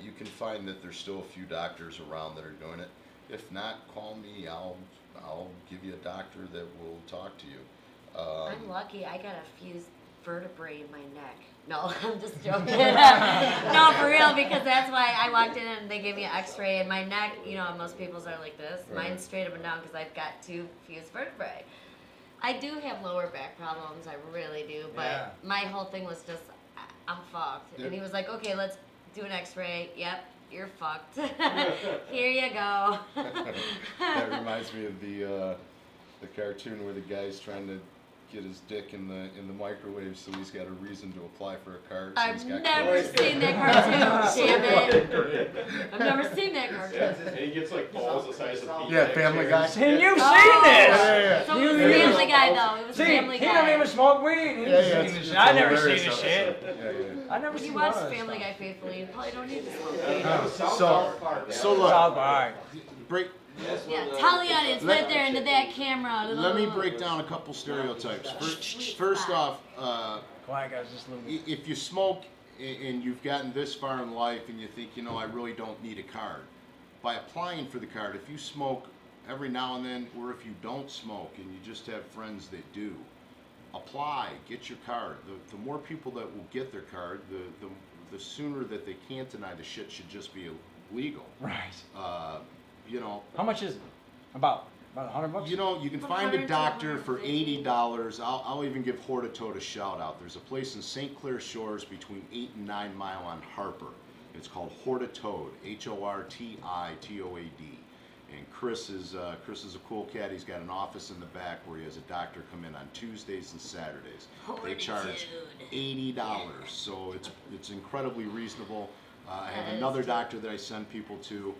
E: you can find that there's still a few doctors around that are doing it. If not, call me. I'll give you a doctor that will talk to you.
B: I'm lucky. I got a fused vertebrae in my neck. No, I'm just joking. No, for real, because that's why I walked in and they gave me an X-ray, and my neck, most people's are like this.
E: Right.
B: Mine's straight up and down because I've got 2 fused vertebrae. I do have lower back problems. I really do. But
A: Yeah.
B: my whole thing was just, I'm fucked. And he was like, okay, let's do an X-ray. Yep, you're fucked. Here you go.
E: That reminds me of the cartoon where the guy's trying to get his dick in the microwave, so he's got a reason to apply for a card. So
B: I've
E: he's got
B: never
E: clothes.
B: seen that cartoon. Damn it. I've never seen that cartoon.
L: And he gets like balls the size of pizza.
E: Yeah, Family Guy.
A: And you've
B: Oh.
A: seen this!
B: So it was Family Guy, though. It was
A: See,
B: Family
A: he
B: Guy.
A: don't even smoke weed. and He's
E: Yeah,
A: seen
E: it's-
A: this
E: it's
A: shit.
E: a
A: I never seen
E: hilarious
A: this shit.
E: episode. Yeah.
A: I never
B: If you
A: seen
B: watch
A: none of this
B: Family
A: stuff.
B: Guy faithfully, you probably don't need to smoke weed.
E: So look,
A: South Park.
E: break.
B: Yeah, tell the audience right there into that camera.
E: Let me break down a couple stereotypes. First off,
A: Quiet guys, just a little bit.
E: if you smoke and you've gotten this far in life and you think, I really don't need a card, by applying for the card, if you smoke every now and then, or if you don't smoke and you just have friends that do, apply, get your card. The more people that will get their card, the sooner that they can't deny the shit should just be illegal.
A: Right. How much is it? About $100?
E: You can find a doctor for $80. I'll even give Hortitoad a shout out. There's a place in St. Clair Shores between 8 and 9 Mile on Harper. It's called Hortitoad, HORTITOAD. And Chris is a cool cat. He's got an office in the back where he has a doctor come in on Tuesdays and Saturdays. They charge $80, so it's incredibly reasonable. I have another doctor that I send people to.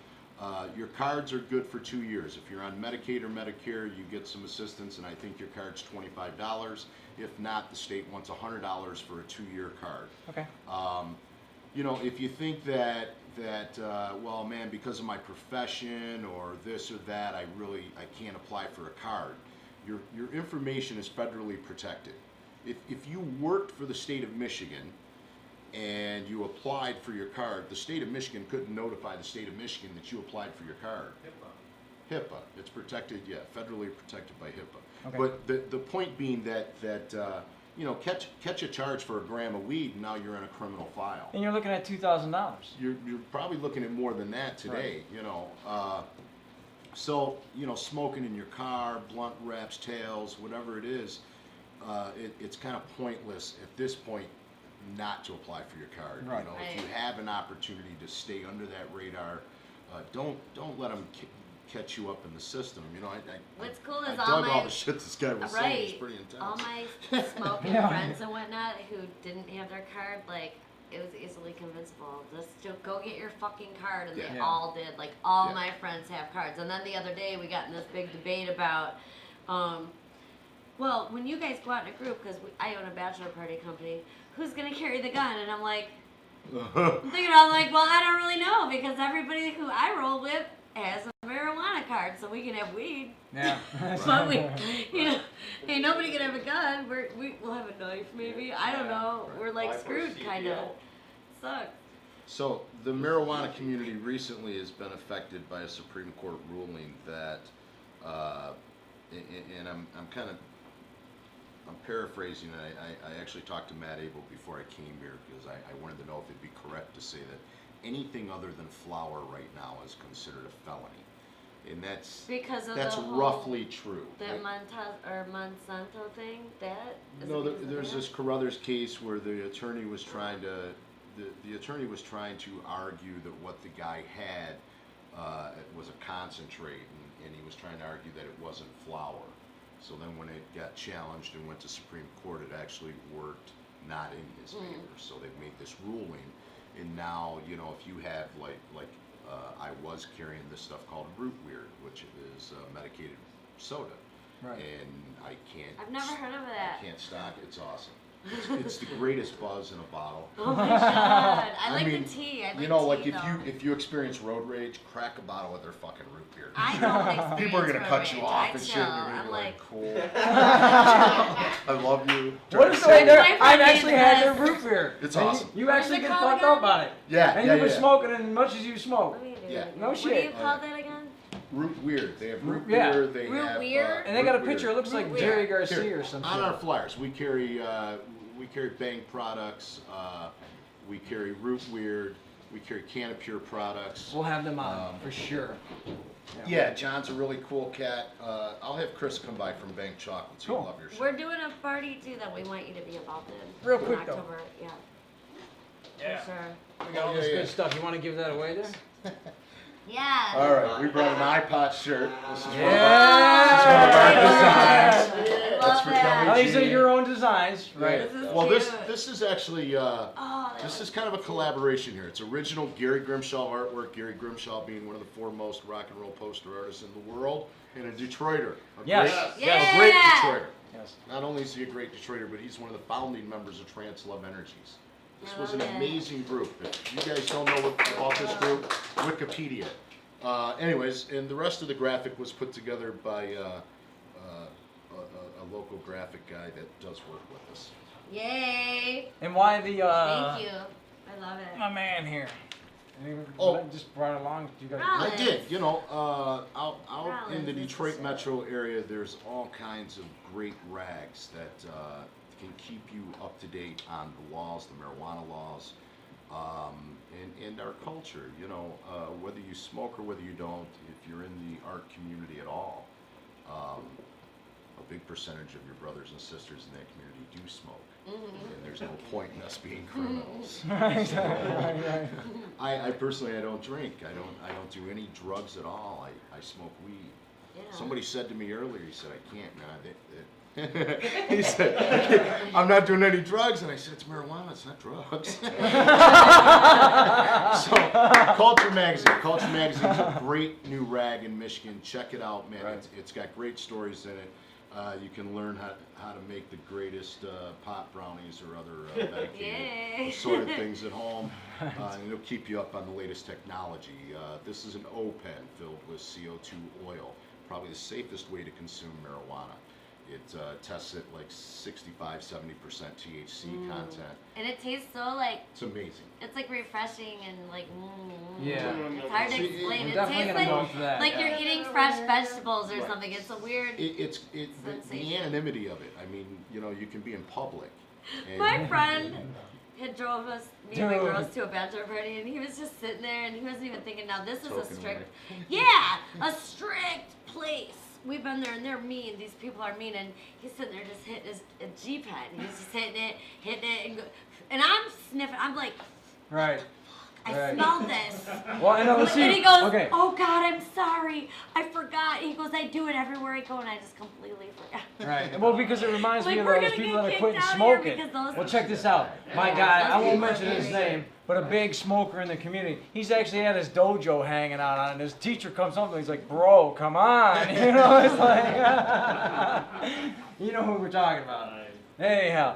E: Your cards are good for 2 years. If you're on Medicaid or Medicare, you get some assistance, and I think your card's $25. If not, the state wants $100 for a 2-year card.
A: Okay.
E: If you think that well, man, because of my profession or this or that, I can't apply for a card. Your information is federally protected. If you worked for the state of Michigan, and you applied for your card, the state of Michigan couldn't notify the state of Michigan that you applied for your card. HIPAA. It's protected, yeah, federally protected by HIPAA.
A: Okay.
E: But the point being that you know, catch a charge for a gram of weed, and now you're in a criminal file.
A: And you're looking at $2,000.
E: You're probably looking at more than that today, you know. So, you know, smoking in your car, blunt wraps, tails, whatever it is, it's kind of pointless at this point not to apply for your card.
A: Right.
E: You know, if you have an opportunity to stay under that radar, don't let them catch you up in the system. You know,
B: What's cool
E: I
B: is
E: dug
B: all my
E: the shit this guy was saying. It was pretty intense.
B: all my smoking
A: Yeah.
B: friends and whatnot who didn't have their card, like it was easily convincible. Just go get your fucking card, and they
A: Yeah.
B: all did. Like all
E: Yeah.
B: my friends have cards. And then the other day we got in this big debate about, well, when you guys go out in a group, because I own a bachelor party company, who's gonna carry the gun? And I'm like, I'm like, well, I don't really know, because everybody who I roll with has a marijuana card, so we can have weed.
A: Yeah.
B: But we, you know, hey, nobody can have a gun. We'll have a knife, maybe. I don't know. We're like screwed, kind of. Sucks.
E: So the marijuana community recently has been affected by a Supreme Court ruling that, and I'm paraphrasing. I actually talked to Matt Abel before I came here because I wanted to know if it'd be correct to say that anything other than flour right now is considered a felony, and that's
B: Because of
E: that's
B: the whole,
E: roughly true.
B: that Monsanto thing. That is
E: No,
B: it because of
E: there's
B: that?
E: this Carruthers case where the attorney was trying to argue that what the guy had was a concentrate, and he was trying to argue that it wasn't flour. So then when it got challenged and went to Supreme Court, it actually worked not in his favor. So they made this ruling, and now, you know, if you have like I was carrying this stuff called Root Weird, which is medicated soda.
A: Right.
E: And I can't.
B: I've never heard of that.
E: I can't stock it. It's awesome. It's the greatest buzz in a bottle.
B: Oh my god! I like
E: mean,
B: the tea. I like
E: you know, like
B: tea,
E: if you experience road rage, crack a bottle of their fucking root beer.
B: I don't experience
E: People are gonna
B: road
E: cut you
B: rage.
E: off
B: I
E: and shit.
B: chill.
E: And you're gonna
B: I'm
E: be
B: like,
E: cool. I love you.
A: What is the
B: My
A: way there?
B: friend
A: I've actually
B: made
A: had their
B: this.
A: root beer.
E: It's
A: And
E: awesome.
A: You
B: What is
A: actually
B: it
A: get
B: called
A: fucked
B: again?
A: up on it.
E: Yeah,
A: And
E: yeah,
A: you've been
E: yeah.
A: smoking as much as you smoke.
B: Let me do
E: Yeah.
B: it.
A: No
B: What do
A: shit.
B: you call that again?
E: Root Weird. They have root
A: Yeah.
E: beer. They
B: Root
E: have
B: Weird?
A: And they got a
E: Root
A: picture. It
E: Weird.
A: looks like
B: Root
A: Jerry
B: Weird.
A: Garcia
E: Here,
A: or something.
E: on our flyers, we carry Bang products. We carry Root Weird. We carry Can of Pure products.
A: We'll have them on for sure.
E: Yeah, John's a really cool cat. I'll have Chris come by from Bank Chocolates. He'll
A: Cool.
E: love your shit.
B: We're doing a party too that we want you to be involved in.
A: Real
B: in
A: quick, though.
B: October. Yeah.
A: Yeah.
B: For sure.
A: We got all this
E: Yeah, yeah.
A: good stuff. You want to give that away there?
B: Yeah.
E: All right, we brought an iPod shirt. This is one of our
A: Yeah.
E: designs.
B: I
E: That's
B: love
E: for
B: that.
A: Now, these are
E: WG.
A: your own designs, right?
B: This is
E: Well,
B: cute.
E: this is actually
B: Oh, that
E: this
B: was
E: is kind of a collaboration here. It's original Gary Grimshaw artwork. Gary Grimshaw being one of the foremost rock and roll poster artists in the world, and a Detroiter.
A: Yes.
E: A great Detroiter.
A: Yes.
E: Not only is he a great Detroiter, but he's one of the founding members of Trance Love Energies. This
B: I
E: was an
B: love it.
E: amazing group. If you guys don't know about this group, Wikipedia. Anyways, and the rest of the graphic was put together by a local graphic guy that does work with us.
B: Yay!
A: And why the
B: Thank you. I love it.
A: my man here?
E: Oh.
A: Just brought it along. You got
B: Rollins.
E: I did. You know, out in the
B: Rollins is
E: Detroit
B: the
E: metro area, there's all kinds of great rags that can keep you up to date on the laws, the marijuana laws, and our culture. You know, whether you smoke or whether you don't, if you're in the art community at all, a big percentage of your brothers and sisters in that community do smoke. And there's no point in us being criminals.
A: Right.
E: I personally, I don't drink. I don't do any drugs at all. I smoke weed.
B: Yeah.
E: Somebody said to me earlier, he said, I can't, man. He said, I'm not doing any drugs. And I said, it's marijuana, it's not drugs. So, Culture Magazine's a great new rag in Michigan. Check it out, man.
A: Right.
E: It's got great stories in it. You can learn how to make the greatest pot brownies or other medicated
B: Yay.
E: assorted things at home, and it'll keep you up on the latest technology. This is an O-pen filled with CO2 oil, probably the safest way to consume marijuana. It tests at like 65, 70% THC content.
B: And it tastes so like,
E: It's amazing.
B: it's like refreshing and like,
A: Yeah.
B: It's hard to
E: See,
B: explain.
A: I'm
B: It
A: definitely
B: tastes
A: gonna go
B: like,
A: for that.
B: like you're eating fresh vegetables or
E: Right.
B: something. It's a weird.
E: The
B: Sensation.
E: anonymity of it. I mean, you know, you can be in public. And
B: My friend had drove us, me and my
A: Dude.
B: girls, to a bachelor party, and he was just sitting there, and he wasn't even thinking. Now this is a
E: Token
B: strict,
E: away.
B: yeah, a strict place. We've been there, and they're mean. These people are mean, and he's sitting there just hitting his G pen. He's just hitting it, and I'm sniffing. I'm like,
A: Right.
B: I
A: Right.
B: smell this.
A: Well, I know. See.
B: And he goes,
A: Okay.
B: oh God, I'm sorry. I forgot. He goes, I do it everywhere I go, and I just completely forgot.
A: Right. Well, because it reminds me
B: Like,
A: of
B: we're
A: those
B: gonna
A: people
B: get
A: that are
B: kicked
A: quitting
B: out of here
A: smoking.
B: because those-
A: Well, check this out. My
B: Yeah,
A: guy,
B: those
A: I won't
B: people
A: mention
B: are
A: his
B: crazy.
A: name, but a big smoker in the community. He's actually had his dojo hanging out on it. His teacher comes up and he's like, "Bro, come on," you know. It's like, you know who we're talking about. Anyhow.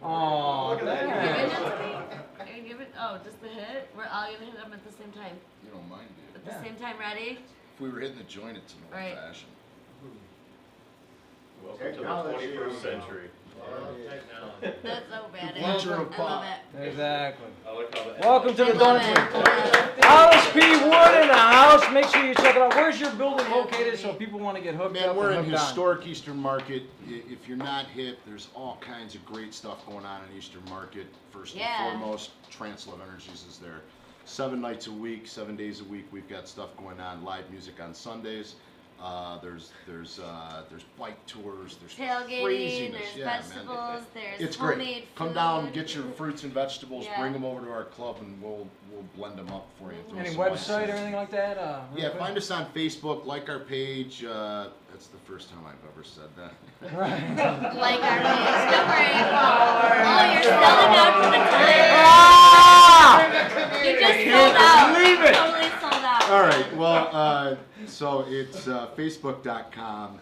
A: Oh,
B: Give it to me. Are you giving? Oh, just the hit. We're all gonna hit them at the same time.
E: You don't mind
B: At
E: it.
B: the same time, ready?
E: If we were hitting the joint, it's an old
B: Right.
E: fashioned.
L: Welcome to the 21st century.
B: That's so bad.
E: Future of
B: I love
E: pop.
B: it.
A: Exactly.
L: I like how that.
A: Welcome to the
B: I love
A: Dungeon.
B: it.
A: Alice P. Wood in the house. Make sure you check it out. Where's your building located so people want to get hooked
E: Man,
A: up
E: we're
A: and
E: in
A: hooked on?
E: historic Eastern Market. If you're not hip, there's all kinds of great stuff going on in Eastern Market. First
B: Yeah.
E: and foremost, Translove Energies is there. 7 nights a week, 7 days a week. We've got stuff going on. Live music on Sundays. There's bike tours. There's
B: Tailgating.
E: craziness.
B: There's
E: Yeah, man.
B: vegetables. There's
E: It's
B: homemade
E: great.
B: food.
E: Come down, get your fruits and vegetables,
B: Yeah.
E: bring them over to our club, and we'll blend them up for you. Throw
A: Any
E: some
A: website
E: ice
A: or
E: in.
A: anything like that? Real
E: Yeah,
A: quick?
E: find us on Facebook, like our page. That's the first time I've ever said that.
A: Right.
B: Like our page. Don't worry. Oh, you're selling out for the time.
A: Ah!
B: You just sold out.
A: Believe it.
B: Totally sold out.
E: All right. Well, so it's facebook.com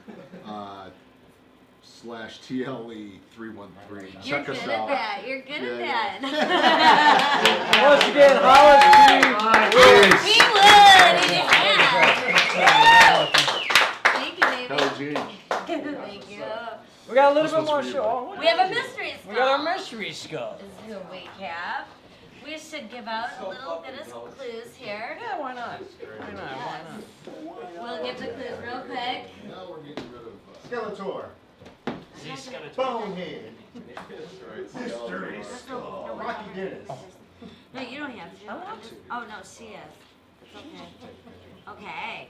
E: /TLE313.
B: You're
E: Check
B: good
E: us
B: at
E: out.
B: that. You're good
E: Yeah,
B: at that.
A: Once again, Hollis P.
B: Thank you, baby.
E: Hell, Gene.
B: Thank you.
A: We got a little
E: This
A: bit
E: one's
A: more
E: for you,
A: show.
B: We have a mystery skull.
A: We got our mystery skull.
B: This is a weight cap. We should give out a little bit of clues here.
A: Yeah, why not? Why not? Why not?
B: We'll give the clues real quick.
E: Now we're getting rid of.
F: Skeletor. Bonehead. Mystery Skull. Rocky Dennis.
B: No, you don't have to.
A: I want to.
B: Oh no, she is. It's okay. Okay.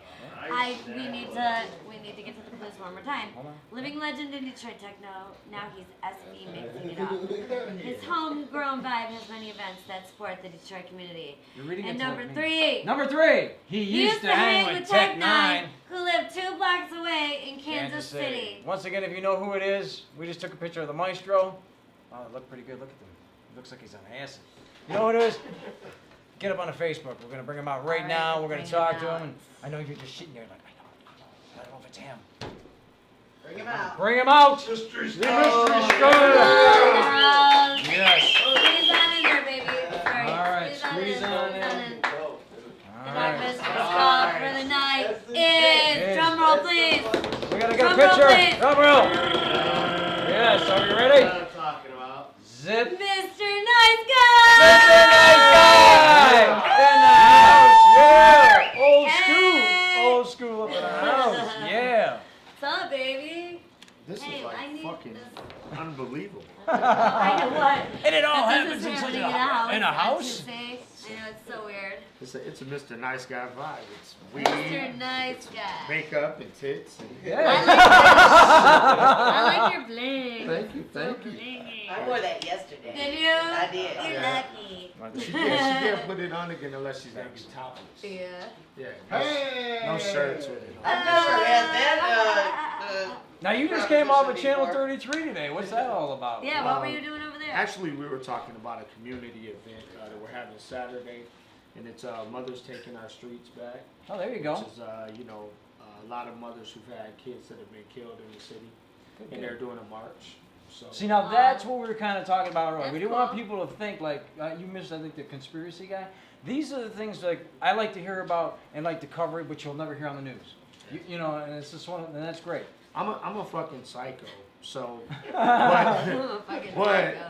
B: We need to get to the clues one more time.
A: Hold on.
B: Living legend in Detroit techno. Now he's SB mixing it up. His homegrown vibe has many events that support the Detroit community.
A: You're reading
B: And
A: it to
B: number
A: me.
B: 3.
A: Number 3. He used to hang with Tech 9.
B: who lived 2 blocks away in Kansas City.
A: Once again, if you know who it is, we just took a picture of the maestro. Oh, it looked pretty good. Look at him. It looks like he's on acid. You know what it is? Get up on the Facebook. We're going to bring him out right
B: All right,
A: now. We're going
B: bring
A: to talk
B: him
A: to
B: out.
A: him. And I know you're just sitting there like, I don't know if it's him.
C: Bring him out.
A: Bring him out.
F: Mystery
A: The
F: Skull.
A: mystery
B: Come
A: skull.
B: on,
A: Yes.
B: Squeeze on in there, baby. Sorry.
A: All right,
B: Squeeze
A: squeeze
B: on
A: on
B: in.
A: in.
B: And
A: All
B: our
A: right.
B: mystery skull for the night is, drum roll please,
A: We got to get a
B: Drum roll,
A: picture.
B: please.
A: Drum roll. Yes, are you ready?
F: What I'm talking about.
A: Zip.
B: Mr. Nice Guy!
A: Mr. Nice Guy! In the house, yeah! Old school!
B: Hey.
A: Old school up in the house, yeah!
B: What's up, baby?
F: This
B: Hey,
F: is like
B: I need
F: fucking
B: this.
F: unbelievable.
B: I know what.
A: And it all
B: This
A: happens
B: is
A: in such
B: happening
A: a
B: in a
A: house.
B: house. On Tuesday. I know, it's so weird.
F: It's a Mr. Nice Guy vibe. It's
B: Mr.
F: weed,
B: Nice Guy.
F: makeup, and tits. And
B: I like your bling.
F: Thank you, thank
B: So
F: you.
B: blingy.
C: I wore that yesterday.
B: Did you?
C: I did.
B: You're
F: Yeah.
B: lucky.
F: She can't put it on again unless she's gonna be topless.
B: Yeah.
F: Yeah.
C: Hey!
F: No shirts with it.
C: I've never had that.
A: Now you just came off of Channel 33 today. What's that all about?
B: Yeah, what were you doing over there?
F: Actually, we were talking about a community event that we're having Saturday, and it's Mothers Taking Our Streets Back.
A: Oh, there you go.
F: Which is, a lot of mothers who've had kids that have been killed in the city, and they're doing a march. So.
A: See, now that's what we were kind of talking about earlier.
B: That's
A: We didn't want
B: cool.
A: people to think like you missed. I think the conspiracy guy. These are the things like I like to hear about and like to cover it, but you'll never hear on the news. You know, and it's just and that's great.
M: I'm a fucking psycho. So,
B: Fucking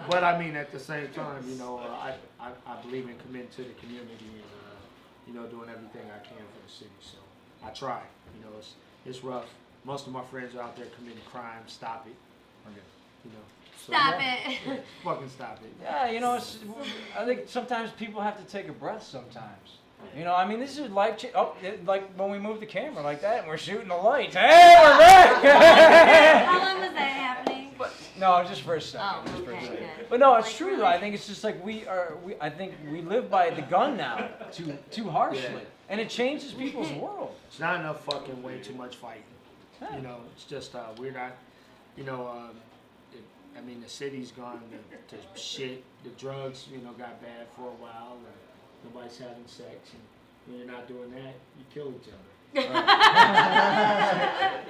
M: but I mean, at the same time, you know, I believe in committing to the community and you know, doing everything I can for the city. So I try. You know, it's rough. Most of my friends are out there committing crime. Stop it.
A: Okay.
M: You know. So,
B: Stop
M: yeah,
B: it.
M: Fucking stop it.
A: Yeah, you know, I think sometimes people have to take a breath sometimes. You know, I mean, this is like when we move the camera like that and we're shooting the lights. Hey, we're back!
B: How long was that happening?
A: No, just for a second.
B: Oh,
A: just for a
B: okay,
A: second.
B: good.
A: But no, it's
B: Like,
A: true
B: really?
A: though. I think it's just like I think we live by the gun now too harshly.
M: Yeah.
A: And it changes people's world.
M: It's not enough fucking way too much fighting. You know, it's just we're not. You know, I mean, the city's gone to shit. The drugs, you know, got bad for a while. And nobody's having sex, and when you're not doing that, you kill each other.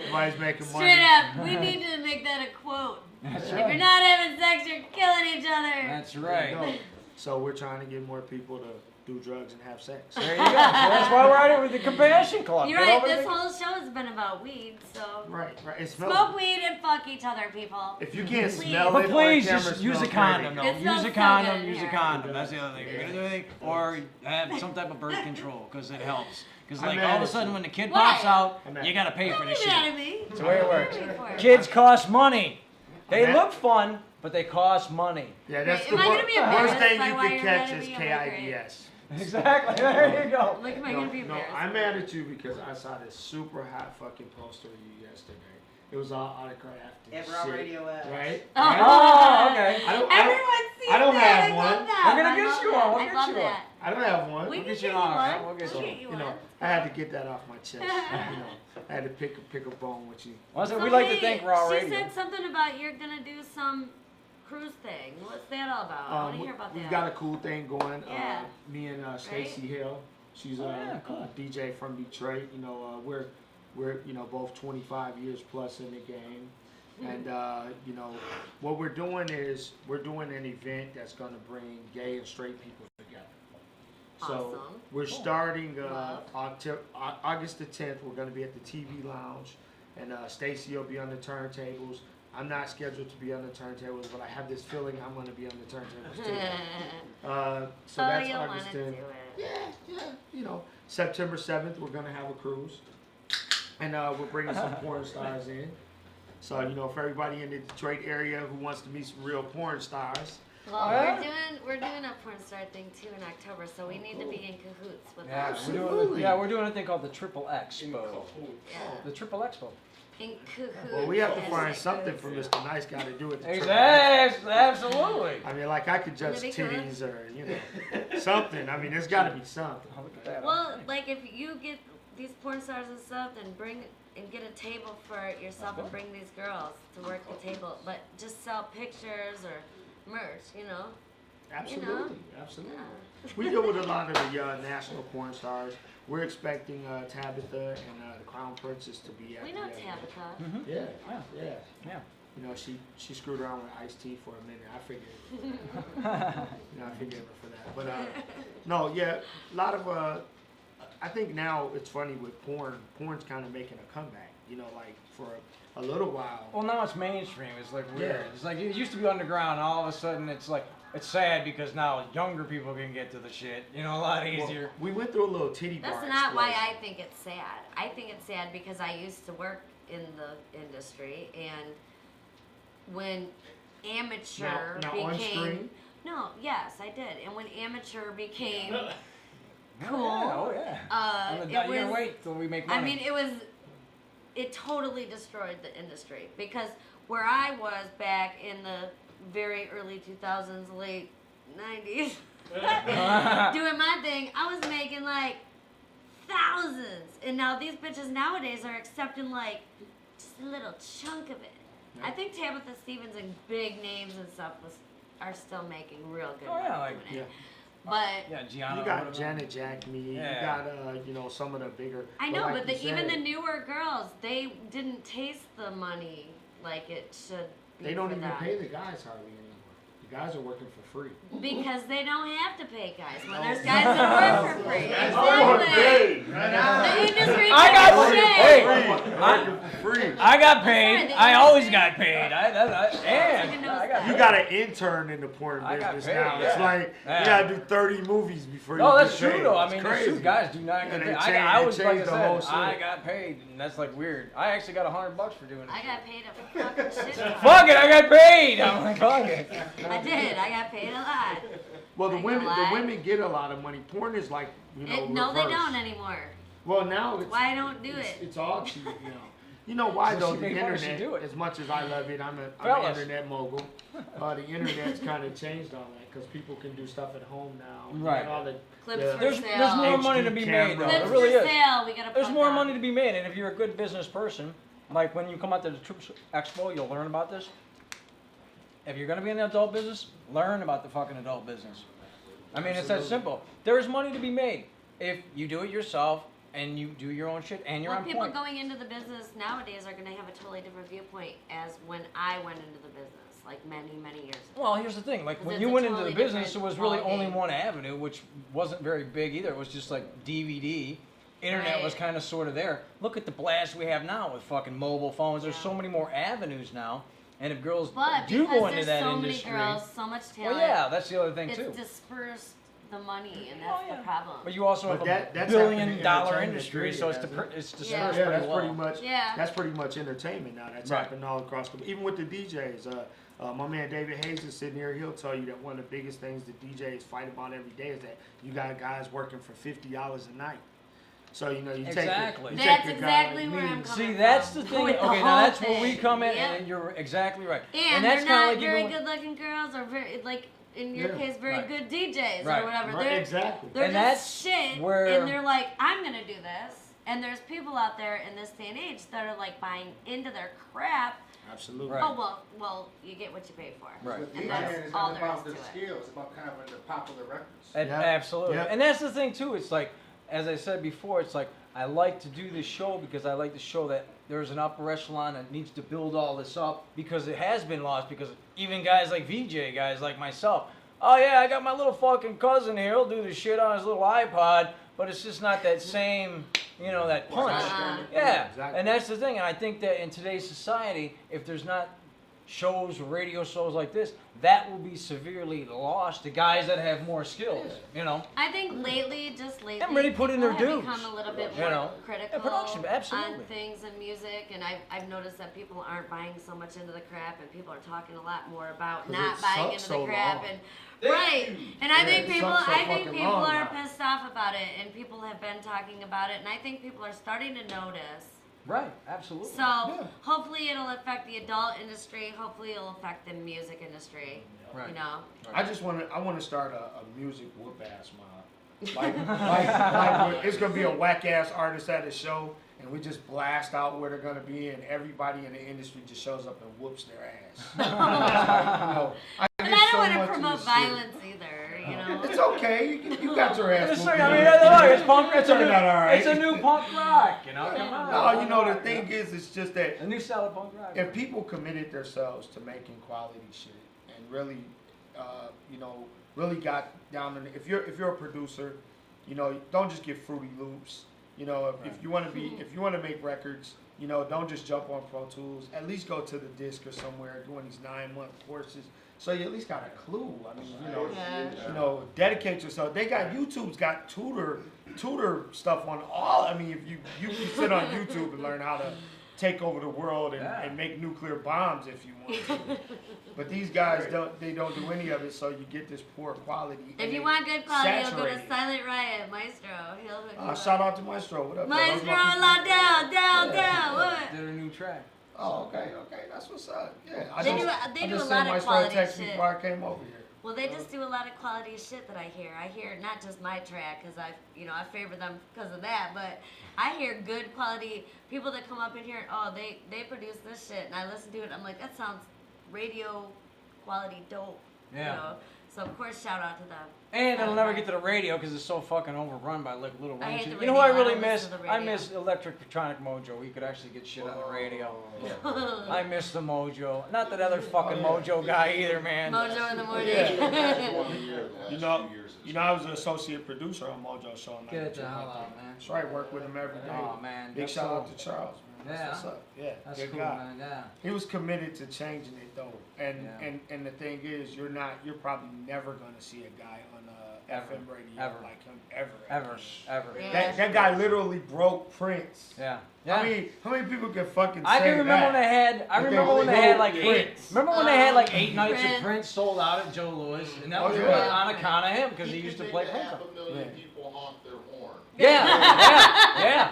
M: Nobody's making money.
B: Straight up, we need to make that a quote.
A: That's
B: If
A: right.
B: you're not having sex, you're killing each other.
A: That's
M: There you
A: right.
M: go. So we're trying to get more people to do drugs and have sex.
A: There you go. So that's why we're at it with the Compassion Club.
B: You're
A: Get
B: right,
A: over
B: this
A: the-
B: whole show has been about weed, so.
M: Right. It
B: Smoke
M: smells.
B: weed and fuck each other, people.
M: If you can't
B: Please.
M: smell
A: But
M: it,
A: please,
M: on camera,
A: just use a
M: smells
A: condom.
M: great.
A: No,
B: It smells
A: use a
B: so
A: condom.
B: good
A: Use a
B: here.
A: condom. That's the other thing. If you're gonna do anything, or have some type of birth control, because it helps. Because
M: I'm
A: like
M: mad
A: all of a
M: at
A: sudden
M: you.
A: when the kid
B: Why?
A: pops out,
M: I'm mad.
A: you gotta pay for
B: Don't
A: this
B: be mad
A: shit.
B: at me.
A: That's the way it works.
B: Pay for it.
A: Kids cost money. They
M: I'm mad.
A: look fun, but they cost money.
M: Yeah, that's
B: Wait,
M: the
B: am I gonna be
M: worst
B: embarrassed
M: thing
B: by
M: you
B: why
M: can
B: you're
M: catch
B: mad at
M: is
B: me? Okay,
M: KIDS.
A: Exactly. There you go.
B: Like, am I
M: No,
B: gonna be embarrassed?
M: I'm mad at you because I saw this super hot fucking poster of you yesterday. It was all autographed and
C: At Raw
M: shit,
C: Radio X.
M: right?
A: Oh, okay.
B: Everyone's seen
M: I don't
B: that.
M: have
B: I
M: one.
B: love that.
A: We're gonna
B: I
A: get
B: love
A: you
B: that.
A: one. We'll
B: I
A: get
B: love
A: you
B: that.
M: I don't have one.
B: We
A: We'll
B: can
A: get you
B: get
A: an
B: you
A: honor,
B: one.
A: we'll get
B: We'll
A: you
B: get you
M: You know,
B: one.
M: I had to get that off my chest. You know, I had to pick a bone with you.
A: Well, so
B: So
A: we like to
B: hey,
A: thank Raw
B: She
A: Radio.
B: said something about you're gonna do some cruise thing. What's that all about? I want to hear about
M: We've
B: that.
M: got a cool thing going.
B: Yeah.
M: Me and Stacy Hill. She's
A: yeah, cool.
M: a DJ from Detroit. You know, we're you know both 25 years plus in the game, and you know what we're doing is we're doing an event that's going to bring gay and straight people together. So
B: Awesome.
M: we're starting
B: Love.
M: August the 10th. We're going to be at the TV Lounge, and Stacy will be on the turntables. I'm not scheduled to be on the turntables, but I have this feeling I'm going to be on the turntables too. So
B: Oh,
M: that's
B: you'll
M: August
B: want to
M: 10th.
B: do it.
M: Yeah, you know, September 7th, we're going to have a cruise. And we're bringing some porn stars in. So, you know, for everybody in the Detroit area who wants to meet some real porn stars.
B: Well,
A: Oh, yeah?
B: we're doing a porn star thing too in October, so we need to be in cahoots with
A: Yeah,
B: that.
A: we're doing a thing called the Triple Expo.
B: Yeah.
A: The Triple Expo.
B: In cahoots.
M: Well, we have to
B: yes.
M: find something for Mr. Nice Guy to do at the Triple
A: Exactly. Absolutely.
M: I mean, like I could judge
B: Would it be good?
M: titties or, you know, something. I mean, there's got to be something.
A: Oh, look at that.
B: Well, like if you get these porn stars and stuff, then bring and get a table for yourself and bring these girls to work the table, but just sell pictures or merch, you know.
M: Absolutely, absolutely.
B: Yeah.
M: We deal with a lot of the national porn stars. We're expecting Tabitha and the Crown Princess to be at
B: We
M: the
B: know
M: event.
B: Tabitha.
M: Yeah,
A: Yeah.
M: yeah.
A: Yeah.
M: You know, she screwed around with Ice-T for a minute. I figured, you know, I forgive her for that. But no, yeah, a lot of I think now it's funny with porn. Porn's kind of making a comeback. You know, like for a little while.
A: Well, now it's mainstream. It's like weird.
M: Yeah.
A: It's like it used to be underground. And all of a sudden, it's like it's sad because now younger people can get to the shit. You know, a lot easier.
M: We went through a little titty bar.
B: That's not why
M: explosion.
B: I think it's sad. I think it's sad because I used to work in the industry, and when amateur
M: Now on
B: became
M: screen?
B: no, yes, I did, and when amateur became
A: Oh,
B: cool,
A: yeah, oh yeah.
B: it
A: You're gonna
B: was.
A: wait till we make money.
B: I mean, it totally destroyed the industry because where I was back in the very early 2000s, late 90s, doing my thing, I was making like thousands. And now these bitches nowadays are accepting like just a little chunk of it. I think Tabitha Stevens and big names and stuff are still making real good
A: Oh,
B: money
A: yeah, like-
B: doing it.
M: Yeah.
B: But
A: yeah, Gianna.
M: You got Janet Jack Me.
A: Yeah.
M: You got you know, some of the bigger.
B: I know,
M: like
B: but
M: you
B: even the
M: said,
B: newer girls, they didn't taste the money like it should be
M: they don't
B: for
M: even
B: them.
M: pay the guys hardly anymore. The guys are working for free.
B: Because they don't have to pay guys. When there's guys that work for free. Exactly. The industry
A: I got
B: shit.
A: hey, I got paid. I always got paid.
M: You got an intern in the porn
A: I got
M: business
A: paid,
M: now.
A: yeah.
M: It's like
A: Yeah.
M: you gotta do 30 movies before
A: No,
M: you
A: that's
M: get
A: true
M: paid.
A: though. I
M: It's
A: mean,
M: crazy.
A: the guys do not get
M: And
A: paid.
M: they
A: I was like I
M: changed the whole
A: said, I
M: shit.
A: got paid, and that's like weird. I actually got $100 for doing it.
B: I got paid a fucking shit ton.
A: Fuck it, I got paid. I'm like, fuck it.
B: I did. I got paid a lot.
M: Well, the
B: I ain't
M: women,
B: gonna lie.
M: the women get a lot of money. Porn is like, you know,
B: No, they
M: reverse.
B: don't anymore.
M: Well, now it's
B: Why don't do
M: it's,
B: it?
M: it's all cheap now. You know why
A: So
M: though?
A: she
M: The
A: make money, she
M: internet,
A: do it.
M: as much as I love it, I'm an
A: Fellas.
M: internet mogul. The internet's kind of changed all that because people can do stuff at home now.
A: Right.
M: And all the,
B: Clips
M: the-
B: for
A: There's
B: sale.
A: more money
M: HD
A: to be
M: camera.
A: made though.
B: Clips
A: There really
B: for
A: is.
B: sale. We gotta
A: There's
B: plug
A: more
B: that.
A: money to be made, and if you're a good business person, like when you come out to the Troops Expo, you'll learn about this. If you're gonna be in the adult business, learn about the fucking adult business. I mean, it's that simple. There is money to be made if you do it yourself and you do your own shit and you're
B: Well,
A: on
B: people
A: point.
B: going into the business nowadays are going to have a totally different viewpoint as when I went into the business, like many, many years ago.
A: Well, here's the thing. Like
B: 'Cause
A: when
B: it's
A: you
B: a
A: went
B: totally
A: into the business, it
B: different
A: was really only
B: ballgame.
A: one avenue, which wasn't very big either. It was just like DVD. Internet was
B: Right.
A: kind of sort of there. Look at the blast we have now with fucking mobile phones. There's so many more avenues now. And if girls
B: But
A: do
B: because
A: go into
B: there's
A: that
B: so
A: industry,
B: many girls, so much talent.
A: well, yeah, that's the other thing
B: it's
A: too.
B: dispersed the money, and that's the problem.
A: But you also
M: But
A: have
M: that's
A: a
M: happened in
A: billion-dollar
M: entertainment,
A: industry,
M: period,
A: so it's
M: hasn't it?
A: it's
B: Yeah.
A: dispersed
M: Yeah,
A: pretty
M: that's
A: well.
M: pretty much.
B: Yeah.
M: That's pretty much entertainment now. That's
A: Right.
M: happening all across the. Even with the DJs, my man David Hayes is sitting here. He'll tell you that one of the biggest things the DJs fight about every day is that you got guys working for $50 a night. So you know you
A: Exactly.
M: take.
B: That's
M: your guy
B: exactly
M: like
B: where
M: me.
B: I'm coming
A: See,
B: from.
A: that's the thing.
B: With the
A: Okay, now
B: whole
A: that's where we
B: thing.
A: come in,
B: Yep.
A: and you're exactly right.
B: And
A: that's
B: they're
A: kinda
B: not
A: like
B: very
A: even when-
B: good-looking girls, or very like in your
M: Yeah.
B: case, very
A: Right.
B: good DJs
A: Right.
B: or whatever.
M: Right,
B: They're
M: exactly.
B: they're
A: And
B: just
A: that's
B: shit,
A: where-
B: and they're like, I'm gonna do this. And there's people out there in this day and age that are like buying into their crap.
M: Absolutely.
A: Right.
B: Oh well, you get what you pay for.
A: Right.
F: With
B: And
F: DJing,
B: that's
F: it's
B: all
F: not
B: there is
F: about
B: to
F: the
B: it.
F: skills, it's about having the popular records.
M: Yeah.
A: Absolutely.
M: Yeah.
A: And that's the thing too. It's like, as I said before, it's like I like to do this show because I like to show that there's an upper echelon that needs to build all this up because it has been lost. Because even guys like VJ, guys like myself, oh yeah, I got my little fucking cousin here. He'll do the shit on his little iPod, but it's just not that same, you know, that punch. Yeah.
M: Exactly.
A: And that's the thing. And I think that in today's society, if there's not shows, radio shows like this, that will be severely lost to guys that have more skills. You know.
B: I think lately, just lately,
A: Everybody put in
B: people
A: their
B: have
A: dues,
B: become a little bit
A: you
B: more
A: know.
B: critical
A: Yeah, production, absolutely.
B: on things in music, and I've noticed that people aren't buying so much into the crap, and people are talking a lot more about
M: 'Cause
B: not
M: it
B: buying
M: sucks
B: into the
M: so
B: crap,
M: long.
B: and right. And I
M: Yeah,
B: think
M: it
B: people,
M: sucks so
B: I think
M: fucking
B: people
M: long
B: are
M: now.
B: pissed off about it, and people have been talking about it, and I think people are starting to notice.
A: Right. Absolutely.
B: So hopefully it'll affect the adult industry. Hopefully it'll affect the music industry.
A: Right.
B: You know.
M: I want to start a music whoop ass mob. Like it's gonna be a whack ass artist at a show, and we just blast out where they're gonna be, and everybody in the industry just shows up and whoops their ass. You know,
B: But I
M: get
B: don't
M: so
B: want
M: much
B: to
M: of
B: promote
M: this shit.
B: violence either. You know.
M: It's okay. You got your ass.
A: It's
M: whooped.
A: like, I mean, look, it's punk. It's a
M: Turned
A: new,
M: out all right.
A: it's a new punk rock. You know. Come on.
M: No, you know the thing is, it's just that
A: A new style of punk rock.
M: if people committed themselves to making quality shit and really, you know, really got down in, if you're a producer, you know, don't just get Fruity Loops. You know, if you want to make records, you know, don't just jump on Pro Tools. At least go to the disc or somewhere doing these 9-month courses, so you at least got a clue. I mean, you know, dedicate yourself. They got YouTube's got tutor stuff on all. I mean, if you can sit on YouTube and learn how to take over the world and make nuclear bombs if you want to. But these guys don't do any of it, so you get this poor quality.
B: If you want good quality, you'll go to
M: saturated.
B: Silent Riot, Maestro. He'll hook you up.
M: Shout out to Maestro. What up? bro?
B: Maestro,
M: Those my
B: la
M: people.
B: down. What?
A: Did a new track.
M: Oh, okay, that's what's up. Yeah,
B: They
M: I
B: do
M: just
B: a
M: sent
B: lot of
M: Maestro
B: quality
M: text
B: shit.
M: before I came over here.
B: Well, they just do a lot of quality shit that I hear. I hear not just my track, because I favor them because of that, but I hear good quality people that come up in here and, oh, they produce this shit, and I listen to it, I'm like, that sounds radio quality dope.
A: Yeah.
B: You know? So of course, shout out to them.
A: And it'll never get to the radio because it's so fucking overrun by like little
B: I hate
A: ranges.
B: the
A: You know who I
B: radio. I
A: really
B: don't
A: miss?
B: listen to the
A: I
B: radio.
A: miss Electric Petronic Mojo. We could actually get shit on the radio. I miss the Mojo. Not that other fucking Mojo guy either, man.
B: Mojo in the morning.
M: You know, I was an associate producer on Mojo Show. in
A: Get the
M: 92.
A: hell out, man.
M: That's right, work with him every day.
A: Oh, man.
M: Big
A: That's
M: shout
A: so-
M: out to Charles, man.
A: Yeah.
M: That's what's up. Yeah,
A: That's
M: good
A: cool,
M: guy.
A: man. Yeah.
M: He was committed to changing it though, and
A: Yeah.
M: and the thing is, you're probably never gonna see a guy on FM radio
A: Ever.
M: like him ever.
A: Ever.
M: That guy literally broke Prince.
A: Yeah.
M: I mean, how many people can fucking say
A: I can remember
M: that?
A: when they had. I
M: But
A: remember when they
M: broke
A: had like eight.
M: Prince.
A: Remember when they had like 8 nights
B: Prince.
A: of Prince sold out at Joe Louis, and that
M: Oh,
A: was
M: yeah.
A: on account of him because he used to play Prince.
E: Half a million people honk their horn.
A: Yeah.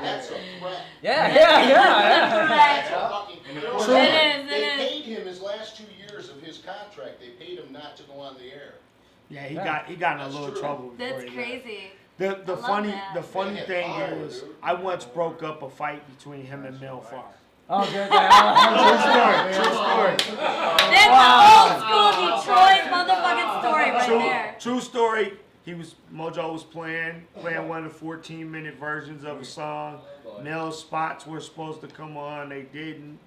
E: That's a threat.
A: Yeah.
E: That's a fucking
B: It
E: threat.
B: is,
E: They
B: it is.
E: paid him his last 2 years of his contract. They paid him not to go on the air.
M: Yeah, he
A: Yeah.
M: got in a
E: That's
M: little
E: true.
M: trouble. before
B: That's
M: he left.
B: crazy.
M: The
B: I love
M: funny
B: that.
E: They
M: thing
E: had power,
M: is,
E: dude.
M: I once broke up a fight between him and Mel Farr.
A: Oh, good.
M: True story.
B: That's an old school Detroit motherfucking story right there.
M: True story. Mojo was playing one of the 14-minute versions of a song. Mel's spots were supposed to come on, they didn't.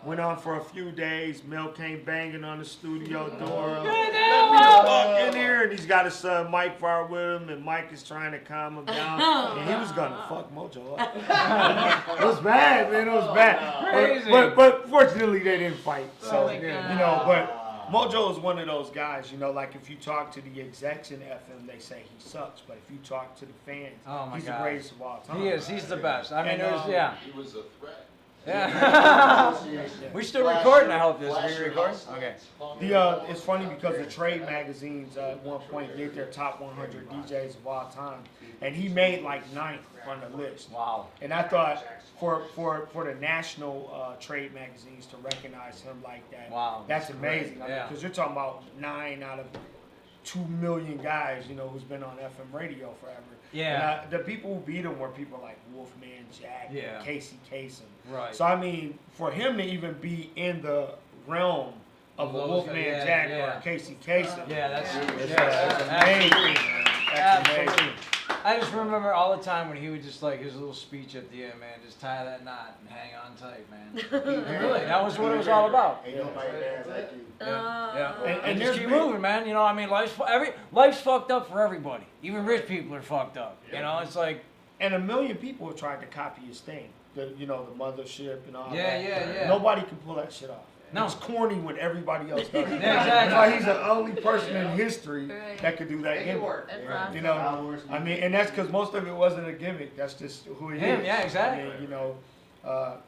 M: Went on for a few days. Mel came banging on the studio door. Let me walk in here, and he's got his son Mike Farr with him, and Mike is trying to calm him down, and he was gonna fuck Mojo up. It was bad, man. It was bad.
A: Crazy.
M: But fortunately, they didn't fight. So
B: Oh my God.
M: you know, but Mojo is one of those guys. You know, like if you talk to the execs in FM, they say he sucks, but if you talk to the fans,
A: Oh my
M: he's
A: God.
M: the greatest of all time.
A: He is. He's the best. I mean,
M: And,
A: there's yeah.
E: He was a threat.
A: Yeah. We still
E: Flash
A: recording. I
E: your-
A: hope this. Are
E: flash
A: we
E: your
A: recording?
E: house
A: Okay.
E: lights.
M: It's funny because the trade magazines at one point did their top 100 DJs of all time, and he made like 9th on the list.
A: Wow.
M: And I thought for the national trade magazines to recognize him like that,
A: Wow,
M: that's
A: that's great.
M: amazing.
A: Yeah.
M: Because you're talking about 9 out of 2 million guys, you know, who's been on FM radio forever.
A: Yeah.
M: And the people who beat him were people like Wolfman Jack,
A: Yeah.
M: and Casey Kasem.
A: Right.
M: So I mean, for him to even be in the realm of a
A: Those
M: Wolfman
A: guys,
M: Jack
A: yeah.
M: or a Casey Kasem,
A: Yeah, that's
M: that's amazing. That's amazing.
A: Absolutely. I just remember all the time when he would just like his little speech at the end, man, just tie that knot and hang on tight, man. Really, that was what it was all about.
F: Ain't nobody dance like you.
A: Yeah.
M: And
A: And
M: there's
A: just keep
M: been-
A: moving, man. You know, I mean, life's fucked up for everybody. Even rich people are fucked up. You know, it's like
M: And a million people have tried to copy his thing. The mothership and all
A: Yeah,
M: that.
A: yeah.
M: Nobody can pull that shit off.
A: No.
M: It's corny when everybody else does it.
A: Yeah, exactly.
M: That's why he's the only person in history
B: Right.
M: that could do that
C: Make it
M: gimmick.
C: work.
B: That's
C: Yeah.
B: awesome.
M: You know, I mean, and that's because most of it wasn't a gimmick. That's just who he
A: Him,
M: is.
A: yeah, exactly.
M: I mean, you know,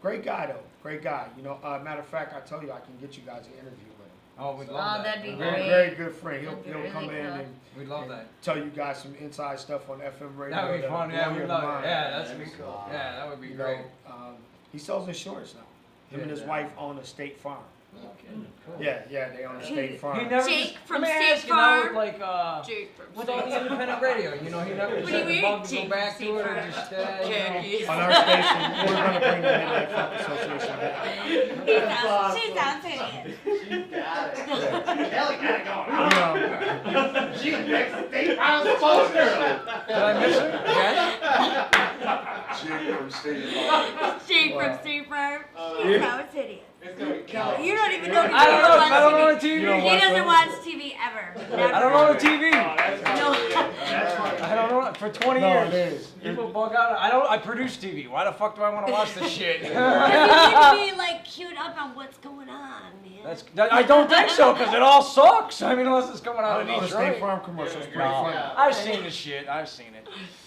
M: great guy though. Great guy. You know, matter of fact, I tell you, I can get you guys an interview with him.
A: oh, we'd
B: Oh,
A: love that.
B: that'd be
M: Very,
B: great.
M: very good friend.
B: That'd be
M: He'll
B: really
M: come in
B: cool.
M: and
A: We'd love that.
M: tell you guys some inside stuff on FM radio.
A: That would be
M: that'll
A: fun.
M: blow
A: Yeah,
M: your
A: we'd love
M: mind.
A: it. Yeah, that's be cool. Yeah, that would be
M: You
A: great.
M: know, he sells insurance now. Him and his
A: Yeah.
M: wife own a State Farm.
A: Cool.
M: Yeah, they own a State Farm.
A: He never
B: Jake
A: just,
B: from
A: let me
B: State
A: ask you now with
B: Farm.
A: like
B: Jake from
A: with all the independent radio, you know, he never
B: What
A: just
B: do you
A: had the
B: mean,
A: bug to
B: Jake
A: go back
B: from
A: to it or
B: State
A: just
B: Jackie.
M: On our station, we're going to bring the Midnight Funk Association back.
B: She sounds hideous.
C: Got it. Kelly got it going.
M: You know,
C: She's next State Farm poster.
A: Did I miss it again?
E: Jake from State Farm.
B: Jake from State Farm. She sounds hideous. You don't even know.
A: I don't know. I don't know the TV.
M: You don't
B: He
M: watch
B: doesn't
M: those?
B: watch TV ever. Never.
A: I don't know the TV.
B: No.
A: I don't know. For 20
M: No,
A: years,
M: it is.
A: people bug out. I produce TV. Why the fuck do I want to watch this shit?
B: You need to be like queued up on what's going on, man.
A: I don't think so, because it all sucks. I mean, unless it's coming out
M: I
A: of
M: know the State
A: Detroit.
M: Farm commercials pretty
A: No,
M: funny.
A: I've seen the shit. I've seen it.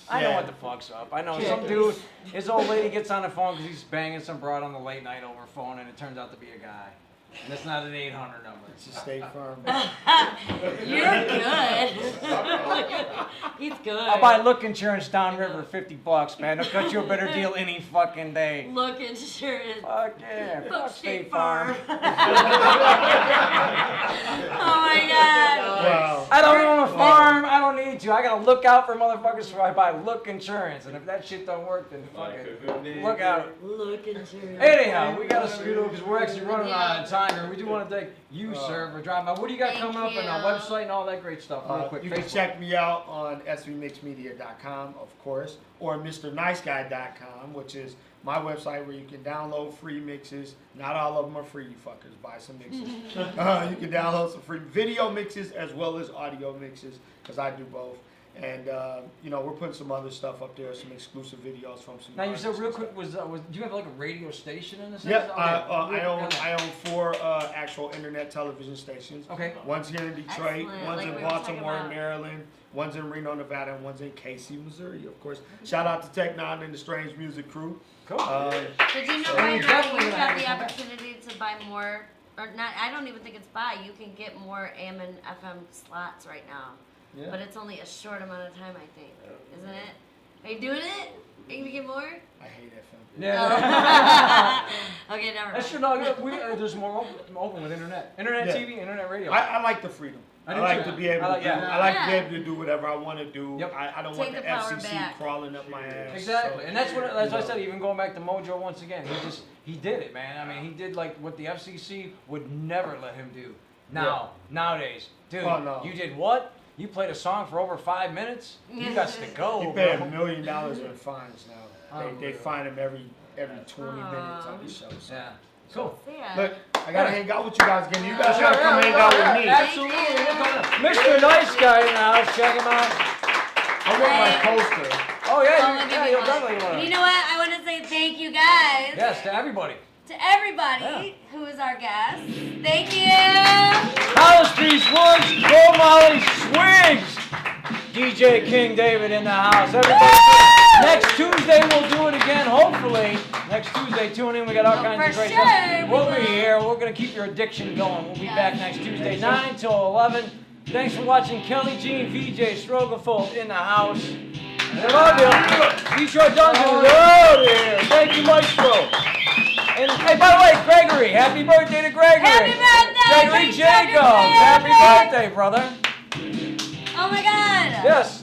A: I know
M: Yeah.
A: what the fuck's up. I know some dude, his old lady gets on the phone because he's banging some broad on the late night over phone, and it turns out to be a guy. And it's not an 800 number.
M: It's a State Farm.
B: You're good. He's good.
A: I'll buy Look Insurance downriver $50, man. They'll cut you a better deal any fucking day.
B: Look insurance.
A: Fuck yeah.
B: Fuck
A: Fuck
B: State
A: State Farm.
B: Oh my god.
M: Wow.
A: I don't own a farm. I don't need to. I gotta look out for motherfuckers, so I buy Look Insurance. And if that shit don't work, then fuck it. Look out.
B: Look insurance.
A: Anyhow, we gotta scoot over because we're actually running out of time here. We do want to thank you, sir, for driving by. What do you got
B: Thank
A: coming up on our website and all that great stuff? Real quick.
M: You
A: Facebook.
M: can check me out on svmixmedia.com, of course, or MrNiceGuy.com, which is my website where you can download free mixes. Not all of them are free, you fuckers. Buy some mixes. You can download some free video mixes as well as audio mixes, because I do both. And we're putting some other stuff up there, some exclusive videos from some.
A: Now you said real quick, was do you have like a radio station in this?
M: Yep, I own 4 actual internet television stations.
A: Okay.
M: One's here in Detroit,
B: Excellent,
M: one's
B: like
M: in
B: we were talking
M: Baltimore,
B: about.
M: Maryland, one's in Reno, Nevada, and one's in Casey, Missouri, of course. Shout out to Tech Nine and the Strange Music Crew.
A: Cool.
B: Did you know
A: So
B: right
A: we
B: now
A: definitely
B: you
A: gonna
B: have
A: have
B: the
A: you come back.
B: opportunity to buy more, or not? I don't even think it's buy. You can get more AM and FM slots right now,
M: Yeah.
B: but it's only a short amount of time, I think. Isn't it? Are you doing it? Are you gonna get more?
M: I hate FM.
A: Yeah.
B: Okay, never mind.
A: That's true. No, there's more open with internet,
M: Yeah.
A: TV, internet radio.
M: I like the freedom.
A: I
M: I
A: do
M: like
A: too.
M: to be able
A: I
M: to
A: like-
M: do.
A: yeah.
M: I like to be
B: Yeah.
M: able to do whatever I want to do.
A: Yep.
M: I don't
B: Take
M: want
B: the
M: the
B: power
M: FCC
B: back.
M: crawling up my ass.
A: Exactly,
M: So,
A: and that's what, as I
M: you know.
A: said, even going back to Mojo once again, he did it, man. I mean, he did like what the FCC would never let him do. Nowadays, dude,
M: Oh, no.
A: you did what? You played a song for over 5 minutes? You got to go,
M: You pay
A: bro.
M: $1 million in fines now. They fine him every 20 minutes on the show. So.
A: Yeah. Cool.
B: Yeah.
M: Look, I gotta hang out with you guys again. You guys
A: Sure,
M: gotta come
A: yeah,
M: hang out
A: yeah,
M: with me.
A: Absolutely. We'll come down. Mr. Nice Guy in the house. Check him out.
M: I want my poster.
A: Oh, yeah,
B: I'll give you
A: you'll
B: one.
A: definitely want
B: You
A: to.
B: know what? I want to say thank you guys.
A: Yes, to everybody.
B: To everybody who is our guest. Thank you.
A: House Piece Woods, Go Molly Swings. DJ King David in the house. Everybody, next Tuesday we'll do it again, hopefully. Next Tuesday, tune in. We got all kinds of great stuff. We'll be here. We're going to keep your addiction going. We'll be back next Tuesday, 9 till 11. Thanks for watching. Kelly Jean, VJ Strogafold in the house. I love you. Detroit Dungeon, love you. Thank you, Maestro. And hey, by the way, Gregory, happy birthday to Gregory.
B: Happy birthday,
A: Gregory
B: Great
A: Jacobs.
B: Gregory.
A: Happy birthday, brother.
B: Oh my God.
A: Yes.